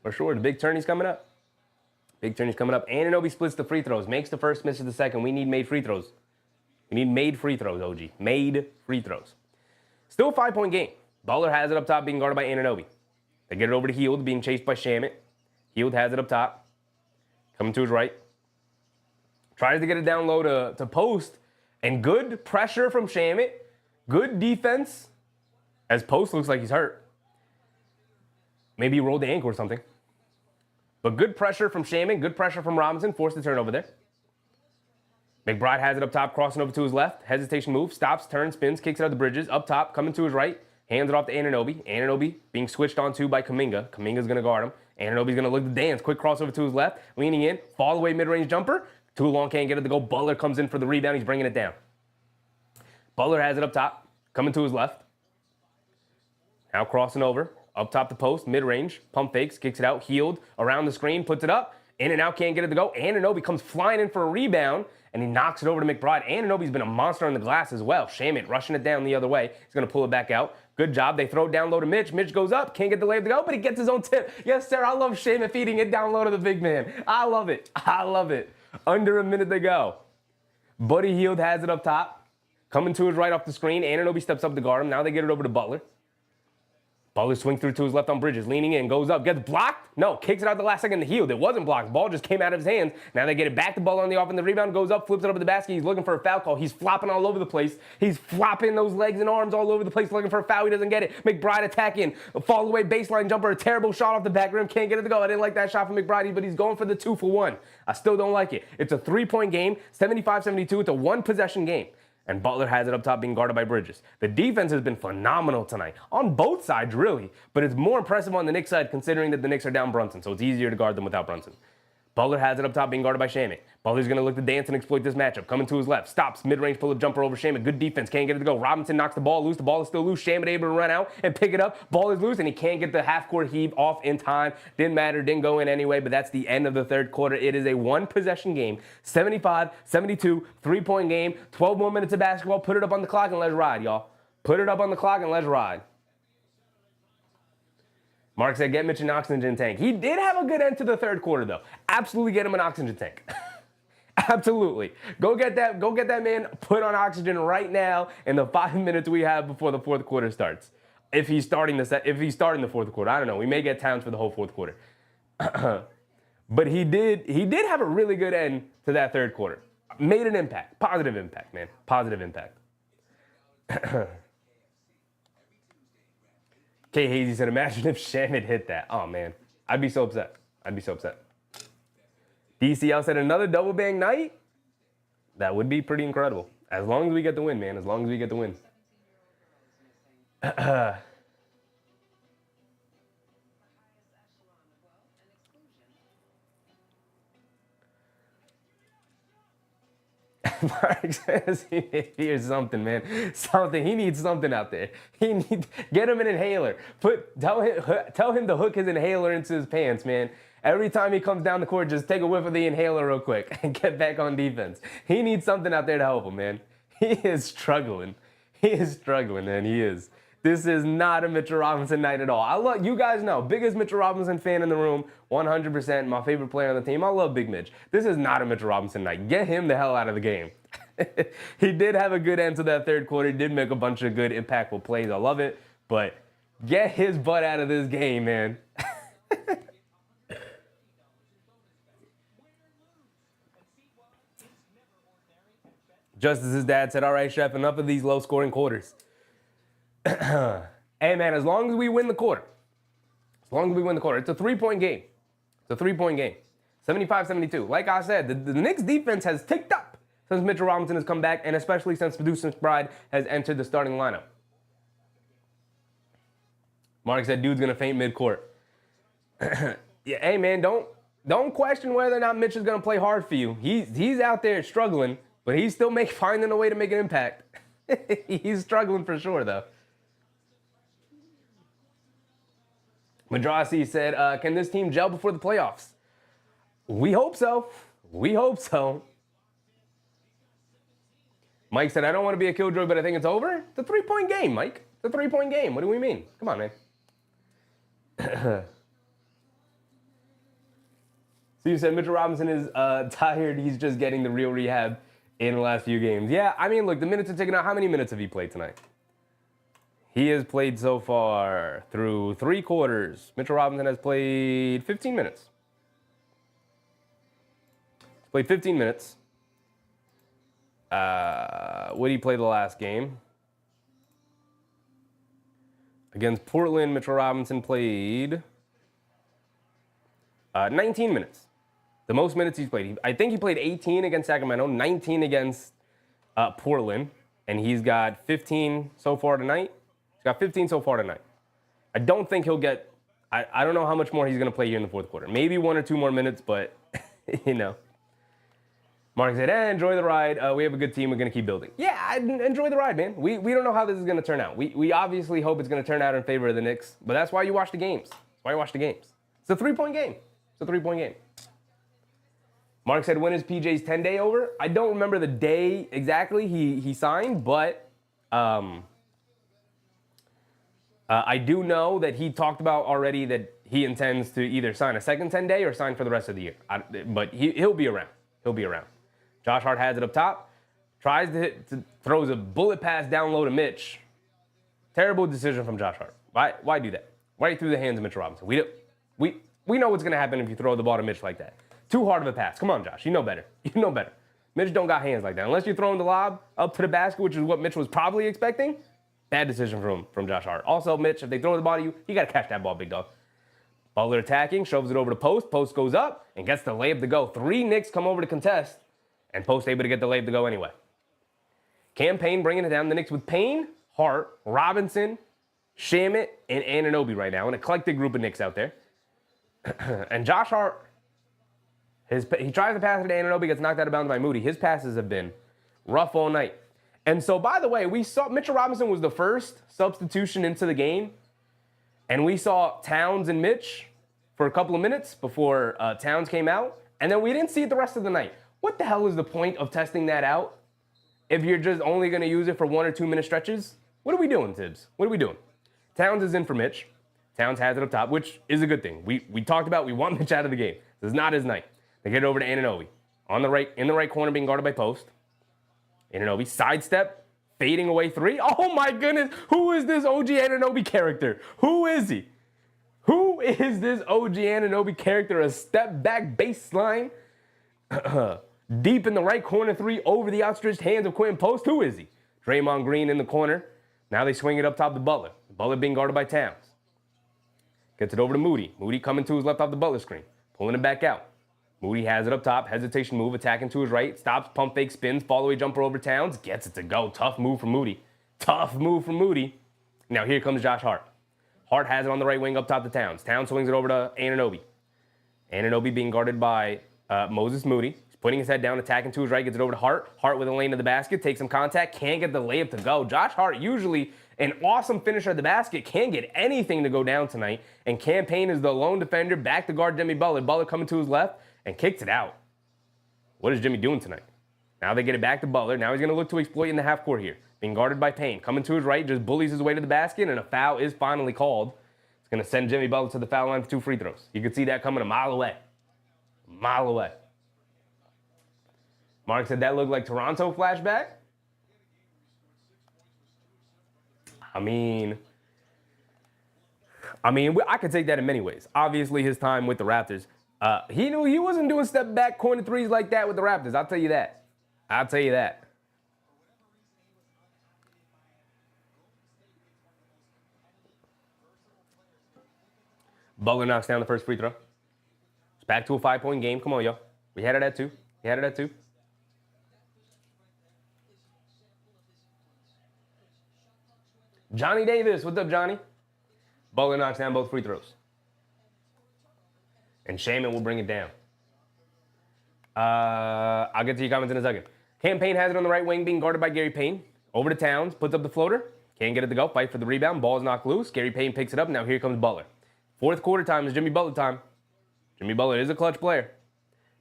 For sure. The big tourney's coming up. Big tourney's coming up. Anunoby splits the free throws, makes the first, misses the second. We need made free throws. We need made free throws, OG. Made free throws. Still a 5-point game. Butler has it up top, being guarded by Anunoby. They get it over to Hield, being chased by Shamet. Hield has it up top. Coming to his right. Tries to get it down low to post. And good pressure from Shamet. Good defense. As Post looks like he's hurt. Maybe he rolled the ankle or something. But good pressure from Shamet. Good pressure from Robinson. Forced the turnover there. McBride has it up top, crossing over to his left. Hesitation move. Stops, turns, spins, kicks it out the bridges. Up top, coming to his right. Hands it off to Anunoby. Anunoby being switched onto by Kuminga. Kuminga's going to guard him. Anunoby's going to look to dance. Quick crossover to his left. Leaning in. Fall away mid-range jumper. Too long, can't get it to go. Butler comes in for the rebound. He's bringing it down. Butler has it up top. Coming to his left. Now crossing over. Up top the post. Mid-range. Pump fakes. Kicks it out. Hield. Around the screen. Puts it up. In and out. Can't get it to go. Anunoby comes flying in for a rebound. And he knocks it over to McBride. Anunoby's been a monster on the glass as well. Shamet rushing it down the other way. He's going to pull it back out. Good job. They throw it down low to Mitch. Mitch goes up. Can't get the layup to go, but he gets his own tip. Yes, sir. I love Shamet feeding it down low to the big man. I love it. I love it. Under a minute to go. Buddy Hield has it up top. Coming to his right off the screen. Anunoby steps up to guard him. Now they get it over to Butler. Butler swings through to his left on Bridges, leaning in, goes up, gets blocked. No, kicks it out the last second to Hield. It wasn't blocked. Ball just came out of his hands. Now they get it back to Butler on the offensive rebound, goes up, flips it over the basket. He's looking for a foul call. He's flopping all over the place. He's flopping those legs and arms all over the place, looking for a foul. He doesn't get it. McBride attacking. A fall away baseline jumper, a terrible shot off the back rim. Can't get it to go. I didn't like that shot from McBride, but he's going for the 2-for-1. I still don't like it. It's a 3-point game, 75-72. It's a one-possession game. And Butler has it up top being guarded by Bridges. The defense has been phenomenal tonight. On both sides, really. But it's more impressive on the Knicks side considering that the Knicks are down Brunson. So it's easier to guard them without Brunson. Butler has it up top being guarded by Shamet. Butler's going to look to dance and exploit this matchup. Coming to his left. Stops. Mid-range pull-up jumper over Shamet. Good defense. Can't get it to go. Robinson knocks the ball loose. The ball is still loose. Shamet able to run out and pick it up. Ball is loose and he can't get the half-court heave off in time. Didn't matter. Didn't go in anyway, but that's the end of the third quarter. It is a one-possession game. 75-72. 3-point game. 12 more minutes of basketball. Put it up on the clock and let's ride, y'all. Put it up on the clock and let's ride. Mark said, get Mitch an oxygen tank. He did have a good end to the third quarter, though. Absolutely get him an oxygen tank. Absolutely. Go get that man put on oxygen right now in the 5 minutes we have before the fourth quarter starts. If he's starting the fourth quarter. I don't know. We may get Towns for the whole fourth quarter. But he did have a really good end to that third quarter. Made an impact. Positive impact, man. Positive impact. K. Hazy said, imagine if Shamet hit that. Oh, man. I'd be so upset. I'd be so upset. DCL said, another double bang night? That would be pretty incredible. As long as we get the win, man. As long as we get the win. Mark says here's something, man. Something. He needs something out there. Get him an inhaler. Tell him to hook his inhaler into his pants, man. Every time he comes down the court, just take a whiff of the inhaler real quick and get back on defense. He needs something out there to help him, man. He is struggling. He is struggling, man. He is. This is not a Mitchell Robinson night at all. You guys know, biggest Mitchell Robinson fan in the room, 100%, my favorite player on the team. I love Big Mitch. This is not a Mitchell Robinson night. Get him the hell out of the game. He did have a good end to that third quarter. He did make a bunch of good, impactful plays. I love it. But get his butt out of this game, man. Just as his dad said, all right, Chef, enough of these low-scoring quarters. Hey, man, as long as we win the quarter, it's a 3-point game. It's a 3-point game. 75-72. Like I said, the Knicks defense has ticked up since Mitchell Robinson has come back, and especially since Deuce McBride has entered the starting lineup. Mark said, dude's going to faint mid-court. Yeah, hey, man, don't question whether or not Mitch is going to play hard for you. He's out there struggling, but he's still finding a way to make an impact. He's struggling for sure, though. Madrasi said, can this team gel before the playoffs? We hope so. We hope so. Mike said, I don't want to be a killjoy, but I think it's over. It's a 3-point game, Mike. It's a 3-point game. What do we mean? Come on, man. So you said Mitchell Robinson is tired. He's just getting the real rehab in the last few games. Yeah, I mean, look, the minutes are ticking out. How many minutes have he played tonight? He has played so far through 3 quarters. Mitchell Robinson has played 15 minutes. He's played 15 minutes. What did he play the last game? Against Portland, Mitchell Robinson played 19 minutes. The most minutes he's played. I think he played 18 against Sacramento, 19 against Portland, and he's got 15 so far tonight. He's got 15 so far tonight. I don't think he'll get, I don't know how much more he's going to play here in the fourth quarter. Maybe 1 or 2 more minutes, but, you know. Mark said, enjoy the ride. We have a good team. We're going to keep building. Yeah, enjoy the ride, man. We don't know how this is going to turn out. We obviously hope it's going to turn out in favor of the Knicks, but that's why you watch the games. That's why you watch the games. It's a 3-point game. It's a 3-point game. Mark said, when is PJ's 10-day over? I don't remember the day exactly he signed, but I do know that he talked about already that he intends to either sign a second 10-day or sign for the rest of the year. But he'll be around. He'll be around. Josh Hart has it up top. Tries throws a bullet pass down low to Mitch. Terrible decision from Josh Hart. Why do that? Right through the hands of Mitch Robinson. We know what's going to happen if you throw the ball to Mitch like that. Too hard of a pass. Come on, Josh. You know better. You know better. Mitch don't got hands like that. Unless you're throwing the lob up to the basket, which is what Mitch was probably expecting. Bad decision from Josh Hart. Also, Mitch, if they throw the ball to you, you got to catch that ball, big dog. Butler attacking, shoves it over to Post. Post goes up and gets the layup to go. 3 Knicks come over to contest, and Post able to get the layup to go anyway. Cam Payne bringing it down. The Knicks with Payne, Hart, Robinson, Shamet, and Anunoby right now. An eclectic group of Knicks out there. And Josh Hart, he tries to pass it to Anunoby, gets knocked out of bounds by Moody. His passes have been rough all night. And so, by the way, we saw Mitchell Robinson was the first substitution into the game. And we saw Towns and Mitch for a couple of minutes before Towns came out. And then we didn't see it the rest of the night. What the hell is the point of testing that out if you're just only going to use it for 1 or 2 minute stretches? What are we doing, Tibbs? What are we doing? Towns is in for Mitch. Towns has it up top, which is a good thing. We talked about we want Mitch out of the game. This is not his night. They get it over to Anunoby. In the right corner, being guarded by Post. Anunoby, sidestep, fading away 3. Oh my goodness, who is this OG Anunoby character? Who is he? Who is this OG Anunoby character? A step back baseline, deep in the right corner 3, over the outstretched hands of Quinn Post. Who is he? Draymond Green in the corner. Now they swing it up top to Butler. Butler being guarded by Towns. Gets it over to Moody. Moody coming to his left off the Butler screen. Pulling it back out. Moody has it up top. Hesitation move. Attacking to his right. Stops. Pump fake. Spins. Fall away jumper over Towns. Gets it to go. Tough move from Moody. Tough move from Moody. Now here comes Josh Hart. Hart has it on the right wing up top to Towns. Towns swings it over to Anunoby. Anunoby being guarded by Moses Moody. He's putting his head down. Attacking to his right. Gets it over to Hart. Hart with a lane to the basket. Takes some contact. Can't get the layup to go. Josh Hart, usually an awesome finisher at the basket, can't get anything to go down tonight. And Cam Payne is the lone defender. Back to guard Jimmy Butler. Butler coming to his left and kicks it out. What is Jimmy doing tonight? Now they get it back to Butler. Now he's going to look to exploit in the half court here. Being guarded by Payne. Coming to his right, just bullies his way to the basket, and a foul is finally called. It's going to send Jimmy Butler to the foul line for 2 free throws. You could see that coming a mile away. A mile away. Mark said that looked like Toronto flashback. I mean, I could take that in many ways. Obviously, his time with the Raptors. He knew he wasn't doing step back corner 3s like that with the Raptors. I'll tell you that. I'll tell you that. Butler knocks down the first free throw. It's back to a 5-point game. Come on, y'all. We had it at 2. We had it at 2. Johnny Davis. What's up, Johnny? Butler knocks down both free throws. And Shaman will bring it down. I'll get to your comments in a second. Cam Payne has it on the right wing, being guarded by Gary Payne. Over to Towns, puts up the floater. Can't get it to go. Fight for the rebound. Ball's knocked loose. Gary Payne picks it up. Now here comes Butler. Fourth quarter time is Jimmy Butler time. Jimmy Butler is a clutch player.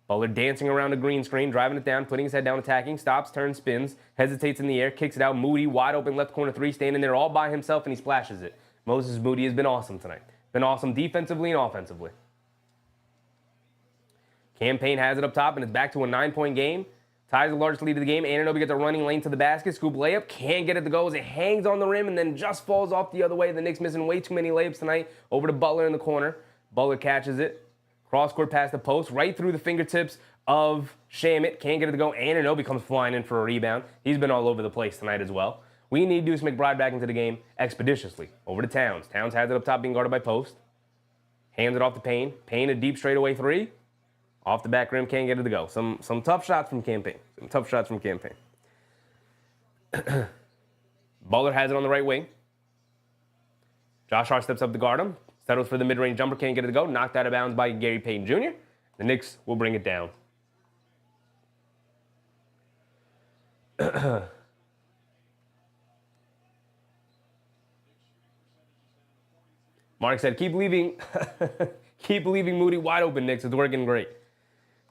Butler dancing around a green screen, driving it down, putting his head down, attacking, stops, turns, spins, hesitates in the air, kicks it out. Moody, wide open left corner 3, standing there all by himself, and he splashes it. Moses Moody has been awesome tonight. Been awesome defensively and offensively. Cam Payne has it up top, and it's back to a 9-point game. ties the largest lead of the game. Anunoby gets a running lane to the basket. Scoop layup. Can't get it to go as it hangs on the rim and then just falls off the other way. The Knicks missing way too many layups tonight. Over to Butler in the corner. Butler catches it. Cross-court past the post. Right through the fingertips of Shamit. Can't get it to go. Anunoby comes flying in for a rebound. He's been all over the place tonight as well. We need Deuce McBride back into the game expeditiously. Over to Towns. Towns has it up top being guarded by Post. Hands it off to Payne. Payne a deep straightaway three. Off the back rim, can't get it to go. Some tough shots from Campaign. Butler has it on the right wing. Josh Hart steps up to guard him. Settles for the mid-range jumper, can't get it to go. Knocked out of bounds by Gary Payton Jr. The Knicks will bring it down. Mark said, keep leaving Moody wide open, Knicks. It's working great.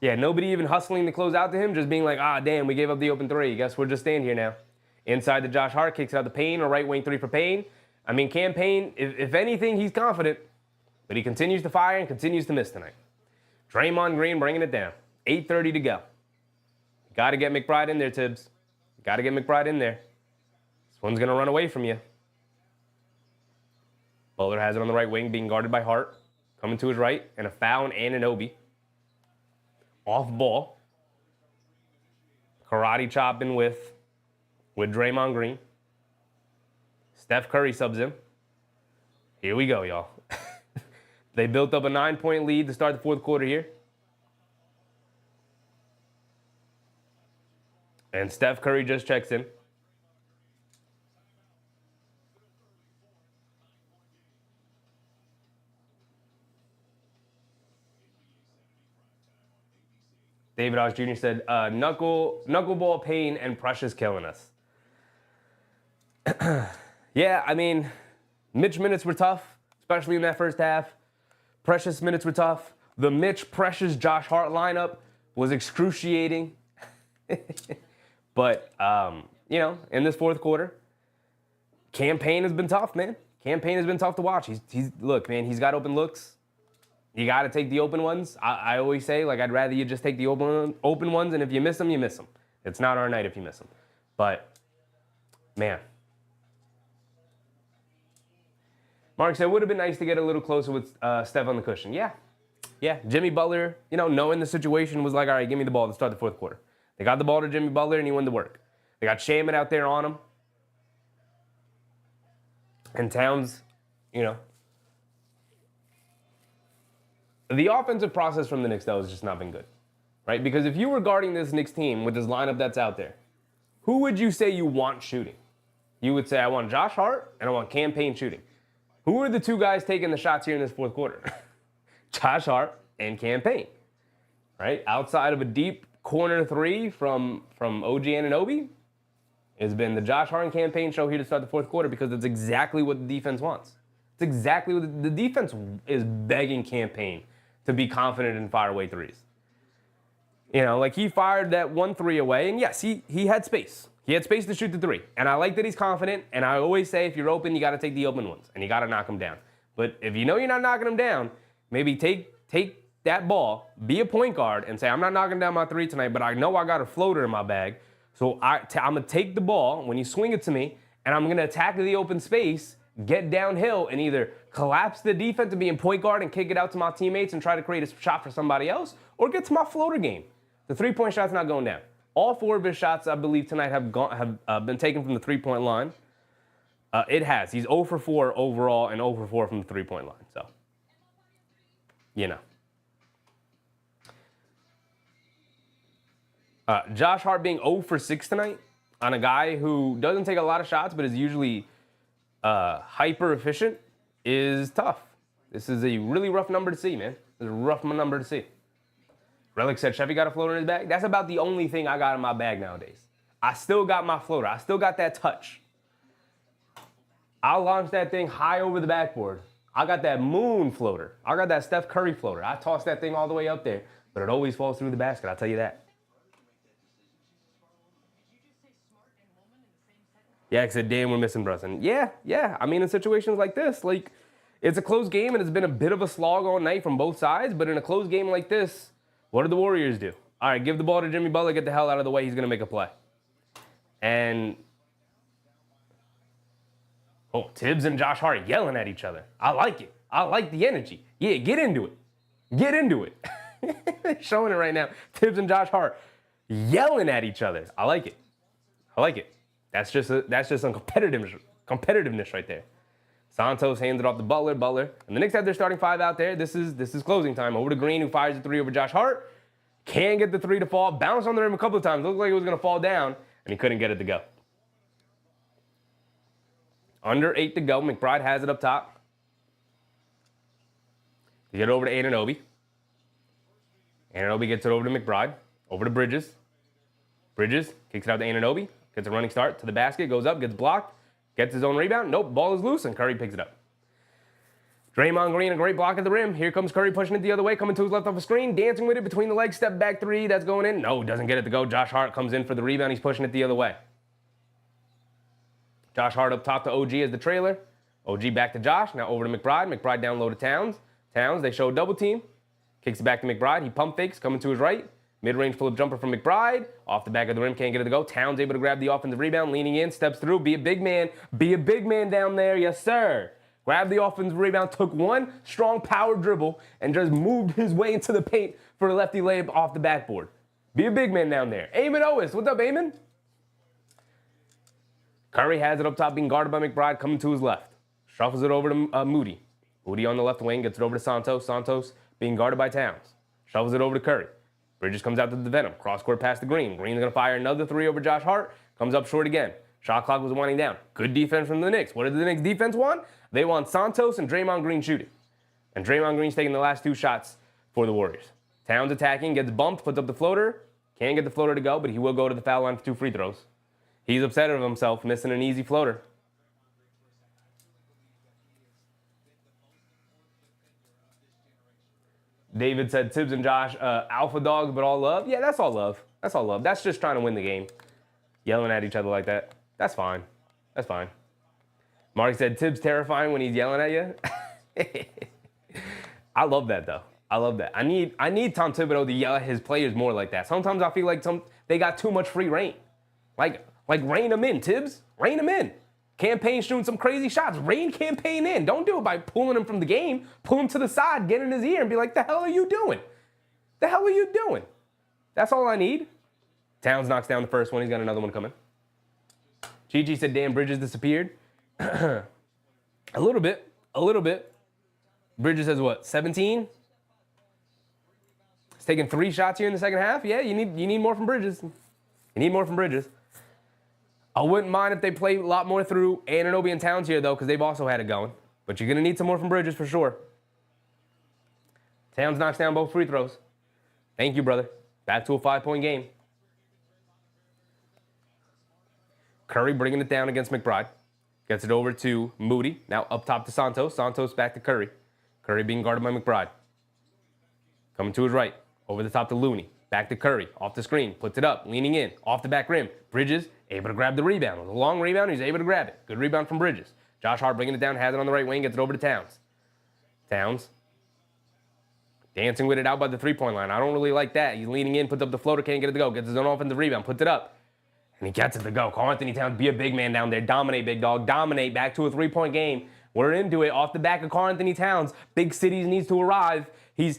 Yeah, nobody even hustling to close out to him, just being like, damn, we gave up the open three. Guess we're just staying here now. Inside to Josh Hart, kicks out the Payne, a right wing three for Payne. I mean, Cam Payne, if anything, he's confident, but he continues to fire and continues to miss tonight. Draymond Green bringing it down. 8:30 to go. Got to get McBride in there, Tibbs. Got to get McBride in there. This one's going to run away from you. Butler has it on the right wing, being guarded by Hart. Coming to his right, and a foul on Anunoby. Off ball. Karate chopping with Draymond Green. Steph Curry subs in. Here we go, y'all. They built up a 9-point lead to start the fourth quarter here. And Steph Curry just checks in. David Osh Jr. said, knuckleball Payne and Precious killing us. Yeah, I mean, Mitch minutes were tough, especially in that first half. Precious minutes were tough. The Mitch, Precious, Josh Hart lineup was excruciating. But, in this fourth quarter, Cam Payne has been tough, man. Cam Payne has been tough to watch. Look, man, he's got open looks. You got to take the open ones. I always say, I'd rather you just take the open ones, and if you miss them, you miss them. It's not our night if you miss them. But, man. Mark said, it would have been nice to get a little closer with Steph on the cushion. Yeah. Jimmy Butler, knowing the situation, was like, all right, give me the ball to start the fourth quarter. They got the ball to Jimmy Butler, and he went to work. They got Shamit out there on him. And Towns, The offensive process from the Knicks, though, has just not been good, right? Because if you were guarding this Knicks team with this lineup that's out there, who would you say you want shooting? You would say, I want Josh Hart and I want Cam Payne shooting. Who are the two guys taking the shots here in this fourth quarter? Josh Hart and Cam Payne, right? Outside of a deep corner three from OG Anunoby, it's been the Josh Hart and Cam Payne show here to start the fourth quarter because it's exactly what the defense wants. It's exactly what the defense is begging Cam Payne to be confident and fire away threes. He fired that 1 3 away, and yes, he had space. He had space to shoot the three. And I like that he's confident, and I always say if you're open, you got to take the open ones, and you got to knock them down. But if you know you're not knocking them down, maybe take that ball, be a point guard, and say, I'm not knocking down my three tonight, but I know I got a floater in my bag, so I'm going to take the ball when you swing it to me, and I'm going to attack the open space, get downhill, and either collapse the defense and be in point guard and kick it out to my teammates and try to create a shot for somebody else, or get to my floater game. The three-point shot's not going down. All 4 of his shots, I believe, tonight have been taken from the three-point line. It has. He's 0 for 4 overall and 0 for 4 from the three-point line. So, Josh Hart being 0 for 6 tonight on a guy who doesn't take a lot of shots but is usually hyper efficient is tough. This is a really rough number to see, man. It's a rough number to see. Relic said Chevy got a floater in his bag. That's about the only thing I got in my bag nowadays. I still got my floater. I still got that touch. I'll launch that thing high over the backboard. I got that moon floater. I got that Steph Curry floater. I toss that thing all the way up there, but it always falls through the basket, I'll tell you that. Yeah, I said, damn, we're missing Brunson. Yeah. I mean, in situations like this, it's a close game and it's been a bit of a slog all night from both sides, but in a close game like this, what do the Warriors do? All right, give the ball to Jimmy Butler. Get the hell out of the way. He's going to make a play. And, oh, Tibbs and Josh Hart yelling at each other. I like it. I like the energy. Yeah, get into it. Get into it. Showing it right now. Tibbs and Josh Hart yelling at each other. I like it. I like it. That's just some competitiveness right there. Santos hands it off to Butler. And the Knicks have their starting five out there. This is closing time. Over to Green, who fires the three over Josh Hart. Can get the three to fall. Bounced on the rim a couple of times. Looked like it was going to fall down, and he couldn't get it to go. Under 8 to go. McBride has it up top. They get it over to Anunoby. Anunoby gets it over to McBride. Over to Bridges. Bridges kicks it out to Anunoby. Gets a running start to the basket. Goes up. Gets blocked. Gets his own rebound. Nope. Ball is loose, and Curry picks it up. Draymond Green, a great block at the rim. Here comes Curry pushing it the other way. Coming to his left off the screen. Dancing with it between the legs. Step back three. That's going in. No, doesn't get it to go. Josh Hart comes in for the rebound. He's pushing it the other way. Josh Hart up top to OG as the trailer. OG back to Josh. Now over to McBride. McBride down low to Towns. Towns, they show a double team. Kicks it back to McBride. He pump fakes, coming to his right. Mid-range flip jumper from McBride. Off the back of the rim, can't get it to go. Towns able to grab the offensive rebound, leaning in, steps through. Be a big man. Be a big man down there. Yes, sir. Grabbed the offensive rebound, took one strong power dribble, and just moved his way into the paint for a lefty layup off the backboard. Be a big man down there. Eamon Owens. What's up, Eamon? Curry has it up top, being guarded by McBride, coming to his left. Shuffles it over to Moody. Moody on the left wing, gets it over to Santos. Santos being guarded by Towns. Shovels it over to Curry. Bridges comes out to the Venom. Cross-court pass to Green. Green's going to fire another three over Josh Hart. Comes up short again. Shot clock was winding down. Good defense from the Knicks. What did the Knicks defense want? They want Santos and Draymond Green shooting. And Draymond Green's taking the last two shots for the Warriors. Towns attacking, gets bumped, puts up the floater. Can't get the floater to go, but he will go to the foul line for 2 free throws. He's upset of himself, missing an easy floater. David said Tibbs and Josh, alpha dogs, but all love. Yeah, that's all love. That's all love. That's just trying to win the game. Yelling at each other like that. That's fine. That's fine. Mark said Tibbs terrifying when he's yelling at you. I love that, though. I love that. I need Tom Thibodeau to yell at his players more like that. Sometimes I feel like they got too much free reign. Like rein them in, Tibbs. Rein them in. Campaign shooting some crazy shots. Rein Campaign in. Don't do it by pulling him from the game. Pull him to the side, get in his ear, and be like, the hell are you doing? The hell are you doing? That's all I need. Towns knocks down the first one. He's got another one coming. Gigi said, damn, Bridges disappeared. A little bit. A little bit. Bridges has what, 17? He's taking 3 shots here in the second half. Yeah, you need more from Bridges. You need more from Bridges. I wouldn't mind if they play a lot more through Anunoby and Towns here, though, because they've also had it going. But you're going to need some more from Bridges for sure. Towns knocks down both free throws. Thank you, brother. Back to a 5-point game. Curry bringing it down against McBride. Gets it over to Moody. Now up top to Santos. Santos back to Curry. Curry being guarded by McBride. Coming to his right. Over the top to Looney. Back to Curry. Off the screen. Puts it up. Leaning in. Off the back rim. Bridges able to grab the rebound. It was a long rebound. He's able to grab it. Good rebound from Bridges. Josh Hart bringing it down. Has it on the right wing. Gets it over to Towns. Towns. Dancing with it out by the three-point line. I don't really like that. He's leaning in. Puts up the floater. Can't get it to go. Gets his own offensive rebound. Puts it up. And he gets it to go. Karl-Anthony Towns, be a big man down there. Dominate, big dog. Dominate. Back to a 3-point game. We're into it. Off the back of Karl-Anthony Towns. Big cities needs to arrive. He's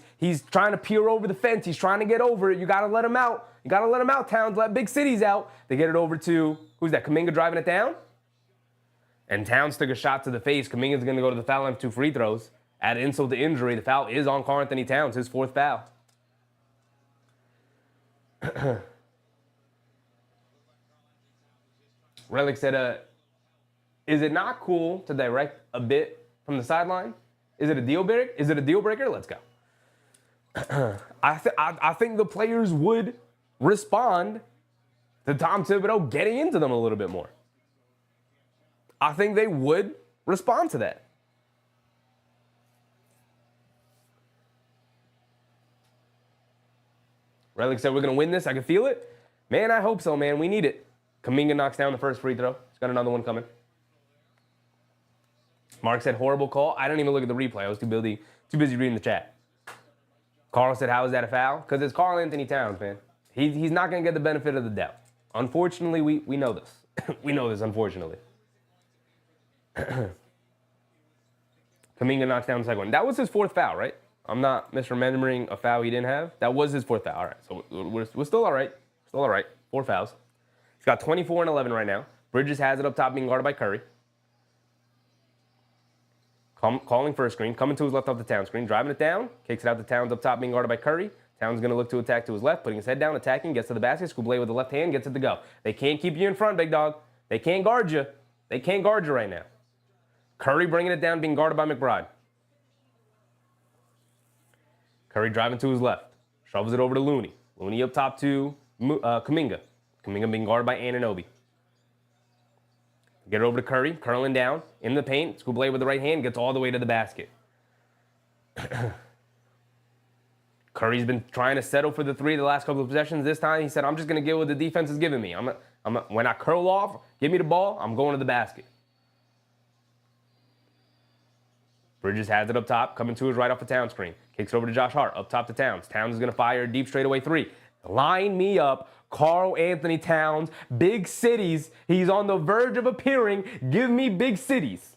trying to peer over the fence. He's trying to get over it. You got to let him out. You got to let him out, Towns. Let big cities out. They get it over to, who's that? Kuminga driving it down? And Towns took a shot to the face. Kuminga's going to go to the foul line for 2 free throws. Add insult to injury. The foul is on Karl-Anthony Towns, his 4th foul. Relic said, is it not cool to direct a bit from the sideline? Is it a deal breaker? Is it a deal breaker? Let's go. I think the players would respond to Tom Thibodeau getting into them a little bit more. I think they would respond to that. Relic said, we're going to win this. I can feel it. Man, I hope so, man. We need it. Kuminga knocks down the first free throw. He's got another one coming. Mark said, horrible call. I didn't even look at the replay. I was too busy reading the chat. Carl said, how is that a foul? Because it's Karl-Anthony Towns, man. He's not going to get the benefit of the doubt. Unfortunately, we know this. We know this, unfortunately. Kuminga knocks down the second one. That was his fourth foul, right? I'm not misremembering a foul he didn't have. That was his fourth foul. All right, so we're still all right. Still all right. 4 fouls. He's got 24 and 11 right now. Bridges has it up top, being guarded by Curry. Calling for a screen. Coming to his left off the Towns screen. Driving it down. Kicks it out to Towns up top, being guarded by Curry. Towns going to look to attack to his left, putting his head down, attacking, gets to the basket. Scoop with the left hand, gets it to go. They can't keep you in front, big dog. They can't guard you. They can't guard you right now. Curry bringing it down, being guarded by McBride. Curry driving to his left. Shovels it over to Looney. Looney up top to Kuminga. Kuminga being guarded by Anunoby. Get it over to Curry, curling down in the paint. Scoop with the right hand, gets all the way to the basket. Curry's been trying to settle for the three the last couple of possessions. This time he said, I'm just going to get what the defense is giving me. When I curl off, give me the ball, I'm going to the basket. Bridges has it up top, coming to his right off the Towns screen. Kicks it over to Josh Hart, up top to Towns. Towns is going to fire a deep straightaway three. Line me up, Karl-Anthony Towns, big cities. He's on the verge of appearing. Give me big cities.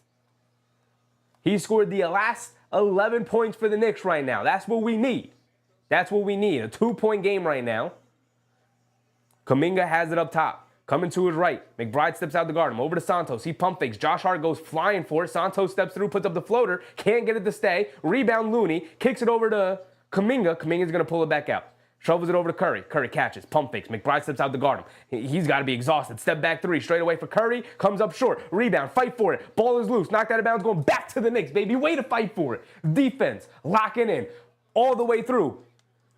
He scored the last 11 points for the Knicks right now. That's what we need. That's what we need. A 2-point game right now. Kuminga has it up top. Coming to his right. McBride steps out the guard. Over to Santos. He pump fakes. Josh Hart goes flying for it. Santos steps through, puts up the floater. Can't get it to stay. Rebound Looney. Kicks it over to Kuminga. Kuminga's going to pull it back out. Shovels it over to Curry. Curry catches. Pump fakes. McBride steps out to guard him. He's got to be exhausted. Step back three. Straight away for Curry. Comes up short. Rebound. Fight for it. Ball is loose. Knocked out of bounds. Going back to the Knicks, baby. Way to fight for it. Defense. Locking in. All the way through.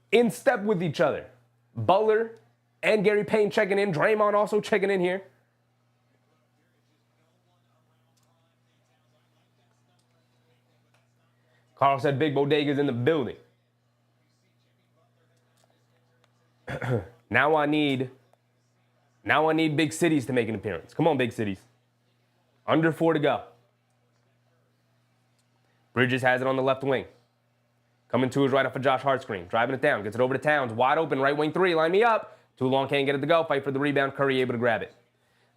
In step with each other. Butler and Gary Payton checking in. Draymond also checking in here. Carl said Big Bodega's in the building. Now I need big cities to make an appearance. Come on, big cities. Under 4 to go. Bridges has it on the left wing. Coming to his right off of Josh Hart screen. Driving it down. Gets it over to Towns. Wide open. Right wing three. Line me up. Too long. Can't get it to go. Fight for the rebound. Curry able to grab it.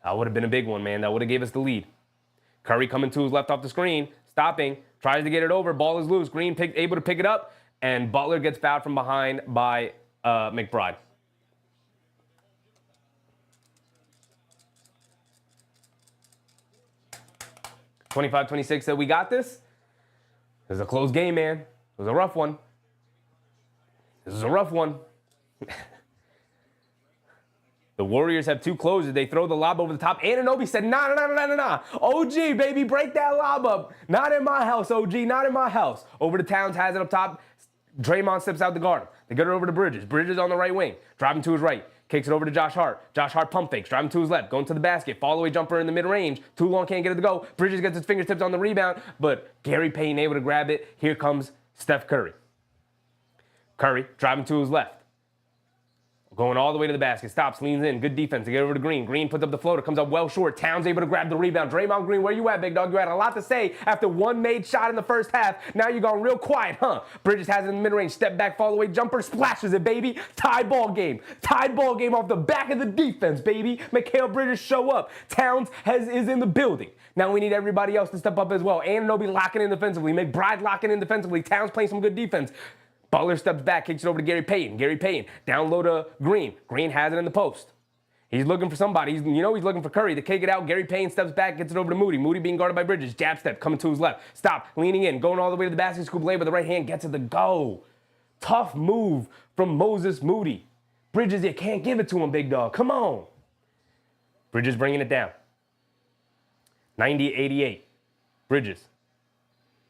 That would have been a big one, man. That would have gave us the lead. Curry coming to his left off the screen. Stopping. Tries to get it over. Ball is loose. Green able to pick it up. And Butler gets fouled from behind by McBride. (25-26) said we got this. This is a close game, man. It was a rough one. This is a rough one. The Warriors have 2 closers. They throw the lob over the top. Anunoby said, nah. OG, baby, break that lob up. Not in my house, OG, not in my house. Over to Towns, has it up top. Draymond steps out to guard him. They get it over to Bridges. Bridges on the right wing. Driving to his right. Kicks it over to Josh Hart. Josh Hart pump fakes. Driving to his left. Going to the basket. Fall away jumper in the mid-range. Too long, can't get it to go. Bridges gets his fingertips on the rebound, but Gary Payton able to grab it. Here comes Steph Curry. Curry driving to his left. Going all the way to the basket. Stops, leans in. Good defense to get over to Green. Green puts up the floater. Comes up well short. Towns able to grab the rebound. Draymond Green, where you at, big dog? You had a lot to say after one made shot in the first half. Now you're gone real quiet, huh? Bridges has it in the mid-range. Step back, fall away jumper. Splashes it, baby. Tied ball game. Tied ball game off the back of the defense, baby. Mikal Bridges show up. Towns is in the building. Now we need everybody else to step up as well. Anunoby locking in defensively. McBride locking in defensively. Towns playing some good defense. Butler steps back, kicks it over to Gary Payton. Gary Payton down low to Green. Green has it in the post. He's looking for somebody. He's looking for Curry to kick it out. Gary Payton steps back, gets it over to Moody. Moody being guarded by Bridges. Jab step coming to his left. Stop, leaning in, going all the way to the basket. Scoop lay with the right hand, gets it to go. Tough move from Moses Moody. Bridges, you can't give it to him, big dog. Come on. Bridges bringing it down. 90-88. Bridges.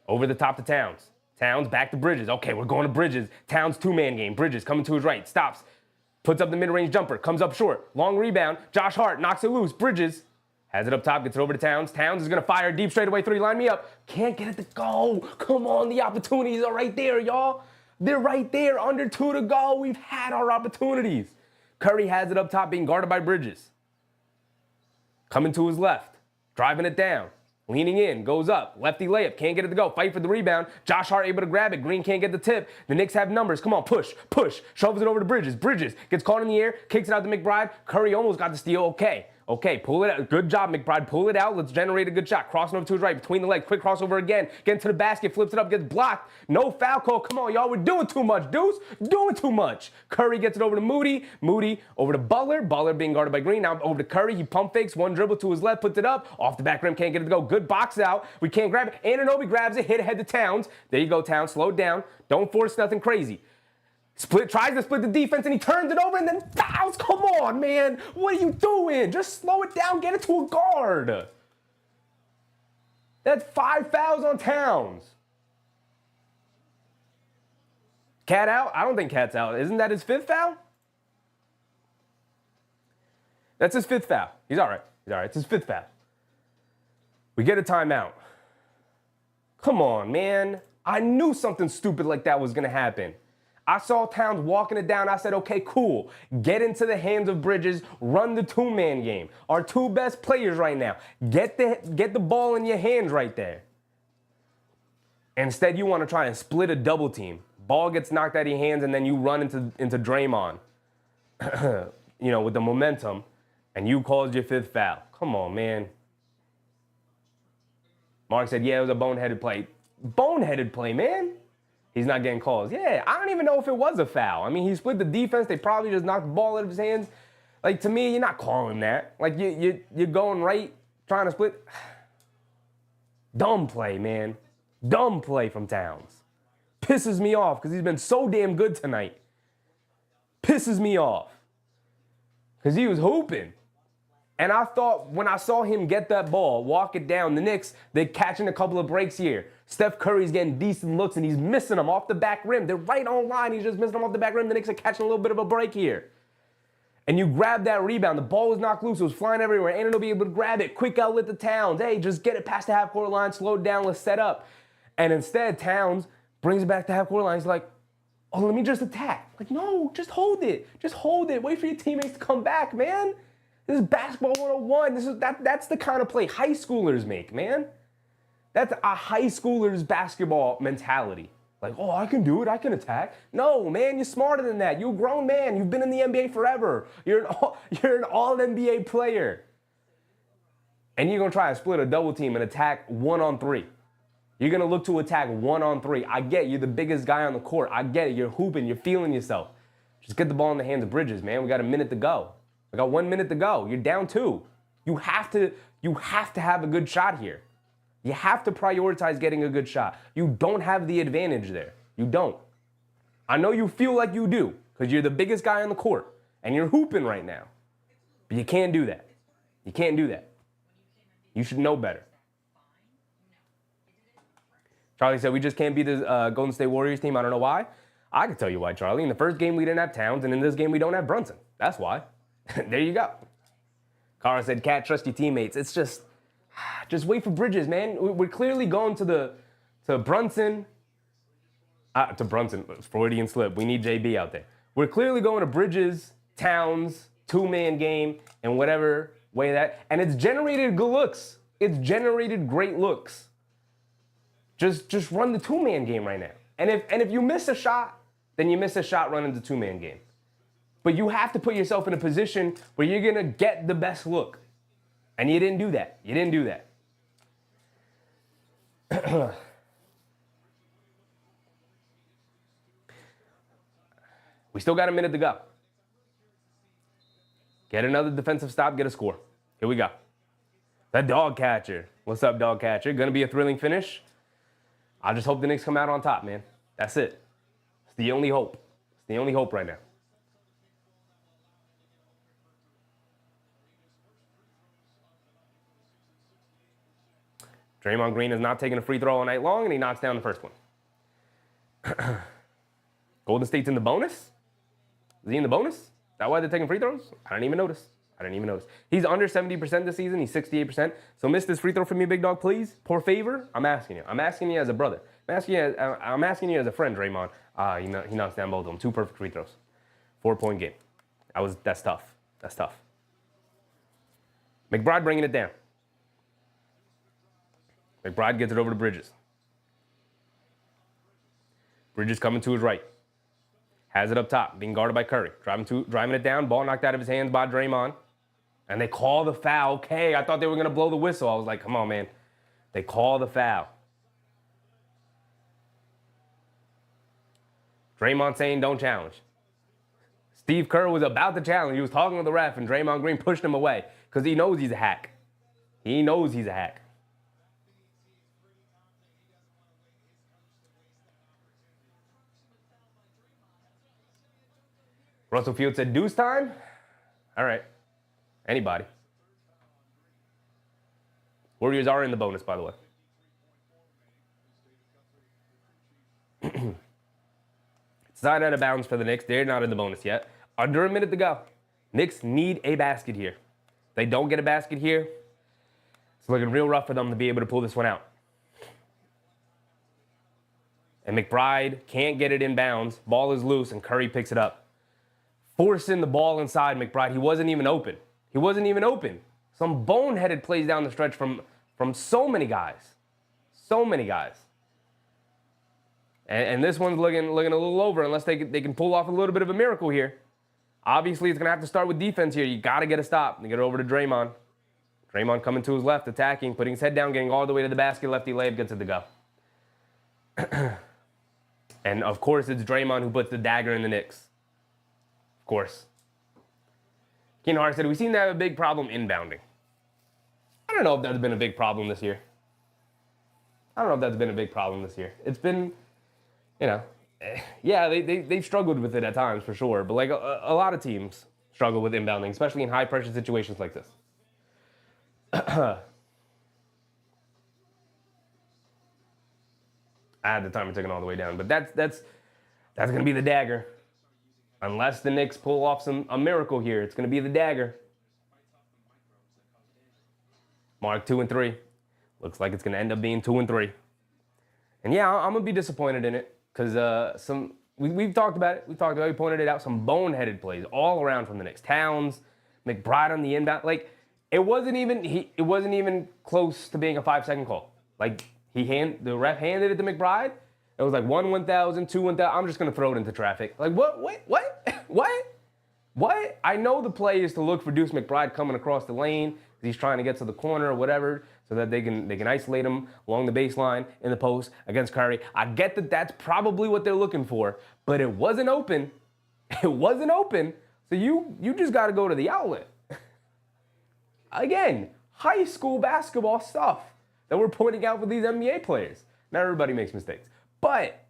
Over the top to Towns. Towns back to Bridges. Okay, we're going to Bridges. Towns 2-man game. Bridges coming to his right. Stops. Puts up the mid-range jumper. Comes up short. Long rebound. Josh Hart knocks it loose. Bridges has it up top. Gets it over to Towns. Towns is going to fire deep straightaway three. Line me up. Can't get it to go. Come on. The opportunities are right there, y'all. They're right there. Under 2 to go. We've had our opportunities. Curry has it up top being guarded by Bridges. Coming to his left. Driving it down. Leaning in, goes up, lefty layup, can't get it to go, fight for the rebound. Josh Hart able to grab it, Green can't get the tip. The Knicks have numbers, come on, push, shovels it over to Bridges. Bridges gets caught in the air, kicks it out to McBride. Curry almost got the steal, okay, pull it out. Good job, McBride, pull it out. Let's generate a good shot. Crossing over to his right, between the legs, quick crossover again. Getting to the basket, flips it up, gets blocked. No foul call, come on, y'all, we're doing too much, Deuce. Doing too much. Curry gets it over to Moody. Moody over to Butler. Butler being guarded by Green. Now over to Curry, he pump fakes, one dribble to his left, puts it up. Off the back rim, can't get it to go. Good box out. We can't grab it. Anunoby grabs it, hit ahead to Towns. There you go, Towns, slow down. Don't force nothing crazy. Tries to split the defense, and he turns it over and then fouls. Come on, man. What are you doing? Just slow it down. Get it to a guard. That's 5 fouls on Towns. Cat out? I don't think Cat's out. Isn't that his 5th foul? That's his 5th foul. He's all right. It's his 5th foul. We get a timeout. Come on, man. I knew something stupid like that was going to happen. I saw Towns walking it down. I said, okay, cool. Get into the hands of Bridges. Run the two-man game. Our 2 best players right now. Get the ball in your hands right there. Instead, you want to try and split a double team. Ball gets knocked out of your hands, and then you run into Draymond, with the momentum, and you caused your 5th foul. Come on, man. Mark said, yeah, it was a boneheaded play. Boneheaded play, man. He's not getting calls. Yeah, I don't even know if it was a foul. I mean, he split the defense. They probably just knocked the ball out of his hands. Like, to me, you're not calling that. Like, you're going right, trying to split. Dumb play, man. Dumb play from Towns. Pisses me off because he's been so damn good tonight. Pisses me off. Because he was hooping. And I thought when I saw him get that ball, walk it down, the Knicks, they're catching a couple of breaks here. Steph Curry's getting decent looks, and he's missing them off the back rim. They're right on line. He's just missing them off the back rim. The Knicks are catching a little bit of a break here. And you grab that rebound. The ball was knocked loose. It was flying everywhere. Anunoby able to grab it. Quick outlet to Towns. Hey, just get it past the half-court line. Slow it down. Let's set up. And instead, Towns brings it back to half-court line. He's like, oh, let me just attack. Like, no, just hold it. Just hold it. Wait for your teammates to come back, man. This is basketball 101. That's the kind of play high schoolers make, man. That's a high schooler's basketball mentality. Like, oh, I can do it. I can attack. No, man, you're smarter than that. You're a grown man. You've been in the NBA forever. You're an all-NBA player. And you're going to try to split a double team and attack 1-on-3. You're going to look to attack 1-on-3. I get it. You're the biggest guy on the court. I get it. You're hooping. You're feeling yourself. Just get the ball in the hands of Bridges, man. We got a minute to go. We got 1 minute to go. You're down 2. You have to have a good shot here. You have to prioritize getting a good shot. You don't have the advantage there. You don't. I know you feel like you do because you're the biggest guy on the court and you're hooping right now. But you can't do that. You can't do that. You should know better. Charlie said, we just can't beat the Golden State Warriors team. I don't know why. I can tell you why, Charlie. In the first game, we didn't have Towns, and in this game, we don't have Brunson. That's why. There you go. Carl said, Cat, trust your teammates. It's just wait for Bridges, man. We're clearly going to Brunson. To Brunson, Freudian slip. We need JB out there. We're clearly going to Bridges, Towns, two-man game, and whatever way that. And it's generated good looks. It's generated great looks. Just run the two-man game right now. And if you miss a shot, then you miss a shot running the two-man game. But you have to put yourself in a position where you're going to get the best look. And you didn't do that. You didn't do that. We still got a minute to go. Get another defensive stop, get a score. Here we go. That dog catcher. What's up, dog catcher? Gonna be a thrilling finish. I just hope the Knicks come out on top, man. That's it. It's the only hope. It's the only hope right now. Draymond Green is not taking a free throw all night long, and he knocks down the first one. Golden State's in the bonus? Is he in the bonus? Is that why they're taking free throws? I didn't even notice. He's under 70% this season. He's 68%. So miss this free throw for me, big dog, please. Por favor. I'm asking you. I'm asking you as a brother. I'm asking you as a friend, Draymond. He knocks down both of them. 2 perfect free throws. 4-point game. That's tough. That's tough. McBride bringing it down. McBride gets it over to Bridges. Bridges coming to his right. Has it up top, being guarded by Curry. Driving it down, ball knocked out of his hands by Draymond. And they call the foul. Okay, I thought they were going to blow the whistle. I was like, come on, man. They call the foul. Draymond saying don't challenge. Steve Kerr was about to challenge. He was talking to the ref, and Draymond Green pushed him away because he knows he's a hack. He knows he's a hack. Russell Field said, deuce time? All right. Anybody. Warriors are in the bonus, by the way. It's not out of bounds for the Knicks. They're not in the bonus yet. Under a minute to go. Knicks need a basket here. If they don't get a basket here, it's looking real rough for them to be able to pull this one out. And McBride can't get it in bounds. Ball is loose, and Curry picks it up. Forcing the ball inside McBride. He wasn't even open. He wasn't even open. Some boneheaded plays down the stretch from so many guys. So many guys. And this one's looking a little over unless they can pull off a little bit of a miracle here. Obviously, it's going to have to start with defense here. You got to get a stop. They get it over to Draymond. Draymond coming to his left, attacking, putting his head down, getting all the way to the basket. Lefty layup gets it to go. And, of course, it's Draymond who puts the dagger in the Knicks. Of course. Keenan Hart said, we seem to have a big problem inbounding. I don't know if that's been a big problem this year. It's been, yeah, they've struggled with it at times for sure. But like a lot of teams struggle with inbounding, especially in high pressure situations like this. I had the timer ticking all the way down, but that's going to be the dagger. Unless the Knicks pull off a miracle here, it's going to be the dagger. Mark 2 and 3. Looks like it's going to end up being 2 and 3. And yeah, I'm going to be disappointed in it because we've talked about it. We pointed it out. Some boneheaded plays all around from the Knicks. Towns, McBride on the inbound. Like it wasn't even close to being a 5-second call. Like the ref handed it to McBride. It was like 1,000, 2 1,000. I'm just gonna throw it into traffic. Like what? I know the play is to look for Deuce McBride coming across the lane. He's trying to get to the corner or whatever, so that they can isolate him along the baseline in the post against Curry. I get that that's probably what they're looking for, but it wasn't open. It wasn't open. So you just got to go to the outlet. Again, high school basketball stuff that we're pointing out with these NBA players. Not everybody makes mistakes. But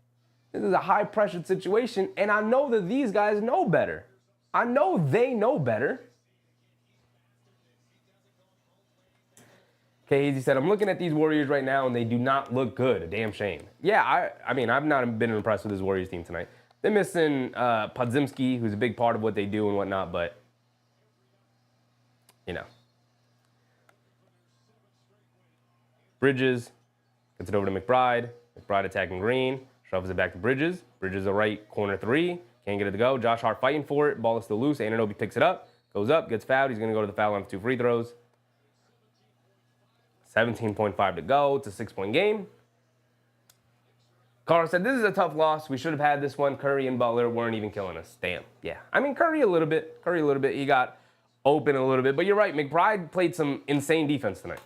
this is a high-pressured situation, and I know that these guys know better. I know they know better. Okay, he said, I'm looking at these Warriors right now, and they do not look good. A damn shame. Yeah, I mean, I've not been impressed with this Warriors team tonight. They're missing Podziemski, who's a big part of what they do and whatnot, but, Bridges gets it over to McBride. McBride attacking Green. Shovels it back to Bridges. Bridges a right corner three. Can't get it to go. Josh Hart fighting for it. Ball is still loose. Anunoby picks it up. Goes up. Gets fouled. He's going to go to the foul line for 2 free throws. 17.5 to go. It's a 6-point game. Carl said, this is a tough loss. We should have had this one. Curry and Butler weren't even killing us. Damn. Yeah. I mean, Curry a little bit. He got open a little bit. But you're right. McBride played some insane defense tonight.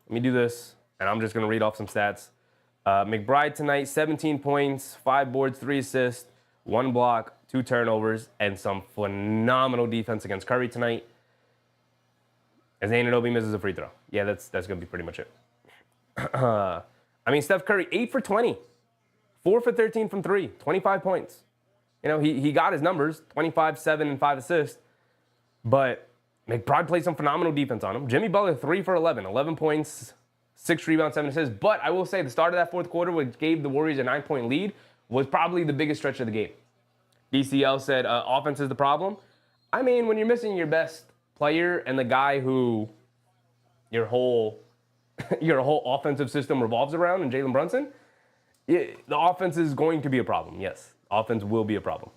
Let me do this, and I'm just going to read off some stats. McBride tonight, 17 points, 5 boards, 3 assists, 1 block, 2 turnovers, and some phenomenal defense against Curry tonight. As Anunoby misses a free throw. Yeah, that's going to be pretty much it. I mean, Steph Curry, 8 for 20. 4 for 13 from 3. 25 points. He got his numbers, 25, 7, and 5 assists. But McBride played some phenomenal defense on him. Jimmy Butler, 3 for 11. 11 points, 6 rebounds, 7 assists. But I will say the start of that fourth quarter, which gave the Warriors a 9-point lead, was probably the biggest stretch of the game. DCL said offense is the problem. I mean, when you're missing your best player and the guy who your whole offensive system revolves around, and Jalen Brunson, the offense is going to be a problem. Yes, offense will be a problem.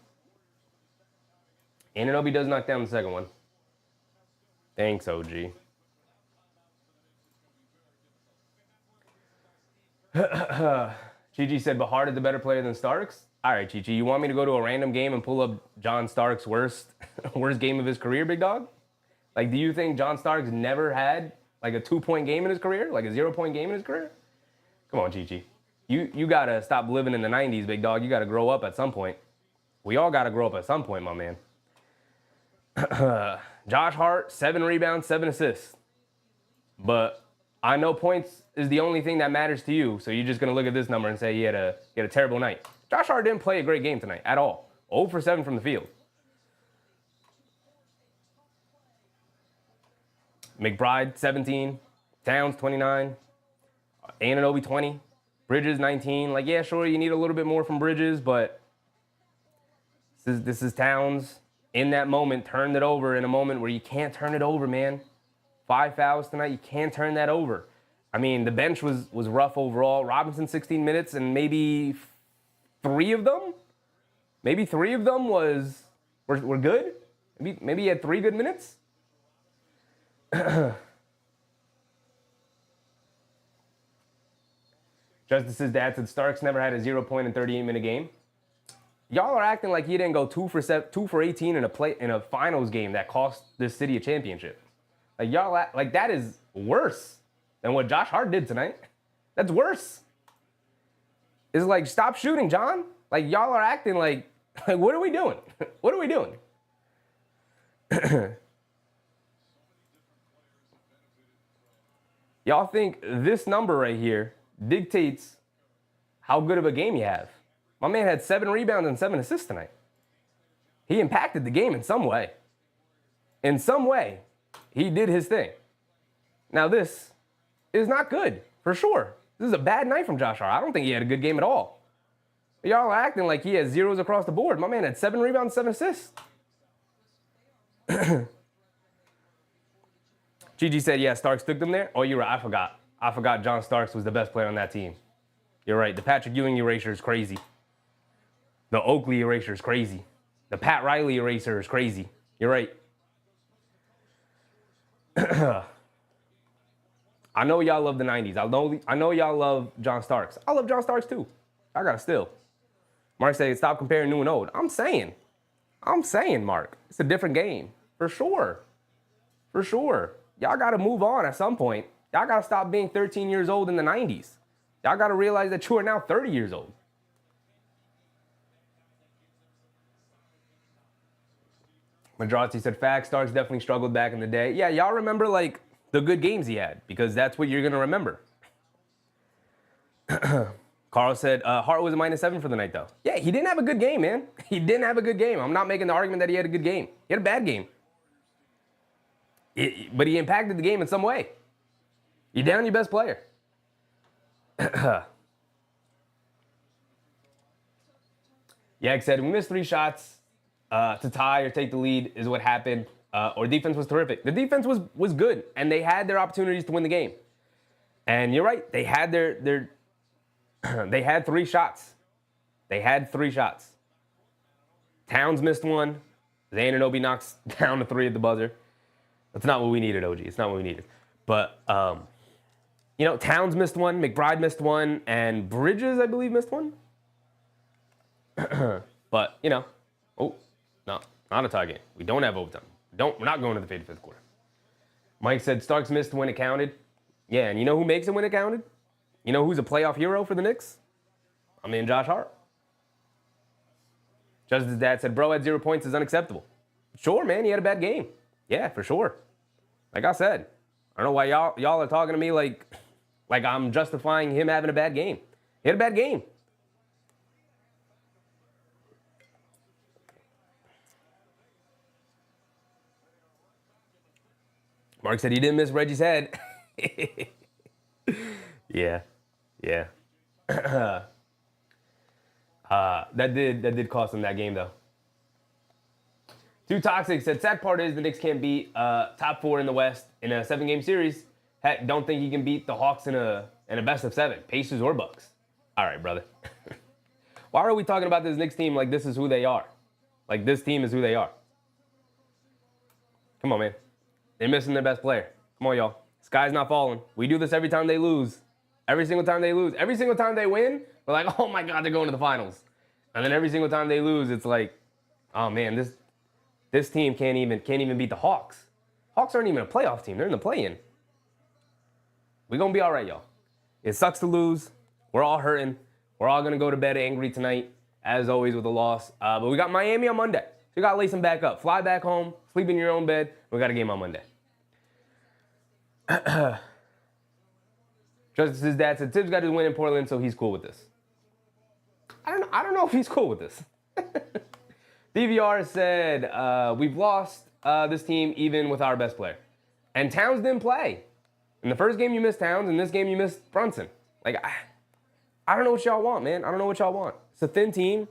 Anunoby does knock down the second one. Thanks, OG. Chi said, but Hart is a better player than Starks. All right, Chi, you want me to go to a random game and pull up John Starks' worst game of his career, big dog? Like, do you think John Starks never had like a 2-point game in his career, like a 0-point game in his career? Come on, Chi. You gotta stop living in the 90s, big dog. You gotta grow up at some point. We all gotta grow up at some point, my man. Josh Hart, 7 rebounds, 7 assists. But I know points is the only thing that matters to you, so you're just gonna look at this number and say he had a terrible night. Josh Hart didn't play a great game tonight at all. 0 for 7 from the field. McBride, 17. Towns, 29. Anunoby, 20. Bridges, 19. Like, yeah, sure, you need a little bit more from Bridges, but this is Towns in that moment, turned it over in a moment where you can't turn it over, man. 5 fouls tonight, you can't turn that over. I mean, the bench was rough overall. Robinson, 16 minutes, and maybe 3 of them were good. Maybe he had 3 good minutes. Justice's dad said Starks never had a 0-point in 38-minute game. Y'all are acting like he didn't go 2 for 18 in a finals game that cost this city a championship. Like, y'all like that is worse than what Josh Hart did tonight. That's worse. It's like, stop shooting, John. Like, y'all are acting like what are we doing? What are we doing? Y'all think this number right here dictates how good of a game you have. My man had 7 rebounds and 7 assists tonight. He impacted the game in some way. In some way, he did his thing. Now this is not good, for sure. This is a bad night from Josh Hart. I don't think he had a good game at all. Y'all are acting like he has zeros across the board. My man had 7 rebounds, 7 assists. Gigi said, yeah, Starks took them there. Oh, you're right. I forgot John Starks was the best player on that team. You're right. The Patrick Ewing erasure is crazy. The Oakley erasure is crazy. The Pat Riley eraser is crazy. You're right. I know y'all love the 90s. I know y'all love John Starks. I love John Starks too. I gotta still. Mark said, stop comparing new and old. I'm saying, Mark, it's a different game. For sure. For sure. Y'all gotta move on at some point. Y'all gotta stop being 13 years old in the 90s. Y'all gotta realize that you are now 30 years old. Majority said, facts, Starks definitely struggled back in the day. Yeah, y'all remember, like, the good games he had, because that's what you're going to remember. Carl said, Hart was a -7 for the night, though. Yeah, he didn't have a good game, man. He didn't have a good game. I'm not making the argument that he had a good game. He had a bad game. But he impacted the game in some way. You're down your best player. Yak said, we missed 3 shots to tie or take the lead is what happened. Or defense was terrific. The defense was good, and they had their opportunities to win the game. And you're right, they had their they had 3 shots. They had 3 shots. Towns missed one. Anunoby knocks down the 3 at the buzzer. That's not what we needed, OG. It's not what we needed. But you know, Towns missed one, McBride missed one, and Bridges, I believe, missed one. But you know, oh no, not a tie game. We don't have overtime. We're not going to the 55th quarter. Mike said Starks missed when it counted. Yeah, and you know who makes it when it counted? You know who's a playoff hero for the Knicks? I mean, Josh Hart. Justice's dad said, bro, at 0 points is unacceptable. Sure, man, he had a bad game. Yeah, for sure. Like I said, I don't know why y'all are talking to me like I'm justifying him having a bad game. He had a bad game. Mark said he didn't miss Reggie's head. Yeah. That did cost him that game, though. Too Toxic said, sad part is the Knicks can't beat top 4 in the West in a 7-game series. Heck, don't think he can beat the Hawks in a best of 7, Pacers or Bucks. All right, brother. Why are we talking about this Knicks team like this is who they are? Like this team is who they are. Come on, man. They're missing their best player. Come on, y'all. Sky's not falling. We do this every time they lose. Every single time they lose. Every single time they win, we're like, oh my God, they're going to the finals. And then every single time they lose, it's like, oh man, this team can't even beat the Hawks. Hawks aren't even a playoff team. They're in the play-in. We're going to be all right, y'all. It sucks to lose. We're all hurting. We're all going to go to bed angry tonight, as always, with a loss. But we got Miami on Monday. So you got to lace them back up. Fly back home. Sleep in your own bed. We got a game on Monday. Justice's dad said Tibbs got his win in Portland, so he's cool with this. I don't know if he's cool with this. DVR said, we've lost this team even with our best player. And Towns didn't play. In the first game, you missed Towns. In this game, you missed Brunson. Like, I don't know what y'all want, man. I don't know what y'all want. It's a thin team.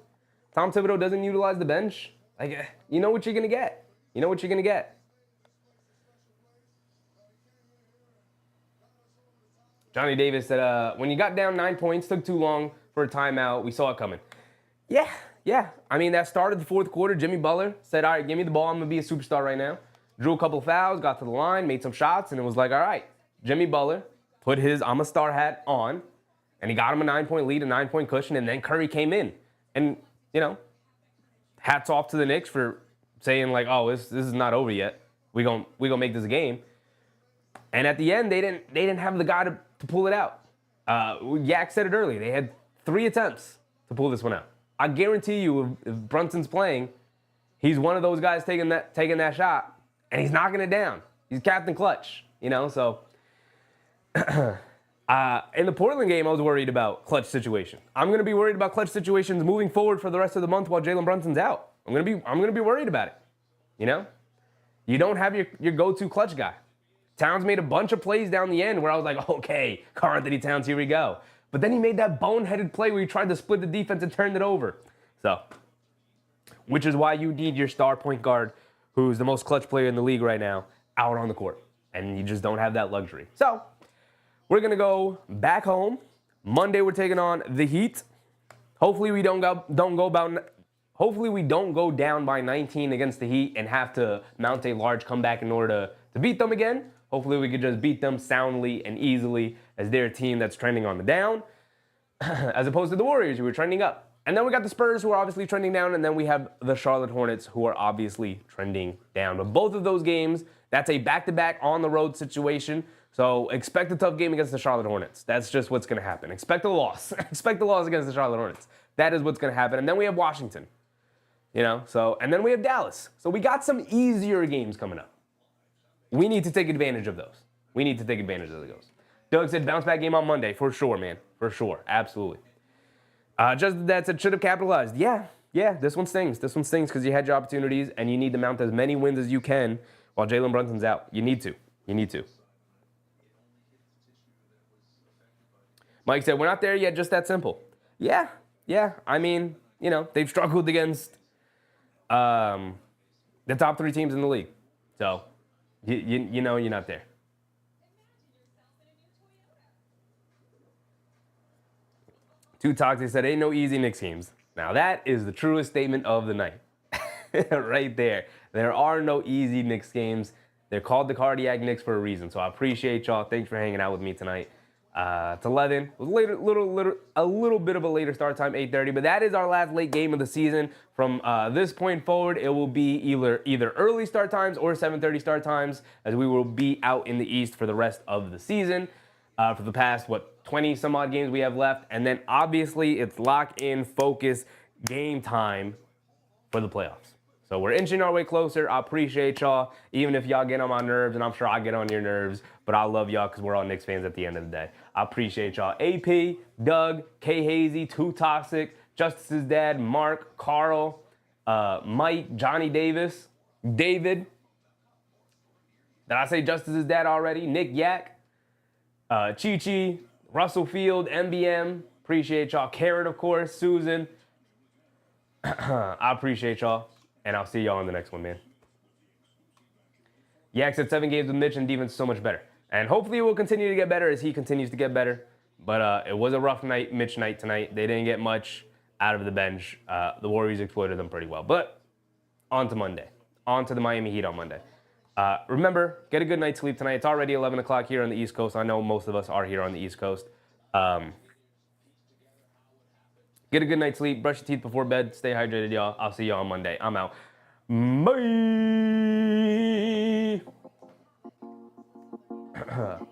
Tom Thibodeau doesn't utilize the bench. Like, you know what you're going to get. You know what you're going to get. Johnny Davis said, when you got down 9 points, took too long for a timeout. We saw it coming. Yeah. I mean, that started the fourth quarter. Jimmy Butler said, all right, give me the ball. I'm going to be a superstar right now. Drew a couple fouls, got to the line, made some shots, and it was like, all right. Jimmy Butler put his I'm a star hat on, and he got him a 9-point lead, a 9-point cushion, and then Curry came in. And, you know, hats off to the Knicks for saying, like, oh, this is not over yet. We gonna make this a game. And at the end, they didn't have the guy to pull it out. Yak said it earlier. They had 3 attempts to pull this one out. I guarantee you, if Brunson's playing, he's one of those guys taking that shot, and he's knocking it down. He's Captain Clutch, you know. So in the Portland game, I was worried about clutch situation. I'm gonna be worried about clutch situations moving forward for the rest of the month while Jalen Brunson's out. I'm gonna be worried about it. You know, you don't have your go-to clutch guy. Towns made a bunch of plays down the end where I was like, okay, Karl-Anthony Towns, here we go. But then he made that boneheaded play where he tried to split the defense and turned it over. So, which is why you need your star point guard, who's the most clutch player in the league right now, out on the court. And you just don't have that luxury. So, we're going to go back home. Monday, we're taking on the Heat. Hopefully we don't go down by 19 against the Heat and have to mount a large comeback in order to beat them again. Hopefully we could just beat them soundly and easily as they're a team that's trending on the down, as opposed to the Warriors who are trending up. And then we got the Spurs who are obviously trending down, and then we have the Charlotte Hornets who are obviously trending down. But both of those games, that's a back-to-back on-the-road situation. So expect a tough game against the Charlotte Hornets. That's just what's going to happen. Expect a loss. Expect a loss against the Charlotte Hornets. That is what's going to happen. And then we have Washington. You know, and then we have Dallas. So we got some easier games coming up. We need to take advantage of those. Doug said bounce back game on Monday. For sure, man. For sure. Absolutely. Just that said should have capitalized. Yeah. This one stings. This one stings because you had your opportunities and you need to mount as many wins as you can while Jalen Brunson's out. You need to. Mike said, we're not there yet, just that simple. Yeah. I mean, you know, they've struggled against the top 3 teams in the league. So, you know you're not there. Too Toxic said, ain't no easy Knicks games. Now, that is the truest statement of the night. Right there. There are no easy Knicks games. They're called the Cardiac Knicks for a reason. So I appreciate y'all. Thanks for hanging out with me tonight. It's 11. It was a little bit of a later start time, 8:30. But that is our last late game of the season. From this point forward, it will be either early start times or 7:30 start times, as we will be out in the East for the rest of the season. For the past, 20 some odd games we have left. And then obviously it's lock in, focus, game time for the playoffs. So we're inching our way closer. I appreciate y'all, even if y'all get on my nerves, and I'm sure I get on your nerves, but I love y'all because we're all Knicks fans at the end of the day. I appreciate y'all. AP, Doug, K Hazy, Too Toxic, Justice's dad, Mark, Carl, Mike, Johnny Davis, David. Did I say Justice's dad already? Nick Yak, Chi-Chi, Russell Field, MBM. Appreciate y'all. Carrot, of course, Susan. I appreciate y'all. And I'll see y'all in the next one, man. Yak said 7 games with Mitch and defense is so much better. And hopefully it will continue to get better as he continues to get better. But it was a rough night, Mitch night tonight. They didn't get much out of the bench. The Warriors exploited them pretty well. But on to Monday. On to the Miami Heat on Monday. Remember, get a good night's sleep tonight. It's already 11 o'clock here on the East Coast. I know most of us are here on the East Coast. Get a good night's sleep. Brush your teeth before bed. Stay hydrated, y'all. I'll see y'all on Monday. I'm out. Bye.